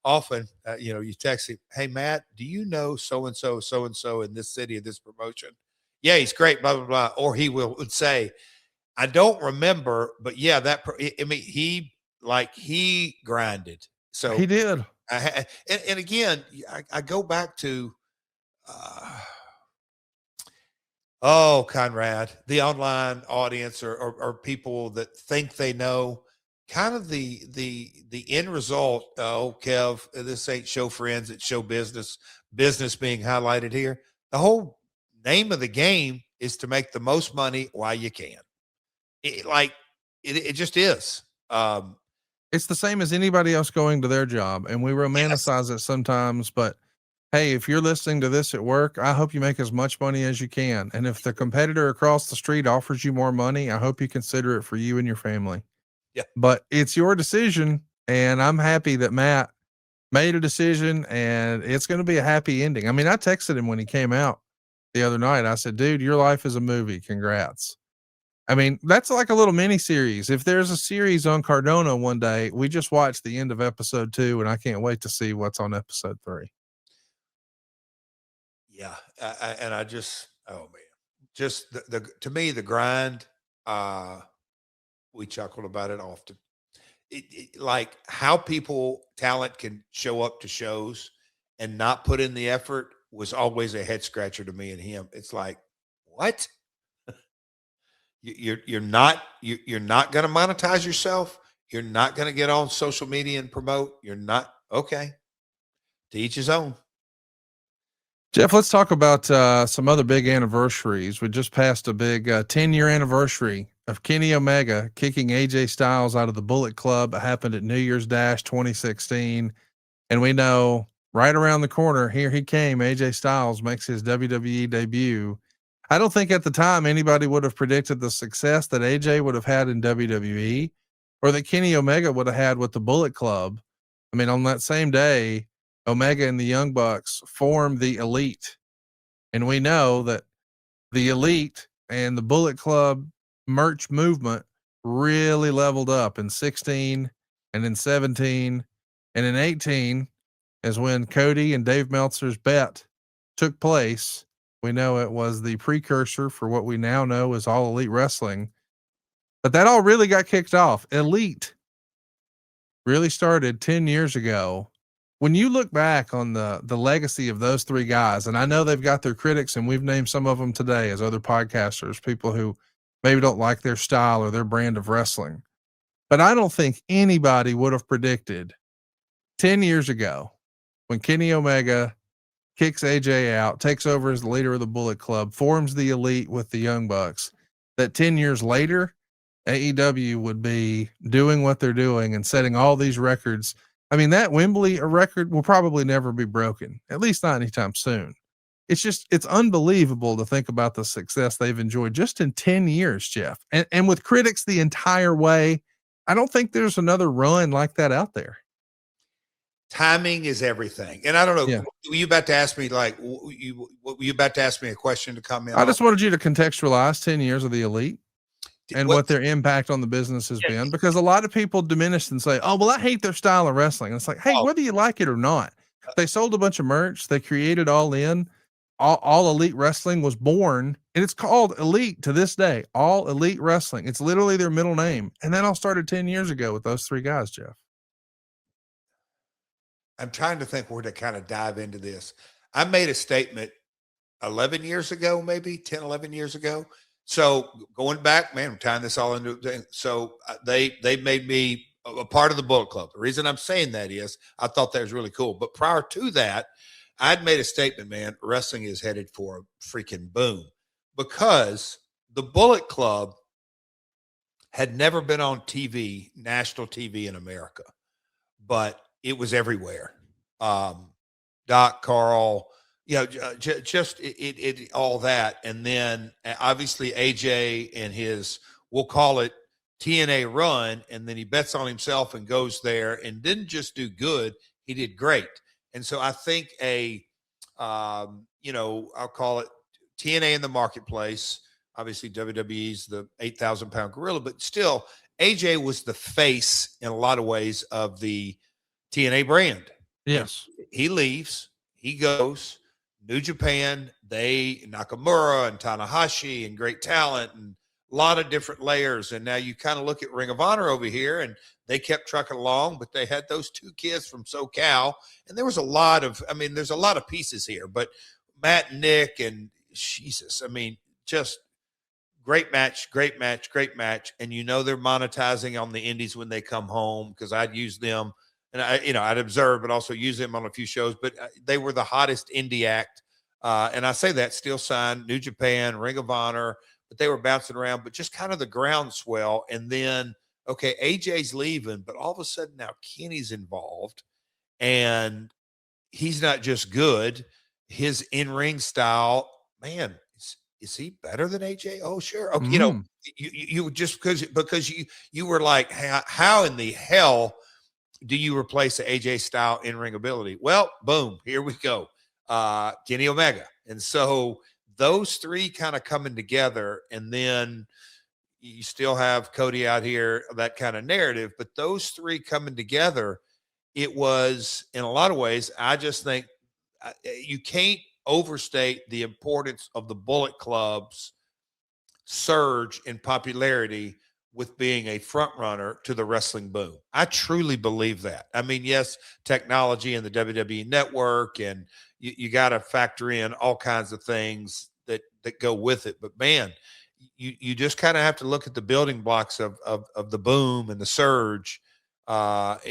Often, you text him, hey, Matt, do you know so-and-so, so-and-so in this city, of this promotion? Yeah, he's great, blah, blah, blah. Or he would say, I don't remember, but yeah, he grinded. So he did. And again, I go back to, Conrad, the online audience or people that think they know, kind of the end result. Oh, Kev, this ain't show friends, it's show business being highlighted here. The whole name of the game is to make the most money while you can. It just is. It's the same as anybody else going to their job, and we romanticize it sometimes, but hey, if you're listening to this at work, I hope you make as much money as you can. And if the competitor across the street offers you more money, I hope you consider it for you and your family. Yeah. But it's your decision. And I'm happy that Matt made a decision, and it's going to be a happy ending. I mean, I texted him when he came out the other night. I said, dude, your life is a movie. Congrats. I mean, that's like a little mini series. If there's a series on Cardona one day, we just watched the end of episode 2, and I can't wait to see what's on episode 3. Yeah. And I just, oh man, just to me, the grind, we chuckled about it often. Like how talent can show up to shows and not put in the effort was always a head scratcher to me and him. It's like, what? You're not going to monetize yourself. You're not going to get on social media and promote. You're not. Okay. To each his own. Jeff, let's talk about some other big anniversaries. We just passed a big 10-year anniversary of Kenny Omega kicking AJ Styles out of the Bullet Club. It happened at New Year's Dash 2016. And we know right around the corner, here he came. AJ Styles makes his WWE debut. I don't think at the time anybody would have predicted the success that AJ would have had in WWE or that Kenny Omega would have had with the Bullet Club. I mean, on that same day, Omega and the Young Bucks formed the Elite. And we know that the Elite and the Bullet Club merch movement really leveled up in 16 and in 17 and in 18 is when Cody and Dave Meltzer's bet took place. We know it was the precursor for what we now know as All Elite Wrestling, but that all really got kicked off. Elite really started 10 years ago. When you look back on the legacy of those three guys, and I know they've got their critics, and we've named some of them today as other podcasters, people who maybe don't like their style or their brand of wrestling, but I don't think anybody would have predicted 10 years ago when Kenny Omega kicks AJ out, takes over as the leader of the Bullet Club, forms the Elite with the Young Bucks, that 10 years later, AEW would be doing what they're doing and setting all these records. I mean, that Wembley record will probably never be broken, at least not anytime soon. It's unbelievable to think about the success they've enjoyed just in 10 years, Jeff. And with critics the entire way, I don't think there's another run like that out there. Timing is everything. And I don't know, Yeah. were you about to ask me, like, were you about to ask me a question to come in? I just wanted you to contextualize 10 years of the Elite and what their impact on the business has been, because a lot of people diminish and say, oh, well, I hate their style of wrestling. And it's like, hey, whether you like it or not, they sold a bunch of merch. They created All In. All Elite Wrestling was born, and it's called Elite to this day. All Elite Wrestling. It's literally their middle name. And that all started 10 years ago with those three guys, Jeff. I'm trying to think where to kind of dive into this. I made a statement 11 years ago, maybe 10, 11 years ago. So going back, man, I'm tying this all into. So they made me a part of the Bullet Club. The reason I'm saying that is I thought that was really cool. But prior to that, I'd made a statement, man, wrestling is headed for a freaking boom, because the Bullet Club had never been on TV, national TV in America, but it was everywhere. Doc, Carl, just all that. And then obviously AJ and his, we'll call it TNA run. And then he bets on himself and goes there and didn't just do good. He did great. And so I think I'll call it TNA in the marketplace. Obviously WWE's the 8,000 pound gorilla, but still AJ was the face in a lot of ways of the TNA brand. Yes. And he leaves, he goes New Japan, Nakamura and Tanahashi and great talent and a lot of different layers. And now you kind of look at Ring of Honor over here, and they kept trucking along, but they had those two kids from SoCal. And there was there's a lot of pieces here, but Matt and Nick and Jesus, just great match. And they're monetizing on the indies when they come home, because I'd use them and I'd observe, but also use them on a few shows, but they were the hottest indie act. And I say that still signed New Japan, Ring of Honor, but they were bouncing around, but just kind of the groundswell. And then, okay, AJ's leaving, but all of a sudden now Kenny's involved, and he's not just good. His in-ring style, man, is he better than AJ? Oh, sure. Okay, you just because you were like, how in the hell do you replace the AJ style in-ring ability? Well, boom, here we go. Kenny Omega. And so those three kind of coming together, and then you still have Cody out here, that kind of narrative, but those three coming together, it was, in a lot of ways, I just think you can't overstate the importance of the Bullet Club's surge in popularity with being a front runner to the wrestling boom. I truly believe that. Yes, technology and the WWE network, and you got to factor in all kinds of things that go with it. But man, you just kind of have to look at the building blocks of the boom and the surge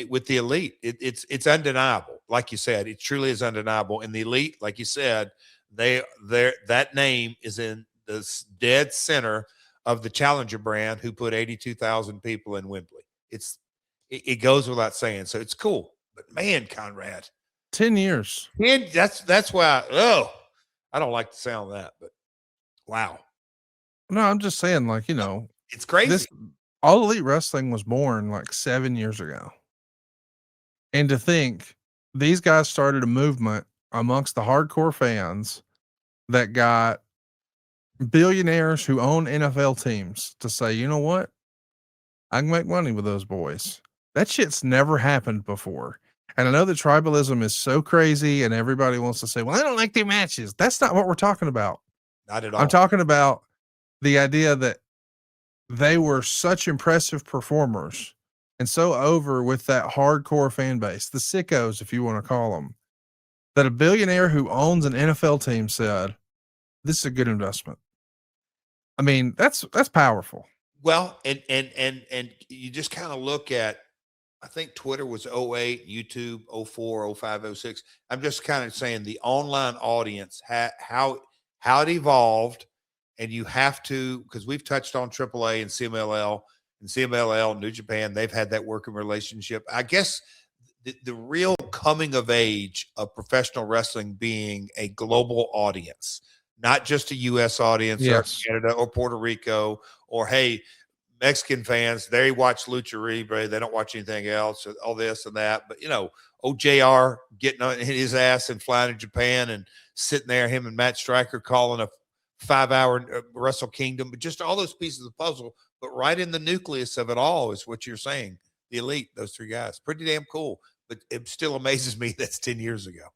with the Elite. It's undeniable. Like you said, it truly is undeniable. And the Elite, like you said, that name is in the dead center of the Challenger brand, who put 82,000 people in Wembley. It goes without saying. So it's cool. But man, Conrad, 10 years. That's why I don't like the sound of that, but wow. No, I'm just saying, it's crazy. All Elite Wrestling was born like 7 years ago. And to think these guys started a movement amongst the hardcore fans that got billionaires who own NFL teams to say, you know what? I can make money with those boys. That shit's never happened before. And I know that tribalism is so crazy and everybody wants to say, well, I don't like their matches. That's not what we're talking about. Not at all. I'm talking about the idea that they were such impressive performers and so over with that hardcore fan base, the sickos, if you want to call them, that a billionaire who owns an NFL team said, this is a good investment. I mean, that's powerful. Well, and you just kind of look at, I think Twitter was 08, YouTube 04, 05, 06. I'm just kind of saying the online audience, how it evolved, and you have to, because we've touched on AAA and CMLL, New Japan, they've had that working relationship. I guess the real coming of age of professional wrestling being a global audience, not just a U.S. audience, Yes. or Canada or Puerto Rico, or, hey, Mexican fans, they watch Lucha Libre, they don't watch anything else, all this and that. But, OJR getting on his ass and flying to Japan and sitting there, him and Matt Stryker calling a 5-hour Wrestle Kingdom, but just all those pieces of the puzzle. But right in the nucleus of it all is what you're saying, the Elite, those three guys. Pretty damn cool. But it still amazes me that's 10 years ago.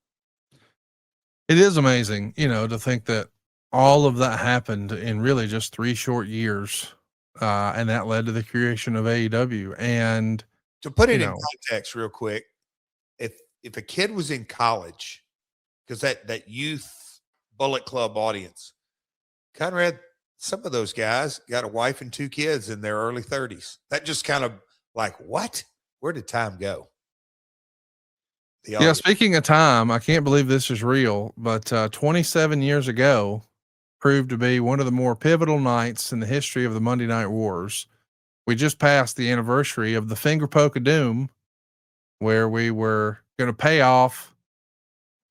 It is amazing, to think that all of that happened in really just 3 short years. And that led to the creation of AEW. And to put it in context real quick, if a kid was in college, because that youth Bullet Club audience, Conrad, some of those guys got a wife and 2 kids in their early 30s. That just kind of like, what? Where did time go? Yeah, speaking of time, I can't believe this is real, but 27 years ago proved to be one of the more pivotal nights in the history of the Monday Night Wars. We just passed the anniversary of the Finger Poke of Doom, where we were going to pay off.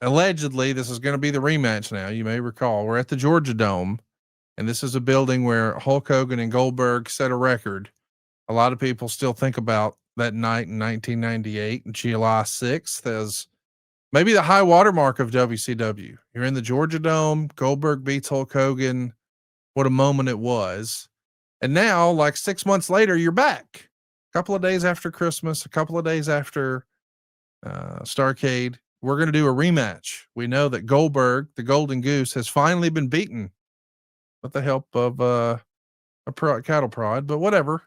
Allegedly, this is going to be the rematch now. You may recall, we're at the Georgia Dome, and this is a building where Hulk Hogan and Goldberg set a record. A lot of people still think about that night in 1998, July 6th, as maybe the high watermark of WCW. You're in the Georgia Dome, Goldberg beats Hulk Hogan. What a moment it was. And now, like 6 months later, you're back. A couple of days after Christmas, a couple of days after Starrcade, we're going to do a rematch. We know that Goldberg, the Golden Goose, has finally been beaten with the help of a cattle prod, but whatever.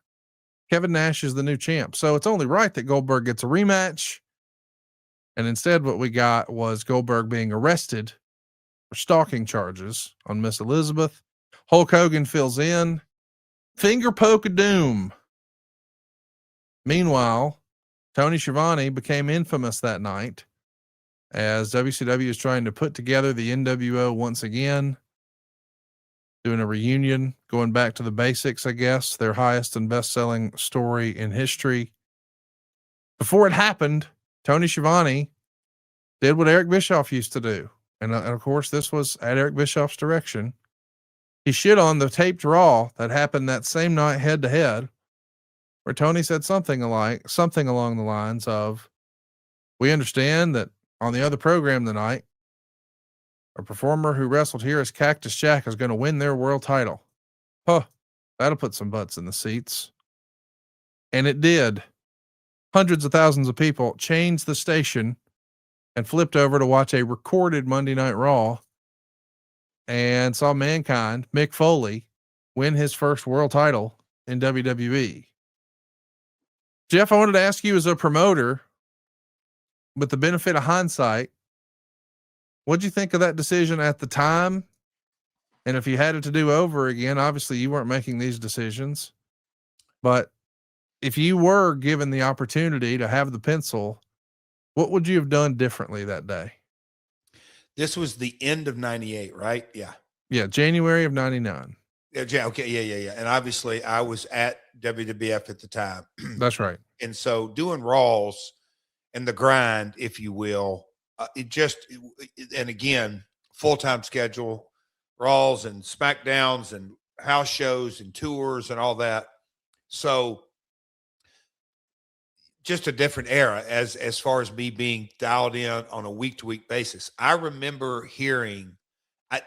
Kevin Nash is the new champ. So it's only right that Goldberg gets a rematch. And instead, what we got was Goldberg being arrested for stalking charges on Miss Elizabeth. Hulk Hogan fills in. Finger Poke of Doom. Meanwhile, Tony Schiavone became infamous that night as WCW is trying to put together the NWO once again, doing a reunion, going back to the basics, I guess, their highest and best-selling story in history. Before it happened, Tony Schiavone did what Eric Bischoff used to do. And of course, this was at Eric Bischoff's direction. He shit on the taped Raw that happened that same night head to head, where Tony said something along the lines of, we understand that on the other program tonight, a performer who wrestled here as Cactus Jack is going to win their world title. Huh. That'll put some butts in the seats. And it did. Hundreds of thousands of people changed the station and flipped over to watch a recorded Monday Night Raw and saw Mankind, Mick Foley, win his first world title in WWE. Jeff, I wanted to ask you as a promoter, with the benefit of hindsight, what'd you think of that decision at the time? And if you had it to do over again, obviously you weren't making these decisions, but if you were given the opportunity to have the pencil, what would you have done differently that day? This was the end of 98, right? Yeah. Yeah. January of 99. Yeah. Okay. Yeah. And obviously I was at WWF at the time. That's right. And so doing Raws and the grind, if you will, and again, full-time schedule, Raws and SmackDowns and house shows and tours and all that. So just a different era as far as me being dialed in on a week-to-week basis. I remember hearing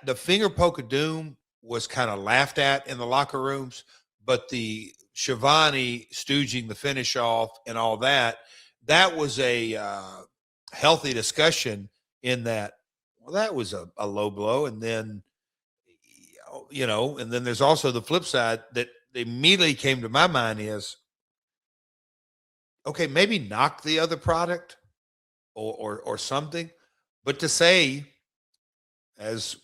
the Finger Poke of Doom was kind of laughed at in the locker rooms, but the Shivani stooging the finish off and all that, that was a healthy discussion in that, well, that was a low blow. And then, and then there's also the flip side that immediately came to my mind is, okay, maybe knock the other product or something, but to say, as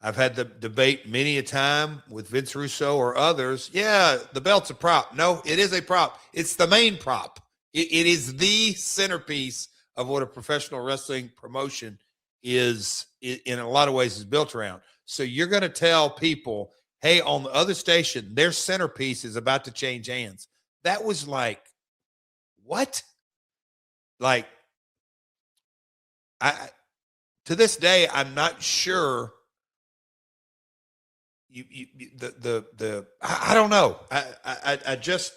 I've had the debate many a time with Vince Russo or others, yeah, the belt's a prop. No, it is a prop. It's the main prop. It is the centerpiece of what a professional wrestling promotion is, in a lot of ways, is built around. So you're going to tell people, hey, on the other station, their centerpiece is about to change hands. That was like, what? Like, to this day, I'm not sure. I don't know. I just,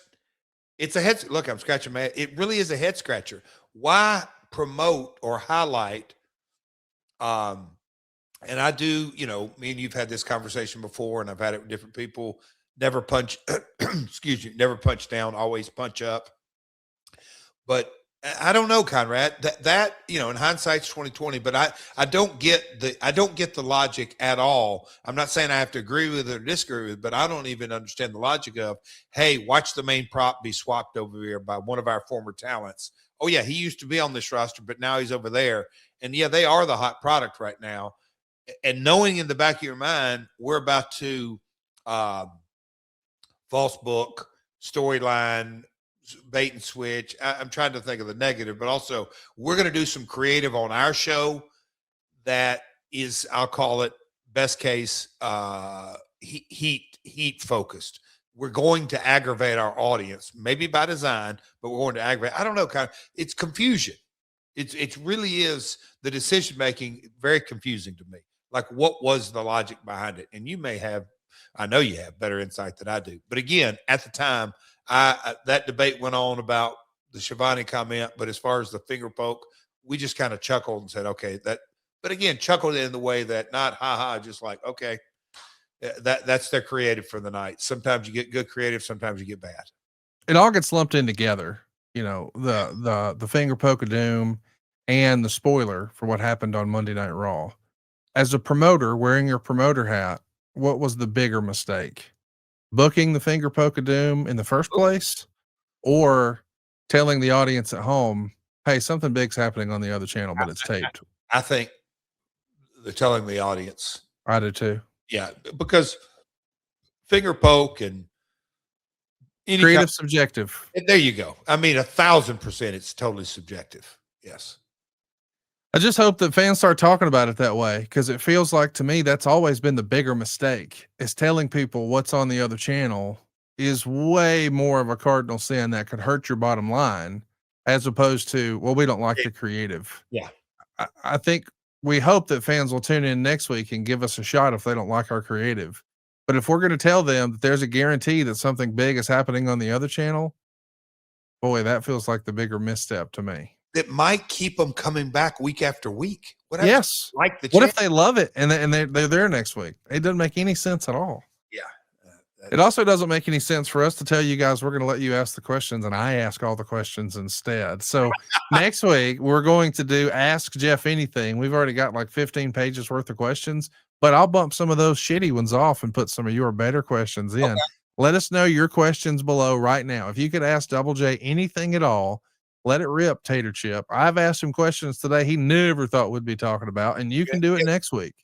it's a head. Look, I'm scratching my head. It really is a head scratcher. Why promote or highlight? And I do, me and you've had this conversation before, and I've had it with different people. Never punch, excuse me, never punch down, always punch up. But I don't know, Conrad, that in hindsight's 2020, but I don't get the logic at all. I'm not saying I have to agree with it or disagree with it, but I don't even understand the logic of, hey, watch the main prop be swapped over here by one of our former talents. Oh yeah, he used to be on this roster, but now he's over there. And yeah, they are the hot product right now. And knowing in the back of your mind, we're about to false book, storyline, bait and switch. I'm trying to think of the negative, but also we're going to do some creative on our show that is, I'll call it best case, heat focused. We're going to aggravate our audience, maybe by design, but we're going to aggravate. I don't know, it's confusion. It really is, the decision making very confusing to me. Like, what was the logic behind it? And you may have, I know you have better insight than I do. But again, at the time, that debate went on about the Shivani comment, but as far as the finger poke, we just kind of chuckled and said, okay, that, but again, chuckled in the way that not ha, just like, okay, that's their creative for the night. Sometimes you get good creative, sometimes you get bad. It all gets lumped in together, the finger poke of doom and the spoiler for what happened on Monday Night Raw. As a promoter, wearing your promoter hat, what was the bigger mistake? Booking the finger poke of doom in the first place, or telling the audience at home, hey, something big's happening on the other channel, but it's taped? I think they're telling the audience. I do too. Yeah, because finger poke and creative subjective. There you go. I mean, 1,000%, it's totally subjective. Yes. I just hope that fans start talking about it that way, because it feels like, to me, that's always been the bigger mistake, is telling people what's on the other channel is way more of a cardinal sin that could hurt your bottom line, as opposed to, well, we don't like the creative. Yeah. I think we hope that fans will tune in next week and give us a shot if they don't like our creative. But if we're going to tell them that there's a guarantee that something big is happening on the other channel, boy, that feels like the bigger misstep to me. That might keep them coming back week after week. Yes. Like the what if they love it and they're there next week? It doesn't make any sense at all. Yeah. It also doesn't make any sense for us to tell you guys we're going to let you ask the questions and I ask all the questions instead. So next week we're going to do Ask Jeff Anything. We've already got like 15 pages worth of questions, but I'll bump some of those shitty ones off and put some of your better questions in. Okay. Let us know your questions below right now. If you could ask Double J anything at all, let it rip, Tater Chip. I've asked him questions today he never thought we'd be talking about, and you can do it next week.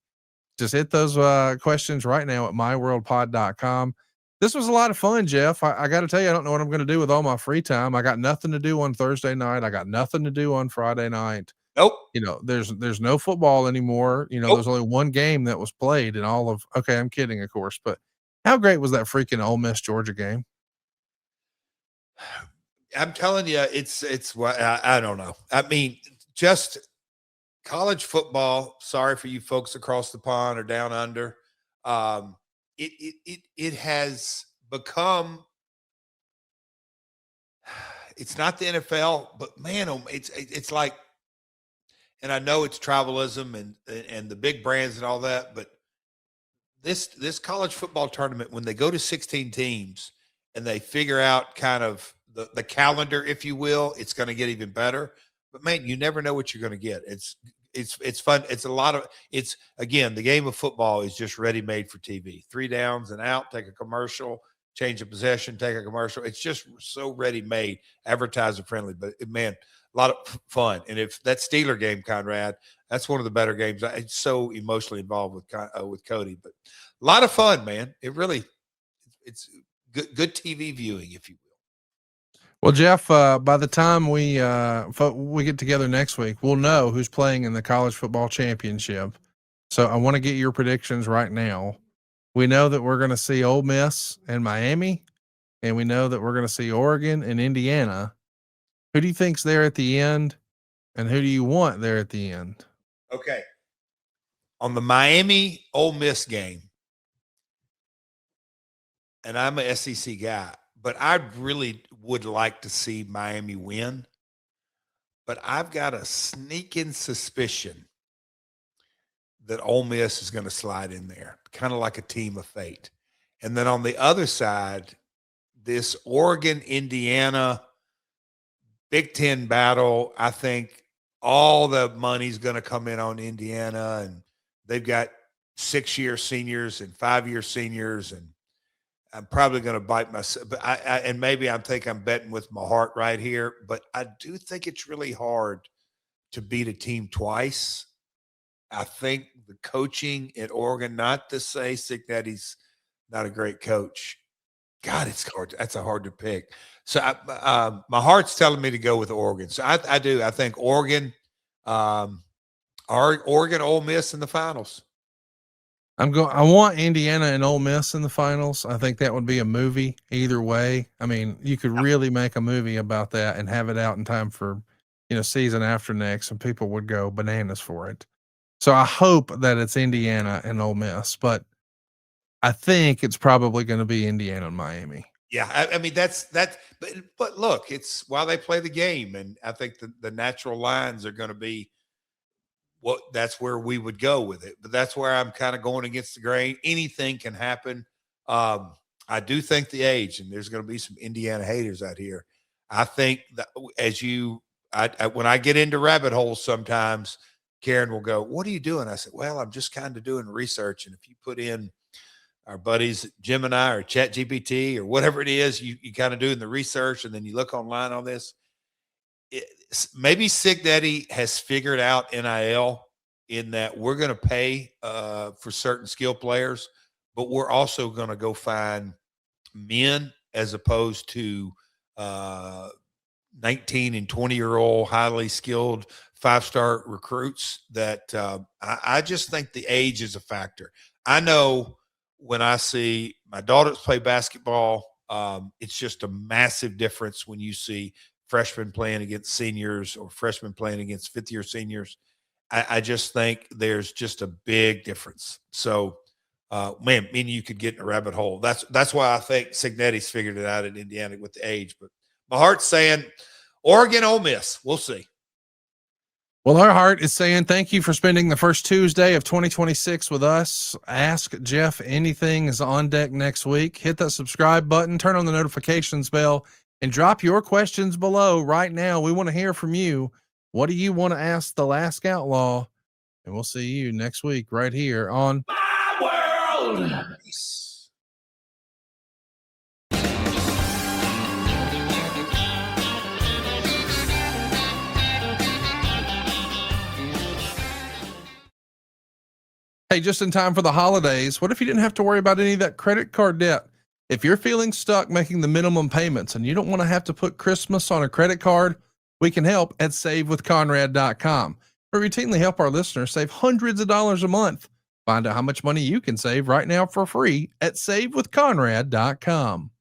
Just hit those questions right now at myworldpod.com. This was a lot of fun, Jeff. I got to tell you, I don't know what I'm going to do with all my free time. I got nothing to do on Thursday night. I got nothing to do on Friday night. Nope. There's no football anymore. Nope. There's only one game that was played in all of, okay, I'm kidding, of course, but how great was that freaking Ole Miss Georgia game? I'm telling you, it's what I don't know. I mean, just college football. Sorry for you folks across the pond or down under. It has become. It's not the NFL, but man, it's like, and I know it's tribalism and the big brands and all that, but this college football tournament, when they go to 16 teams and they figure out kind of the calendar, if you will, it's going to get even better. But man, you never know what you're going to get. It's fun. It's a lot of, it's again, the game of football is just ready made for TV. 3 downs and out, take a commercial, change of possession, take a commercial. It's just so ready made, advertiser friendly. But man, a lot of fun. And if that Steeler game, Conrad, that's one of the better games. It's so emotionally involved with Cody, but a lot of fun, man. It really, it's good TV viewing, if you will. Well, Jeff, by the time we get together next week, we'll know who's playing in the college football championship. So I want to get your predictions right now. We know that we're going to see Ole Miss and Miami, and we know that we're going to see Oregon and Indiana. Who do you think's there at the end, and who do you want there at the end? Okay. On the Miami Ole Miss game, and I'm an SEC guy, but I really would like to see Miami win. But I've got a sneaking suspicion that Ole Miss is going to slide in there, kind of like a team of fate. And then on the other side, this Oregon-Indiana Big Ten battle, I think all the money's going to come in on Indiana, and they've got 6-year seniors and 5-year seniors, and I'm probably going to bite myself. But and maybe I'm betting with my heart right here, but I do think it's really hard to beat a team twice. I think the coaching at Oregon, not to say Cignetti's not a great coach. God, it's hard. That's a hard to pick. So my heart's telling me to go with Oregon. So I do. I think Oregon, Oregon, Ole Miss in the finals. I want Indiana and Ole Miss in the finals. I think that would be a movie either way. I mean, you could really make a movie about that and have it out in time for, season after next, and people would go bananas for it. So I hope that it's Indiana and Ole Miss, but I think it's probably going to be Indiana and Miami. Yeah, I mean that's but look, it's while they play the game, and I think the natural lines are going to be that's where we would go with it. But that's where I'm kind of going against the grain. Anything can happen. I do think the age, and there's going to be some Indiana haters out here. I think that when I get into rabbit holes sometimes, Karen will go, "What are you doing?" I said, "Well, I'm just kind of doing research. And if you put in our buddies Gemini or ChatGPT or whatever it is, you kind of doing the research, and then you look online on this. Maybe Cignetti has figured out NIL in that we're going to pay for certain skill players, but we're also going to go find men as opposed to 19 and 20-year-old highly skilled 5-star recruits that I just think the age is a factor. I know when I see my daughters play basketball, it's just a massive difference when you see freshmen playing against seniors or freshmen playing against 5th-year seniors. I just think there's just a big difference. So, man, you could get in a rabbit hole. That's why I think Cignetti's figured it out in Indiana with the age. But my heart's saying Oregon, Ole Miss. We'll see. Well, our heart is saying thank you for spending the first Tuesday of 2026 with us. Ask Jeff Anything is on deck next week. Hit that subscribe button, turn on the notifications bell, and drop your questions below right now. We want to hear from you. What do you want to ask the Last Outlaw? And we'll see you next week right here on My World. Peace. Hey, just in time for the holidays, what if you didn't have to worry about any of that credit card debt? If you're feeling stuck making the minimum payments and you don't want to have to put Christmas on a credit card, we can help at SaveWithConrad.com. We routinely help our listeners save hundreds of dollars a month. Find out how much money you can save right now for free at SaveWithConrad.com.